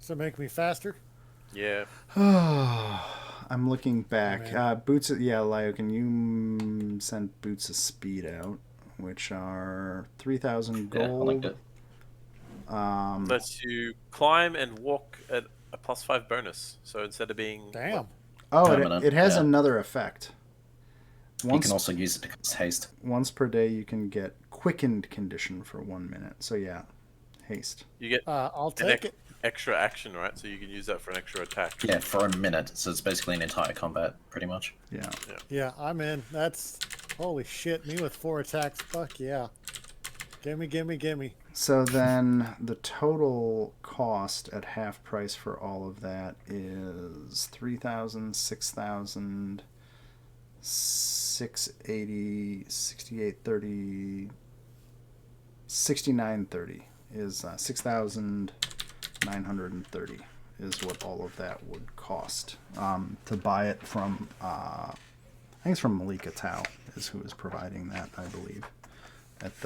Does it make me faster? Yeah. I'm looking back. man. Boots. Lio, can you send Boots of Speed out, which are 3,000 Yeah, I gold? liked it. Lets you climb and walk at a +5 bonus. So instead of being Damn. Oh, Permanent, it has yeah. another effect. You can also use it to cast haste. Once per day, you can get quickened condition for 1 minute. So yeah, haste. you get I'll an take it. extra action, right? So you can use that for an extra attack. Yeah, for a minute. So it's basically an entire combat, pretty much. Yeah. Yeah, I'm in. That's holy shit. Me with 4 attacks. Fuck yeah. Gimme. So then the total cost at half price for all of that is 3,000, 6,000, 680, 6830, 6930 is 6,930 is what all of that would cost to buy it from. I think it's from Malika Tao is who is providing that, I believe, at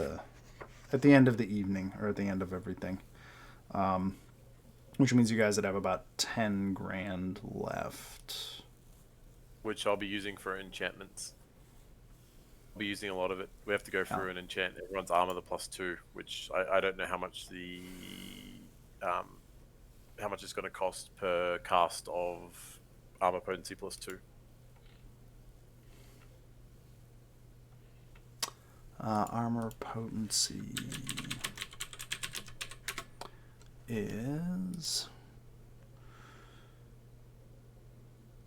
the end of the evening or at the end of everything, which means you guys would have about 10 grand left. Which I'll be using for enchantments. I'll be using a lot of it. We have to go through and enchant everyone's armor the +2, which I don't know how much the how much it's going to cost per cast of armor potency +2. Armor potency is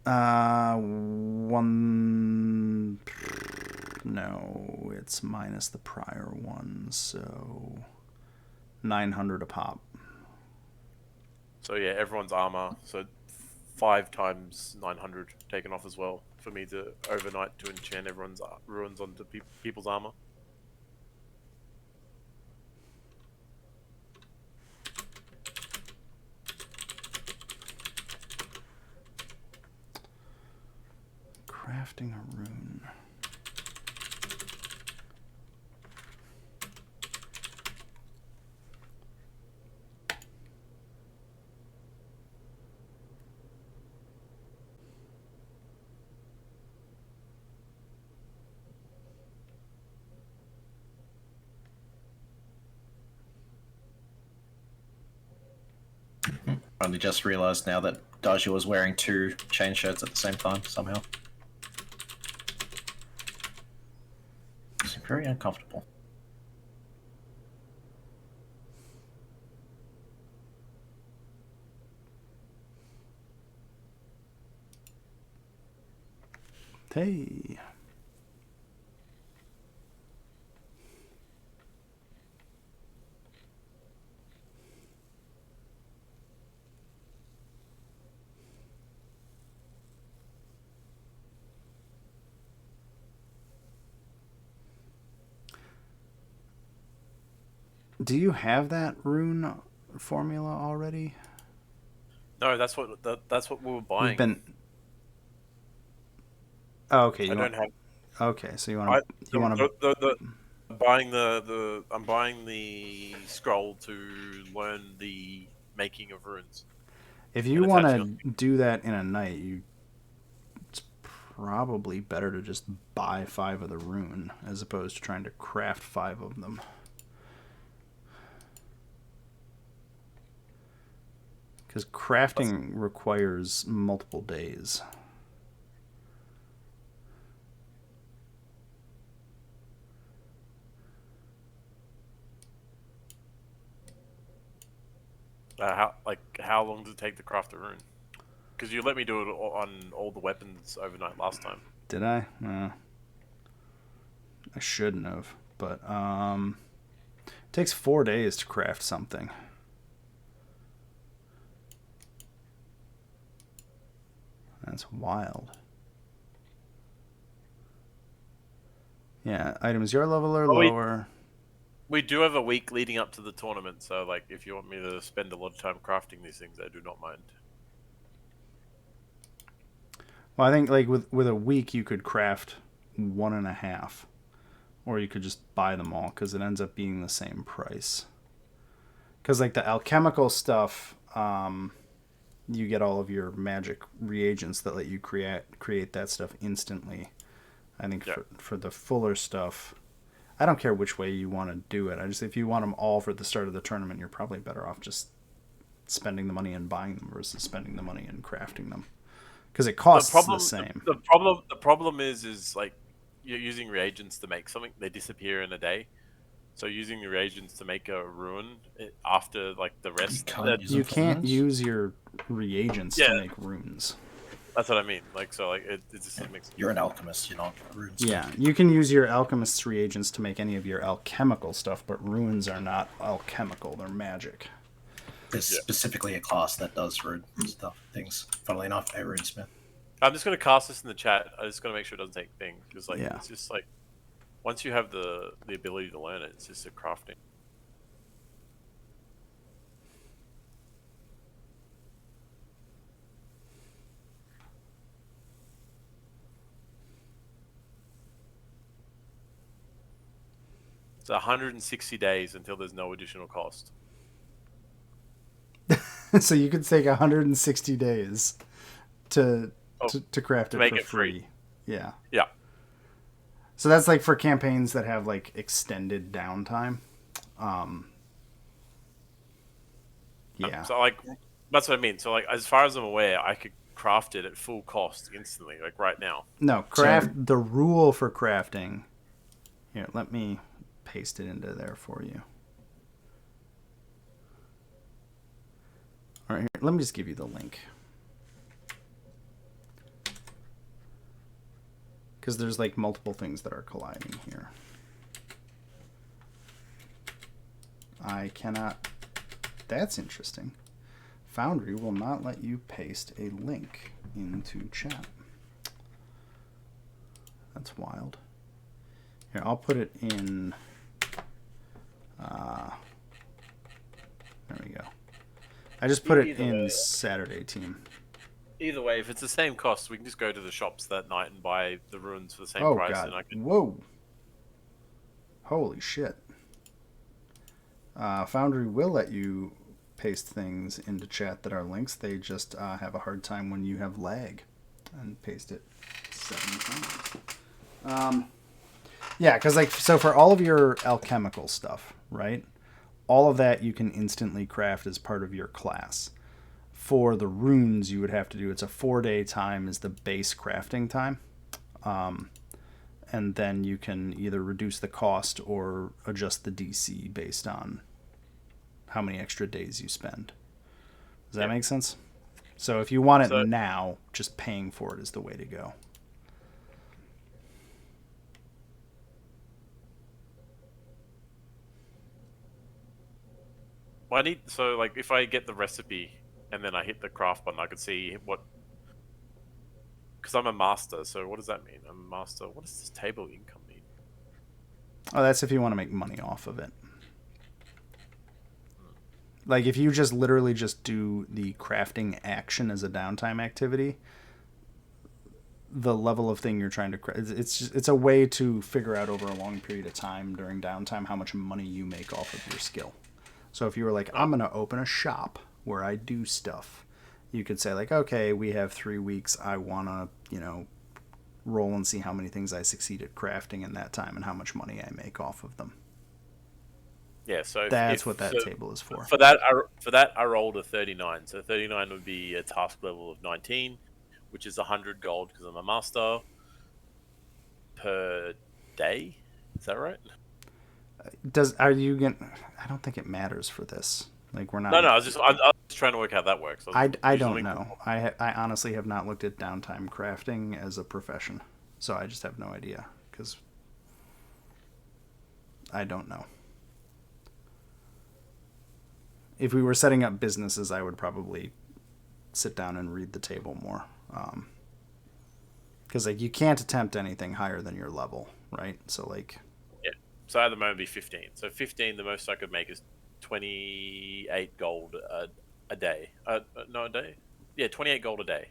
1. No, it's minus the prior one, so 900 a pop. So yeah, everyone's armor. So 5 times 900 taken off as well for me to overnight to enchant everyone's ruins onto people's armor. Crafting a rune. Only just realised now that Daji was wearing 2 chain shirts at the same time somehow. It's very uncomfortable. Hey. Do you have that rune formula already? No, that's what we were buying. You've been. Oh, okay. I don't have. Okay, so you want to. I'm buying the scroll to learn the making of runes. If you want to do that in a night, it's probably better to just buy 5 of the rune as opposed to trying to craft 5 of them. Because crafting requires multiple days. How long does it take to craft a rune? Because you let me do it on all the weapons overnight last time. Did I? I shouldn't have. But it takes 4 days to craft something. That's wild. Yeah, items your level or lower. We do have a week leading up to the tournament, so like if you want me to spend a lot of time crafting these things, I do not mind. Well, I think like with a week you could craft 1.5, or you could just buy them all because it ends up being the same price. Because like the alchemical stuff, you get all of your magic reagents that let you create that stuff instantly. I think for the fuller stuff, I don't care which way you want to do it. If you want them all for the start of the tournament, you're probably better off just spending the money and buying them versus spending the money and crafting them, because it costs the same. The problem is like you're using reagents to make something, they disappear in a day. So using the reagents to make a rune after like the rest, you can't use your reagents to make runes. That's what I mean. Like so, like it just makes. You're an alchemist, you know. Runes. Yeah, you can use your alchemist's reagents to make any of your alchemical stuff, but runes are not alchemical; they're magic. There's specifically a class that does rune stuff, things. Funnily enough, a runesmith. I'm just gonna cast this in the chat. I just gotta make sure it doesn't take things because like Yeah. it's just like once you have the ability to learn it, it's just a crafting. It's 160 days until there's no additional cost. So you could take 160 days to craft make it for it free. Yeah. Yeah. So that's like for campaigns that have like extended downtime. Yeah. So like that's what I mean. So like as far as I'm aware, I could craft it at full cost instantly, like right now. No, the rule for crafting. Here, let me paste it into there for you. All right, here, let me just give you the link. Because there's like multiple things that are colliding here. I cannot... That's interesting. Foundry will not let you paste a link into chat. That's wild. Here, I'll put it in... there we go. I just put it in Saturday team. Either way, if it's the same cost, we can just go to the shops that night and buy the runes for the same Oh, price. God. And I can... Whoa. Holy shit. Foundry will let you paste things into chat that are links. They just have a hard time when you have lag and paste it 7 times. Yeah, because like, so for all of your alchemical stuff, right? All of that you can instantly craft as part of your class. For the runes, you would have to do, it's a 4-day time is the base crafting time. And then you can either reduce the cost or adjust the DC based on how many extra days you spend. Does that make sense? So if you want it now, just paying for it is the way to go. Well, I need, so like if I get the recipe and then I hit the craft button, I could see what, because I'm a master, so what does that mean? I'm a master. What does this table income mean? Oh, that's if you want to make money off of it. Like if you just literally just do the crafting action as a downtime activity, the level of thing you're trying to craft, it's a way to figure out over a long period of time during downtime how much money you make off of your skill. So if you were like, I'm going to open a shop where I do stuff, you could say like, okay, we have 3 weeks. I want to, roll and see how many things I succeed at crafting in that time and how much money I make off of them. Yeah, so that's what that table is for. For that, I rolled a 39. So 39 would be a task level of 19, which is 100 gold because I'm a master per day. Is that right? Are you going? I don't think it matters for this. Like we're not. No, I was just trying to work out how that works. I don't know. I honestly have not looked at downtime crafting as a profession, so I just have no idea because I don't know. If we were setting up businesses, I would probably sit down and read the table more, because like you can't attempt anything higher than your level, right? So like. So at the moment, it'd be 15. So 15, the most I could make is 28 gold a day. No, a day? Yeah, 28 gold a day.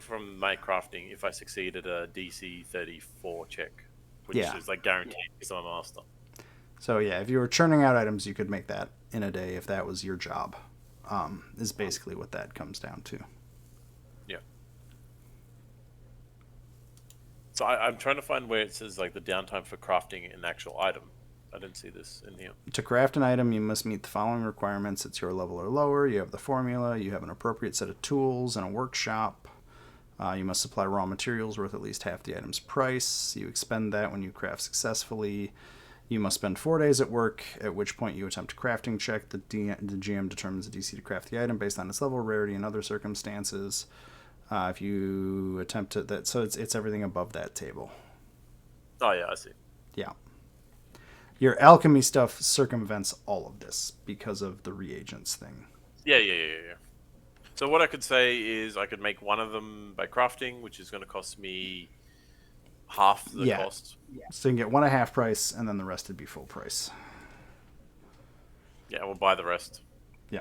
From my crafting, if I succeed at a DC 34 check, which is like guaranteed because I'm a master. So yeah, if you were churning out items, you could make that in a day if that was your job. Is basically what that comes down to. Yeah. So I'm trying to find where it says like the downtime for crafting an actual item. I didn't see this in here. To craft an item, you must meet the following requirements. It's your level or lower. You have the formula. You have an appropriate set of tools and a workshop. You must supply raw materials worth at least half the item's price. You expend that when you craft successfully. You must spend 4 days at work, at which point you attempt a crafting check. The GM determines the DC to craft the item based on its level, rarity, and other circumstances. If you attempt that, so it's everything above that table. Oh yeah, I see. Yeah. Your alchemy stuff circumvents all of this because of the reagents thing. Yeah. So what I could say is I could make one of them by crafting, which is going to cost me half the cost. Yeah. So you can get one at half price, and then the rest would be full price. Yeah, we'll buy the rest. Yeah.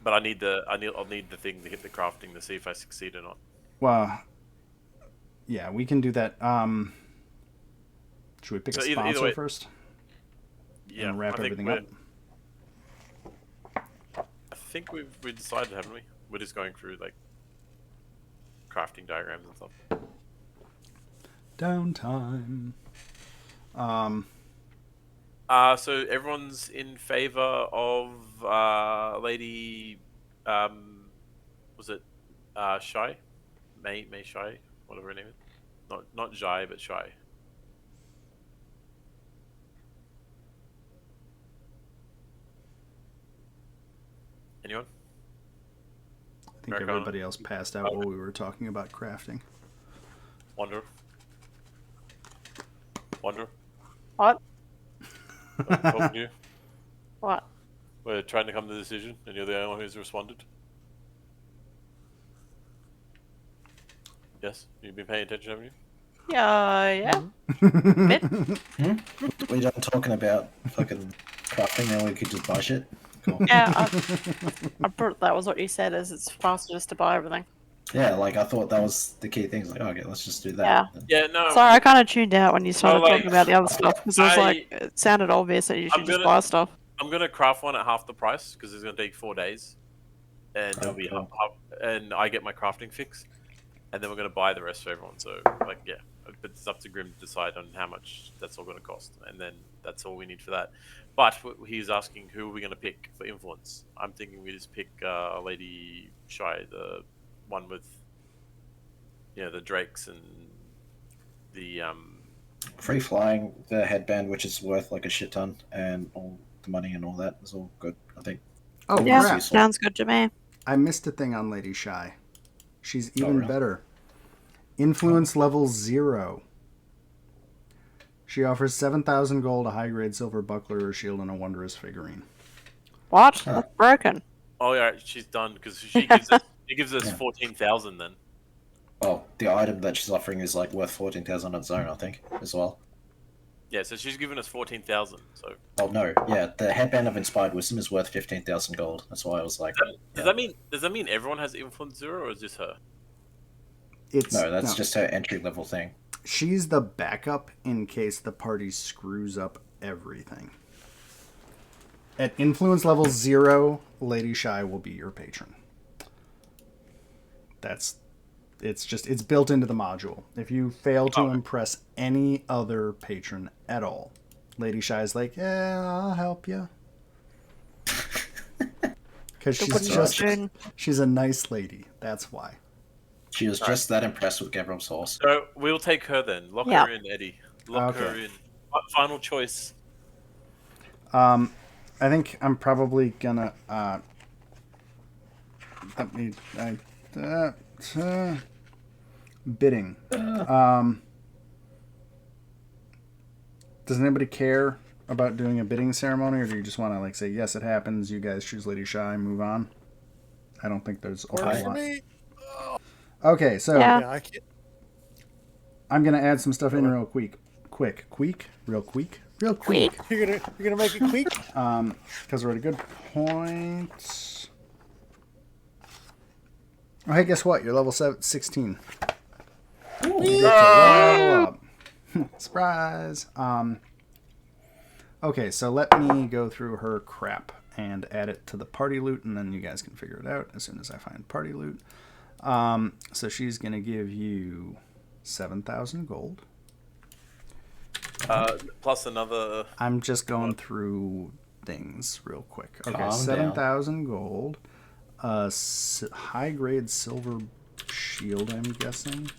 But I'll need the thing to hit the crafting to see if I succeed or not. Well, yeah, we can do that. Should we pick a sponsor way, first? Yeah, and wrap everything up. I think we decided, haven't we? We're just going through like crafting diagrams and stuff. Downtime. So everyone's in favor of Lady, was it Shy? May Shy, whatever her name is. Not Jai, but Shy. Anyone? I think Arcana? everybody else passed out while we were talking about crafting. Wanderer? Wanderer? What? Talking to you? What? We're trying to come to a decision, and you're the only one who's responded. Yes? You've been paying attention, haven't you? Yeah. Bit? We done talking about fucking crafting, and we could just buy shit. Cool. Yeah, I thought that was what you said, is it's faster just to buy everything. Yeah, like I thought that was the key thing. It's like, okay, let's just do that. Yeah, no. Sorry, I kind of tuned out when you started like, talking about the other stuff, because it was I- like, it sounded obvious that you should just gonna- buy stuff. I'm gonna craft one at half the price because it's gonna take 4 days, and it'll be cool. and I get my crafting fix, and then we're gonna buy the rest for everyone. So like, yeah, but it's up to Grim to decide on how much that's all gonna cost, and then that's all we need for that. But he's asking who are we gonna pick for influence. I'm thinking we just pick Lady Shy, the one with, you know, the drakes and the Free flying, the headband, which is worth like a shit ton, and all the money and all that is all good, I think. Oh, Yeah, crap. sounds good to me. I missed a thing on Lady Shy. She's even really? better. Influence level 0. She offers 7,000 gold, a high-grade silver buckler or shield, and a wondrous figurine. What? That's broken. oh yeah, she's done because she gives us she gives us Yeah. 14,000 then. Well, the item that she's offering is like worth 14,000 on its own, I think, as well. Yeah, so she's given us 14,000. So Oh no, yeah, the headband of inspired wisdom is worth 15,000 gold. That's why I was like, does that mean everyone has influence 0 or is just her? It's no, that's just her entry level thing. She's the backup in case the party screws up everything. At influence level 0, Lady Shy will be your patron. It's built into the module. If you fail to impress any other patron at all, Lady Shy is like, yeah, I'll help you. Because she's a nice lady. That's why. She was just that impressed with Gavrum's horse. So we'll take her then. Lock Yeah. her in, Eddie. Lock her Okay. in. Final choice. I think I'm probably gonna bidding. Does anybody care about doing a bidding ceremony, or do you just want to like say yes, it happens? You guys choose Lady Shy, move on. I don't think there's a whole Works for lot. me. Okay, so Yeah. Yeah, I can't. I'm gonna add some stuff in real quick, real quick. You're gonna make it quick. Because we're at a good point. Oh, hey, guess what? You're level 16. You get to level up. Surprise. Okay, so let me go through her crap and add it to the party loot, and then you guys can figure it out as soon as I find party loot. So she's going to give you 7,000 gold. Plus another. I'm just going through things real quick. Okay, Calm down. 7,000 gold. High-grade silver shield, I'm guessing.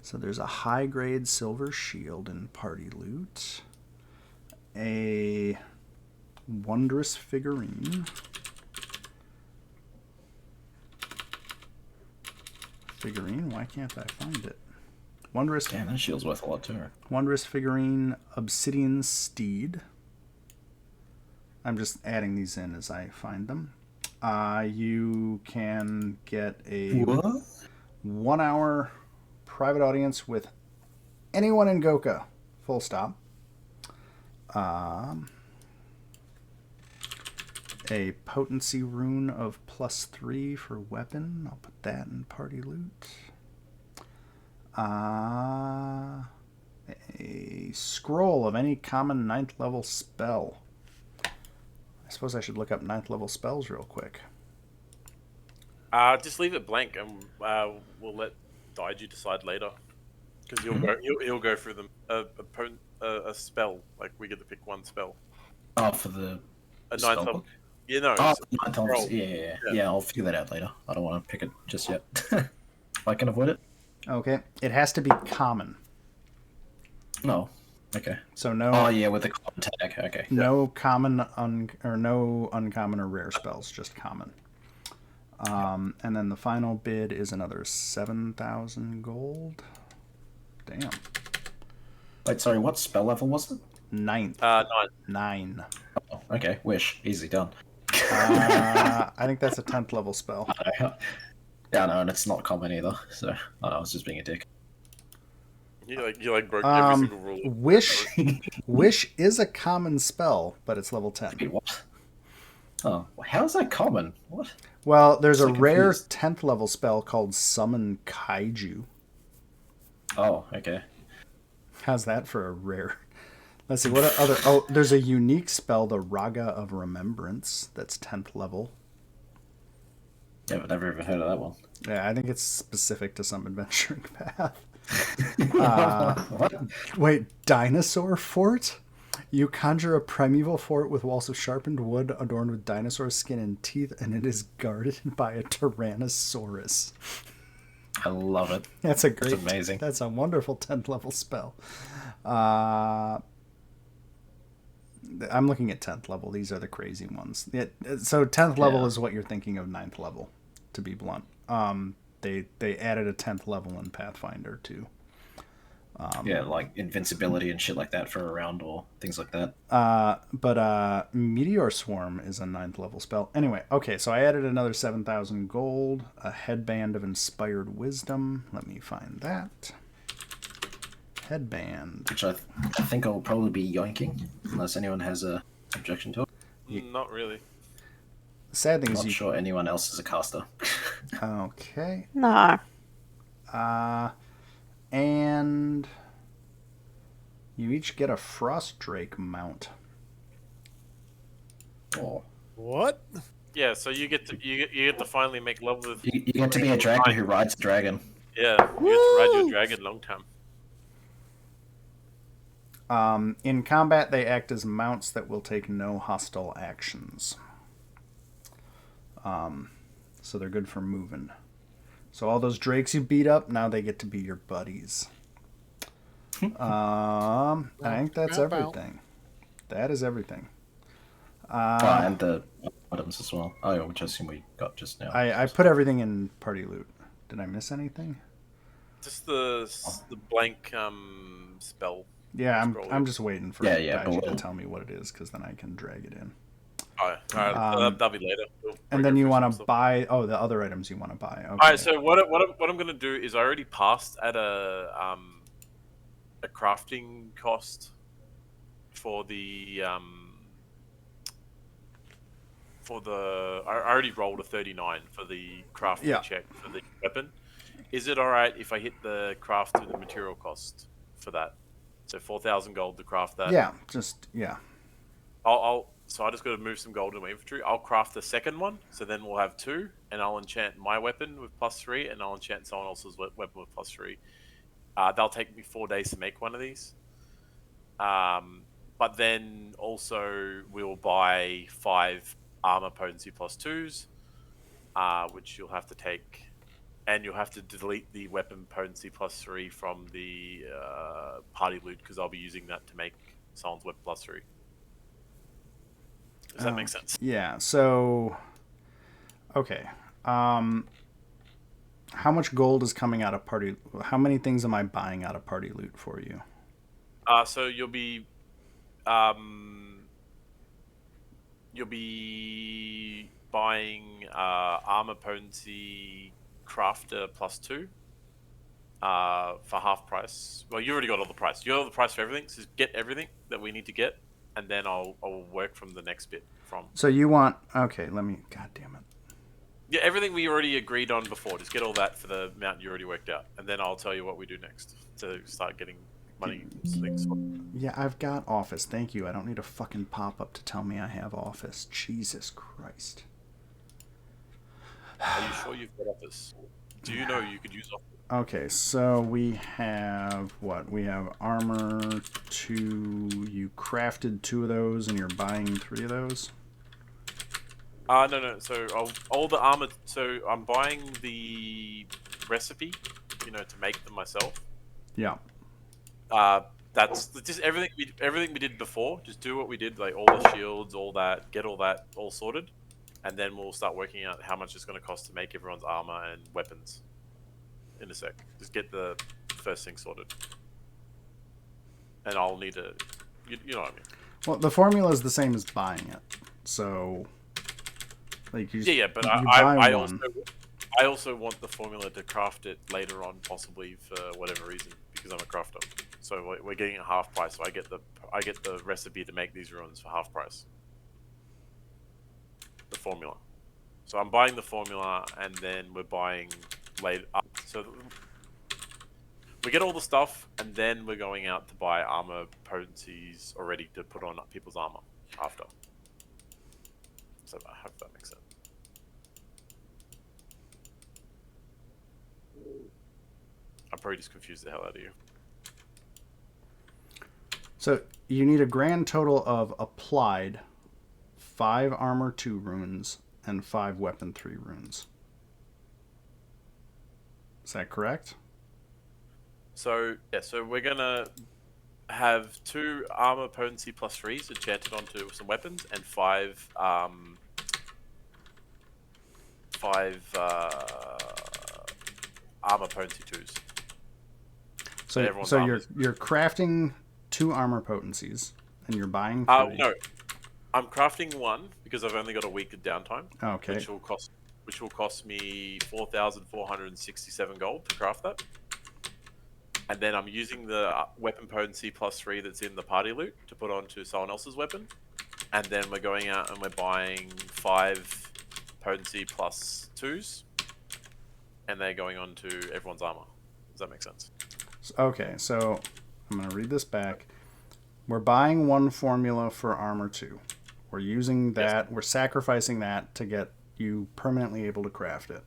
So there's a high-grade silver shield in party loot. A wondrous figurine. Why can't I find it? Wondrous. Damn, that shield's worth a lot to her. Wondrous figurine, obsidian steed. I'm just adding these in as I find them. You can get a 1 hour private audience with anyone in Goka. Full stop. A potency rune of +3 for weapon. I'll put that in party loot. A scroll of any common 9th level spell. I suppose I should look up 9th level spells real quick. Just leave it blank, and we'll let Daiji decide later. Because he'll go through them. A spell, like we get to pick one spell. Oh, for the A spell ninth level. book? You know. Oh, Scroll. yeah, I'll figure that out later. I don't want to pick it just yet. If I can avoid it. Okay, it has to be common. No. Okay. So no. Oh yeah, with the common tag. Okay. No common no uncommon or rare spells, just common. And then the final bid is another 7,000 gold. Damn. Wait, sorry. What spell level was it? Ninth. 9. 9. Oh, okay. Wish. Easy done. I think that's a 10th level spell. Yeah, no, and it's not common either. So I was just being a dick. You like broke every single rule. Wish is a common spell, but it's level 10. Wait, what? Oh, how is that common? What? Well, there's So a rare confused. 10th level spell called Summon Kaiju. Oh, okay. How's that for a rare? Let's see, what other... Oh, there's a unique spell, the Raga of Remembrance, that's 10th level. Yeah, but never even heard of that one. Yeah, I think it's specific to some adventuring path. What? Wait, Dinosaur Fort? You conjure a primeval fort with walls of sharpened wood adorned with dinosaur skin and teeth, and it is guarded by a Tyrannosaurus. I love it. That's a great... That's amazing. That's a wonderful 10th level spell. I'm looking at 10th level. These are the crazy ones. So 10th level is what you're thinking of 9th level, to be blunt. They added a 10th level in Pathfinder too. Yeah, like invincibility and shit like that for a round or things like that. But Meteor Swarm is a 9th level spell. Anyway, okay, so I added another 7,000 gold, a headband of inspired wisdom. Let me find that. Headband. Which I think I'll probably be yoinking, unless anyone has a objection to it. Not really. The sad thing I'm is not sure anyone else is a caster. Okay. No. And you each get a Frost Drake mount. Oh. What? Yeah, so you get to finally make love with. You get to be a dragon who rides a dragon. Yeah, you get to ride your dragon long time. In combat, they act as mounts that will take no hostile actions. So they're good for moving. So all those drakes you beat up, now they get to be your buddies. I think that's everything. That is everything. And the items as well. Oh, yeah, which I assume we got just now. I put everything in party loot. Did I miss anything? Just the blank spell. Yeah, Scroll I'm it. just waiting for Yeah, Daiji to below. tell me what it is, because then I can drag it in. Alright, that'll be later. And then you want to buy... Oh, the other items you want to buy. Okay. Alright, so what I'm gonna do is I already passed at a crafting cost for the I already rolled a 39 for the crafting check for the weapon. Is it alright if I hit the craft to the material cost for that? So 4,000 gold to craft that. Yeah, So I just got to move some gold in my inventory. I'll craft the second one, so then we'll have 2, and I'll enchant my weapon with +3, and I'll enchant someone else's weapon with +3. They'll take me 4 days to make one of these. But then also we'll buy 5 armor potency +2s, which you'll have to take, and you'll have to delete the weapon potency +3 from the party loot, because I'll be using that to make someone's weapon +3. Does that make sense? Yeah, so... Okay. How much gold is coming out of party... How many things am I buying out of party loot for you? So you'll be buying armor potency crafter +2 for half price. Well, you already got all the price. You got all the price for everything, so just get everything that we need to get, and then I'll work from the next bit from. So you want... Okay, let me... God damn it. Yeah, everything we already agreed on before. Just get all that for the amount you already worked out, and then I'll tell you what we do next to start getting money things. Yeah, I've got Office. Thank you. I don't need a fucking pop-up to tell me I have Office. Jesus Christ. Are you sure you've got Office? Do you know you could use Office? Okay, so we have what? We have armor 2. You crafted 2 of those, and you're buying 3 of those. No. So all the armor. So I'm buying the recipe, to make them myself. Yeah. That's just everything we did before. Just do what we did, like all the shields, all that, get all that all sorted, and then we'll start working out how much it's going to cost to make everyone's armor and weapons. In a sec, just get the first thing sorted, and I'll need a, you know what I mean. Well, the formula is the same as buying it, so like you. Yeah, but you I buy one. I also want the formula to craft it later on, possibly for whatever reason, because I'm a crafter. So we're getting it half price. So I get the recipe to make these runes for half price. The formula. So I'm buying the formula, and then we're buying later. So we get all the stuff, and then we're going out to buy armor potencies already to put on people's armor after. So I hope that makes sense. I'm probably just confused the hell out of you. So you need a grand total of applied 5 armor 2 runes and 5 weapon 3 runes. Is that correct? So yeah, so we're gonna have 2 armor potency plus 3s enchanted onto some weapons, and 5 armor potency 2s. So you're crafting 2 armor potencies and you're buying 3. No, I'm crafting 1 because I've only got a week of downtime. Okay. Which will cost me 4,467 gold to craft that. And then I'm using the weapon potency plus 3 that's in the party loot to put onto someone else's weapon. And then we're going out and we're buying 5 potency plus 2s. And they're going on to everyone's armor. Does that make sense? Okay, so I'm going to read this back. We're buying 1 formula for armor 2. We're using that. Yes. We're sacrificing that to get you permanently able to craft it.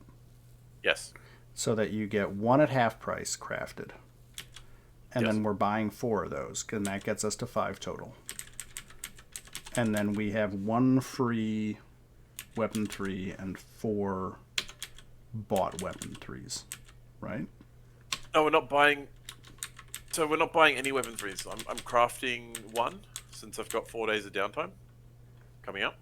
Yes. So that you get 1 at half price crafted. And yes. Then we're buying 4 of those, and that gets us to 5 total. And then we have 1 free weapon 3 and 4 bought weapon 3s, right? No, we're not buying. So we're not buying any weapon 3s. I'm crafting 1 since I've got 4 days of downtime coming up.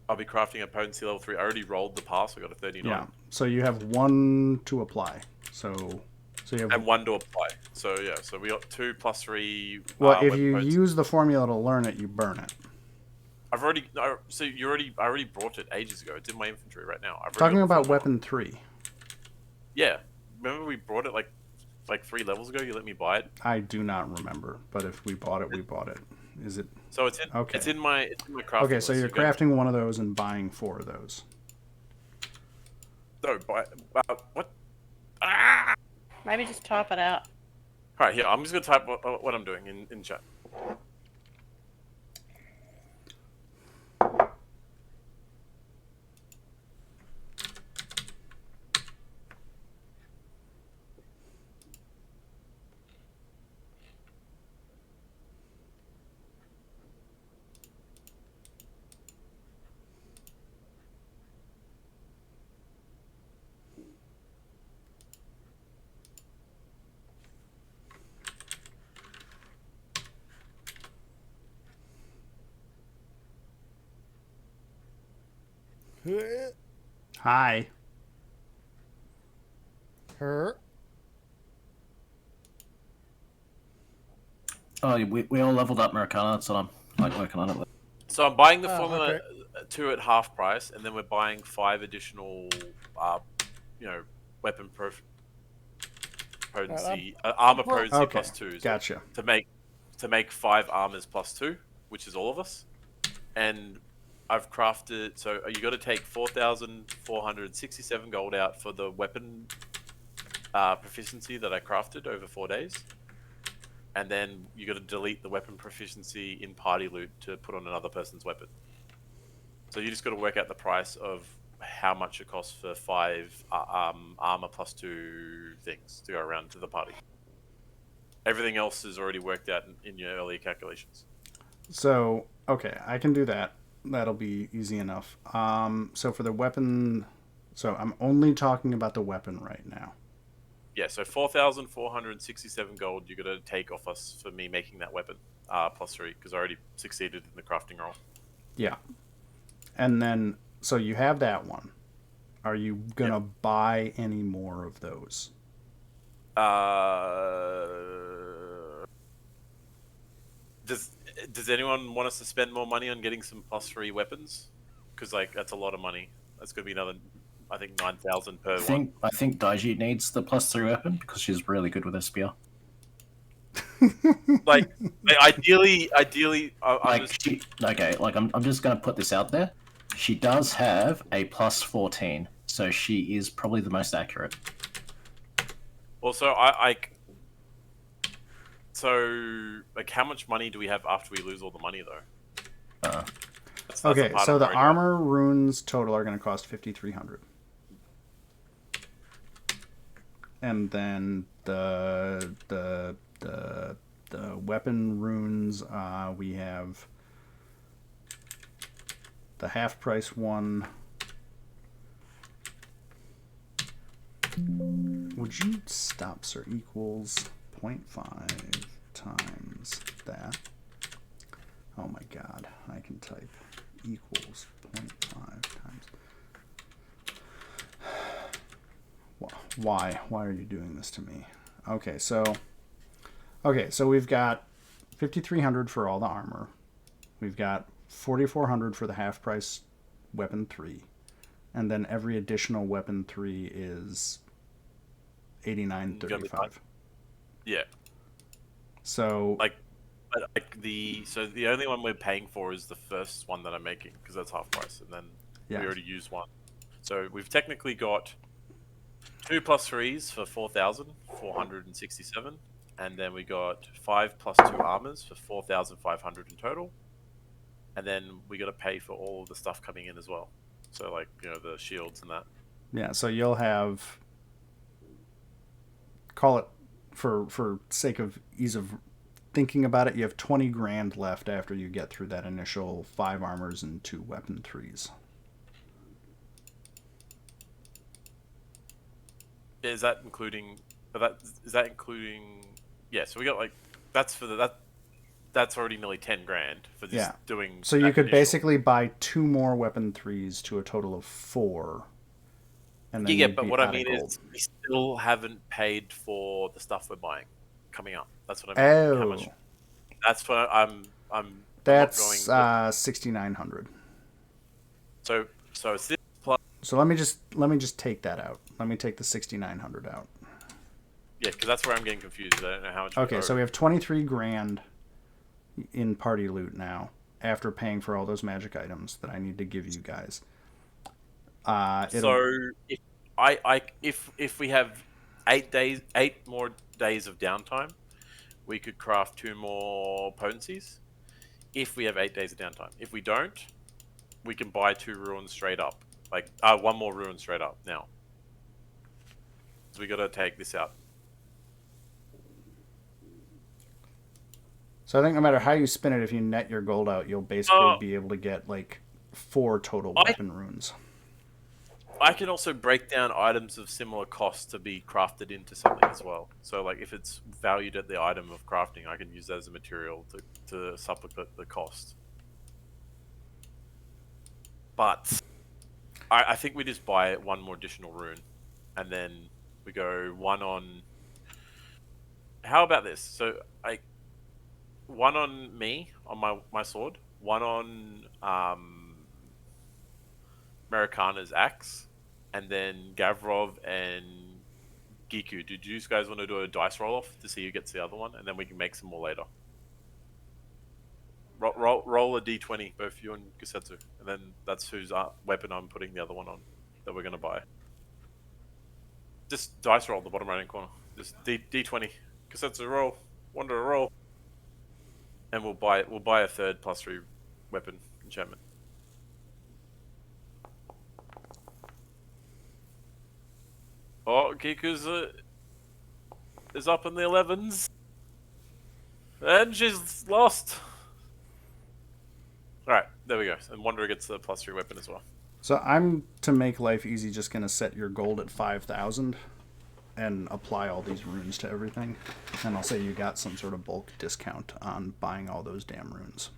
I'll be crafting a potency level 3. I already rolled the pass. I got a 39. Yeah. So you have 1 to apply. So you have. And 1 to apply. So yeah. So we got 2 plus 3. Well, if you use the formula to learn it, you burn it. I've already. So I already brought it ages ago. It's in my inventory right now. Talking about weapon 3. Yeah. Remember we brought it like 3 levels ago. You let me buy it. I do not remember, but if we bought it, we bought it. Is it? So it's in. Okay. It's in my crafting. Okay, so list. you're crafting 1 of those and buying 4 of those. No, what? Ah! Maybe just type it out. All right, here. I'm just gonna type what I'm doing in chat. Hi. Her. Oh, we all leveled up Maracana. That's what I'm working on it. So I'm buying the Oh, formula okay. 2 at half price, and then we're buying 5 additional, weapon potency, armor potency Okay, plus 2s. gotcha. To make 5 armors plus 2, which is all of us. And I've crafted. So you got to take 4,467 gold out for the weapon proficiency that I crafted over 4 days. And then you got to delete the weapon proficiency in party loot to put on another person's weapon. So you just got to work out the price of how much it costs for 5 armor plus 2 things to go around to the party. Everything else is already worked out in your earlier calculations. So, okay, I can do that. That'll be easy enough. So for the weapon, so I'm only talking about the weapon right now. Yeah, so 4,467 gold you're going to take off us for me making that weapon. +3, because I already succeeded in the crafting roll. Yeah. And then, so you have that one. Are you going to buy any more of those? Does anyone want us to spend more money on getting some +3 weapons? Because like that's a lot of money. That's gonna be another, I think 9,000 per one. I think Daiji needs the +3 weapon because she's really good with her spear. Like ideally, I'm just gonna put this out there. She does have a +14, so she is probably the most accurate. also so like how much money do we have after we lose all the money though? That's Okay, the part so I'm the worried armor runes total are going to cost 5,300. And then the weapon runes, we have the half price one. Would you stop, sir? Equals 0.5 times that. Oh my god, I can type. Equals 0.5 times. Why? Why are you doing this to me? Okay, so we've got 5,300 for all the armor. We've got 4,400 for the half price weapon 3. And then every additional weapon 3 is 89.35. Yeah. So the only one we're paying for is the first one that I'm making because that's half price, and then we already used one. So we've technically got 2 +3s for 4,467, and then we got 5 +2 armors for 4,500 in total, and then we got to pay for all of the stuff coming in as well. So like the shields and that. Yeah, so you'll have, call it for sake of ease of thinking about it, you have 20 grand left after you get through that initial 5 armors and 2 weapon 3s. Is that including? Is that including? Yeah. So we got like that's for that's already nearly 10 grand for just doing. So you could basically buy 2 more weapon 3s to a total of 4. And then but what I mean is we still haven't paid for the stuff we're buying coming up. That's what I mean. Oh. How much? That's what I'm. That's 6,900. So it's this plus. So let me just take that out. Let me take the 6,900 out. Yeah, because that's where I'm getting confused. I don't know how much. Okay, so we have 23 grand in party loot now after paying for all those magic items that I need to give you guys. So if we have 8 more days of downtime, we could craft 2 more potencies. If we have 8 days of downtime, if we don't, we can buy 2 ruins straight up. Like 1 more ruin straight up now. So we got to take this out. So I think no matter how you spin it, if you net your gold out, you'll basically be able to get like 4 total weapon runes. I can also break down items of similar cost to be crafted into something as well. So like if it's valued at the item of crafting, I can use that as a material to supplement the cost. But I think we just buy 1 more additional rune, and then we go 1 on. How about this? So 1 on me on my sword, 1 on Americana's axe, and then Gavrov and Giku. Did you guys want to do a dice roll off to see who gets the other one, and then we can make some more later? Roll a d20, both you and Gusetsu, and then that's whose weapon I'm putting the other one on that we're gonna buy. Just dice roll the bottom right hand corner. Just d20. Gusetsu roll. Wander a roll. And we'll buy a third +3 weapon enchantment. Oh, Kiku's is up in the 11s. And she's lost. Alright, there we go. And Wanderer gets the +3 weapon as well. So I'm, to make life easy, just going to set your gold at 5,000 and apply all these runes to everything. And I'll say you got some sort of bulk discount on buying all those damn runes.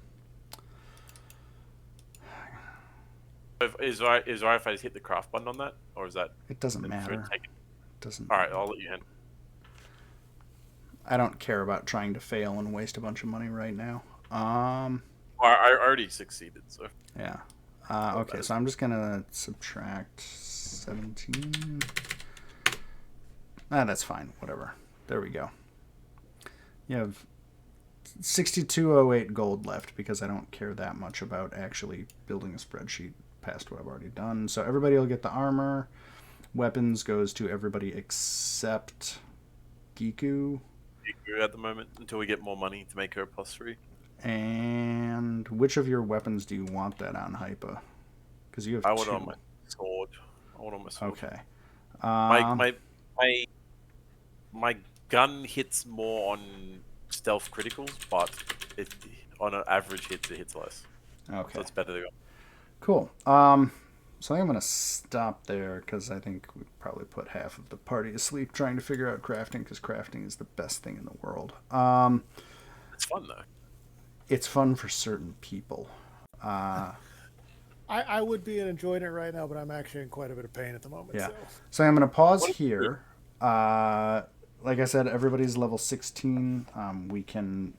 Is it right if I hit the craft button on that, or is that? It doesn't matter. Doesn't. All right, I'll let you handle. I don't care about trying to fail and waste a bunch of money right now. I already succeeded, so. Yeah. Okay, so I'm just gonna subtract 17. That's fine. Whatever. There we go. You have 6208 gold left because I don't care that much about actually building a spreadsheet past what I've already done. So everybody will get the armor. Weapons goes to everybody except Giku. At the moment, until we get more money to make her a +3. And which of your weapons do you want that on, Hypa? Because you have two. I want it on my sword. Okay. My gun hits more on stealth criticals, but on an average hit, it hits less. Okay. So it's better to go. Cool. So I think I'm going to stop there because I think we probably put half of the party to sleep trying to figure out crafting because crafting is the best thing in the world. It's fun, though. It's fun for certain people. I would be enjoying it right now, but I'm actually in quite a bit of pain at the moment. Yeah. So I'm going to pause here. Like I said, everybody's level 16. We can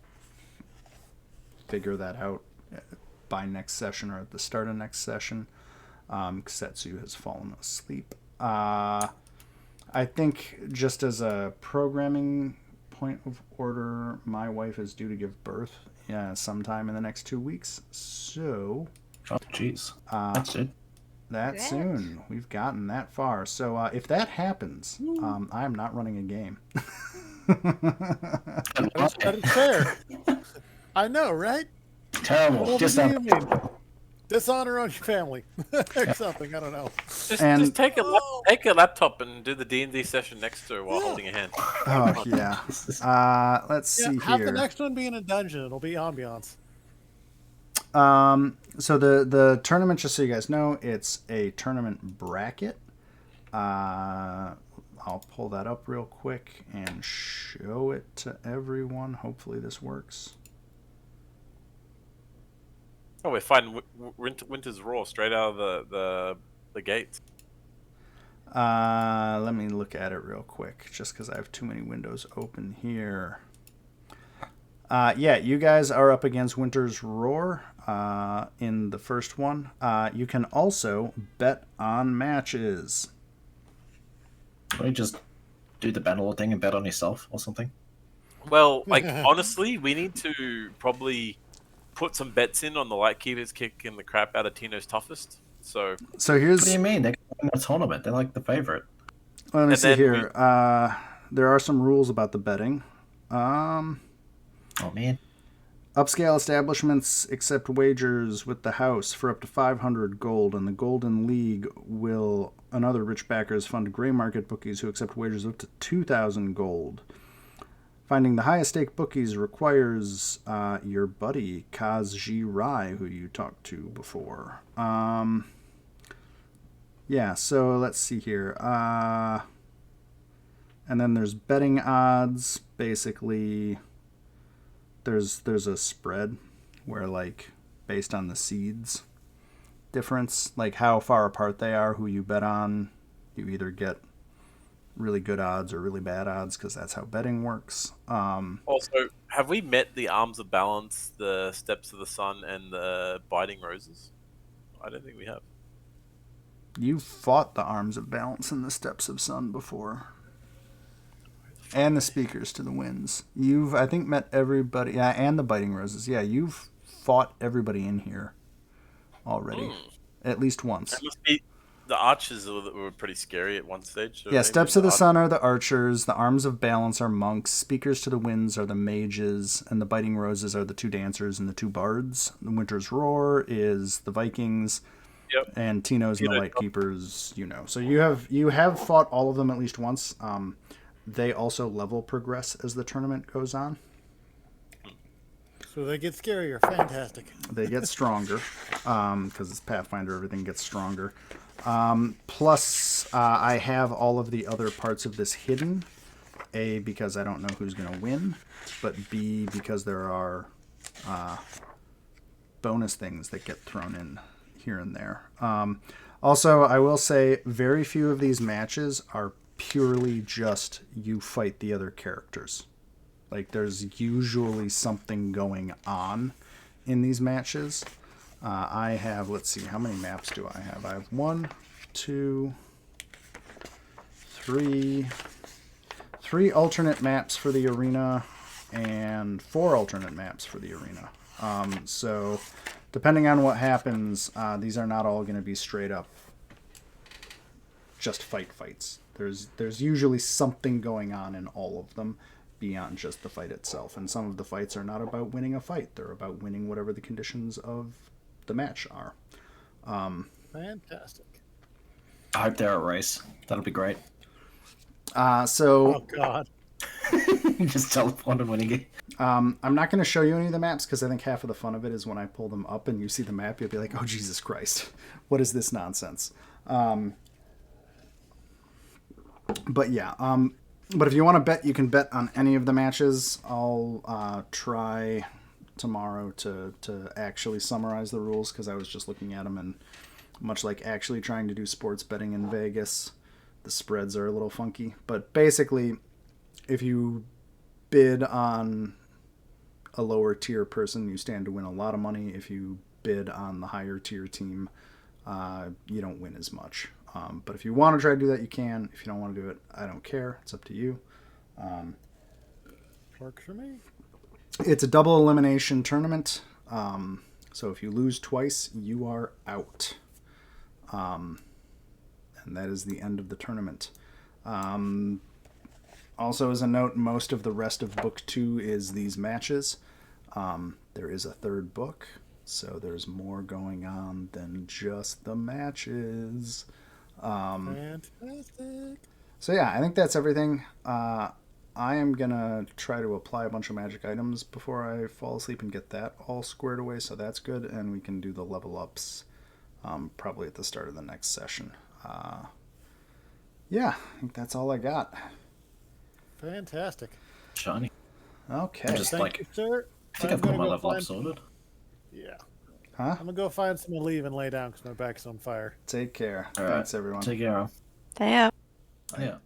figure that out by next session or at the start of next session. Setsu has fallen asleep. I think just as a programming point of order, my wife is due to give birth sometime in the next 2 weeks. So... Oh, jeez. That's it. That soon. We've gotten that far. So if that happens, I am not running a game. That's fair. I know, right? Terrible. What do you mean? Dishonor on your family or something. I don't know. Just take a laptop and do the D&D session next to her while holding a hand. Oh, yeah. Let's see Have here. the next one be in a dungeon. It'll be ambiance. So the tournament, just so you guys know, it's a tournament bracket. I'll pull that up real quick and show it to everyone. Hopefully this works. Oh, we're fine. Winter's Roar straight out of the gates. Let me look at it real quick, just because I have too many windows open here. Yeah, you guys are up against Winter's Roar in the first one. You can also bet on matches. Why don't you just do the Bannerlord thing and bet on yourself or something? Well, honestly, we need to probably put some bets in on the Lightkeepers kicking the crap out of Tino's toughest. So here's... What do you mean? They're in a tournament. They're like the favorite. Let me see here. There are some rules about the betting. Oh, man. Upscale establishments accept wagers with the house for up to 500 gold, and the Golden League and other rich backers fund gray market bookies who accept wagers up to 2,000 gold. Finding the highest stake bookies requires your buddy Kaz Ji Rai, who you talked to before. Yeah, so let's see here. And then there's betting odds. Basically, there's a spread where, like, based on the seeds difference, like how far apart they are, who you bet on, you either get really good odds or really bad odds, because that's how betting works. Also, have we met the Arms of Balance, the Steps of the Sun, and the Biting Roses? I don't think we have. You fought the Arms of Balance and the Steps of Sun before. And the Speakers to the Winds. You've, I think, met everybody. Yeah, and the Biting Roses. Yeah, you've fought everybody in here already. At least once. That must be the Archers were pretty scary at one stage. So yeah, Steps of the Sun are the Archers. The Arms of Balance are Monks. Speakers to the Winds are the Mages. And the Biting Roses are the two Dancers and the two Bards. The Winter's Roar is the Vikings. Yep. And Tino's and the Lightkeepers, you know. So you have fought all of them at least once. They also level progress as the tournament goes on. So they get scarier. Fantastic. They get stronger because it's Pathfinder. Everything gets stronger. Plus, I have all of the other parts of this hidden. A, because I don't know who's going to win, but B, because there are bonus things that get thrown in here and there. Also, I will say very few of these matches are purely just you fight the other characters. Like, there's usually something going on in these matches. I have, let's see, how many maps do I have? I have 1, 2, 3 alternate maps for the arena and 4 alternate maps for the arena. So depending on what happens, these are not all going to be straight up just fights. There's usually something going on in all of them beyond just the fight itself. And some of the fights are not about winning a fight. They're about winning whatever the conditions of the match are. Fantastic. I hope they're a race. That'll be great. So Oh God. Just teleport and winning it. I'm not going to show you any of the maps because I think half of the fun of it is when I pull them up and you see the map, you'll be like, oh, Jesus Christ. What is this nonsense? But yeah, but if you want to bet, you can bet on any of the matches. I'll try tomorrow to actually summarize the rules because I was just looking at them, and much like actually trying to do sports betting in Vegas, the spreads are a little funky. But basically, if you bid on a lower tier person, you stand to win a lot of money. If you bid on the higher tier team, you don't win as much. But if you want to try to do that, you can. If you don't want to do it, I don't care. It's up to you. Works for me. It's a double elimination tournament. So if you lose twice, you are out. And that is the end of the tournament. Also, as a note, most of the rest of Book 2 is these matches. There is a third book, so there's more going on than just the matches. Fantastic. So yeah, I think that's everything. I am going to try to apply a bunch of magic items before I fall asleep and get that all squared away, so that's good, and we can do the level ups probably at the start of the next session. Yeah, I think that's all I got. Fantastic. Shiny. Okay. I'm just Thank like, you, sir. I think I'm I've got gonna my go level up find- sorted. Yeah. Huh? I'm gonna go find someone to leave and lay down because my back's on fire. Take care. All right. Thanks, everyone. Take care. Damn. Yeah.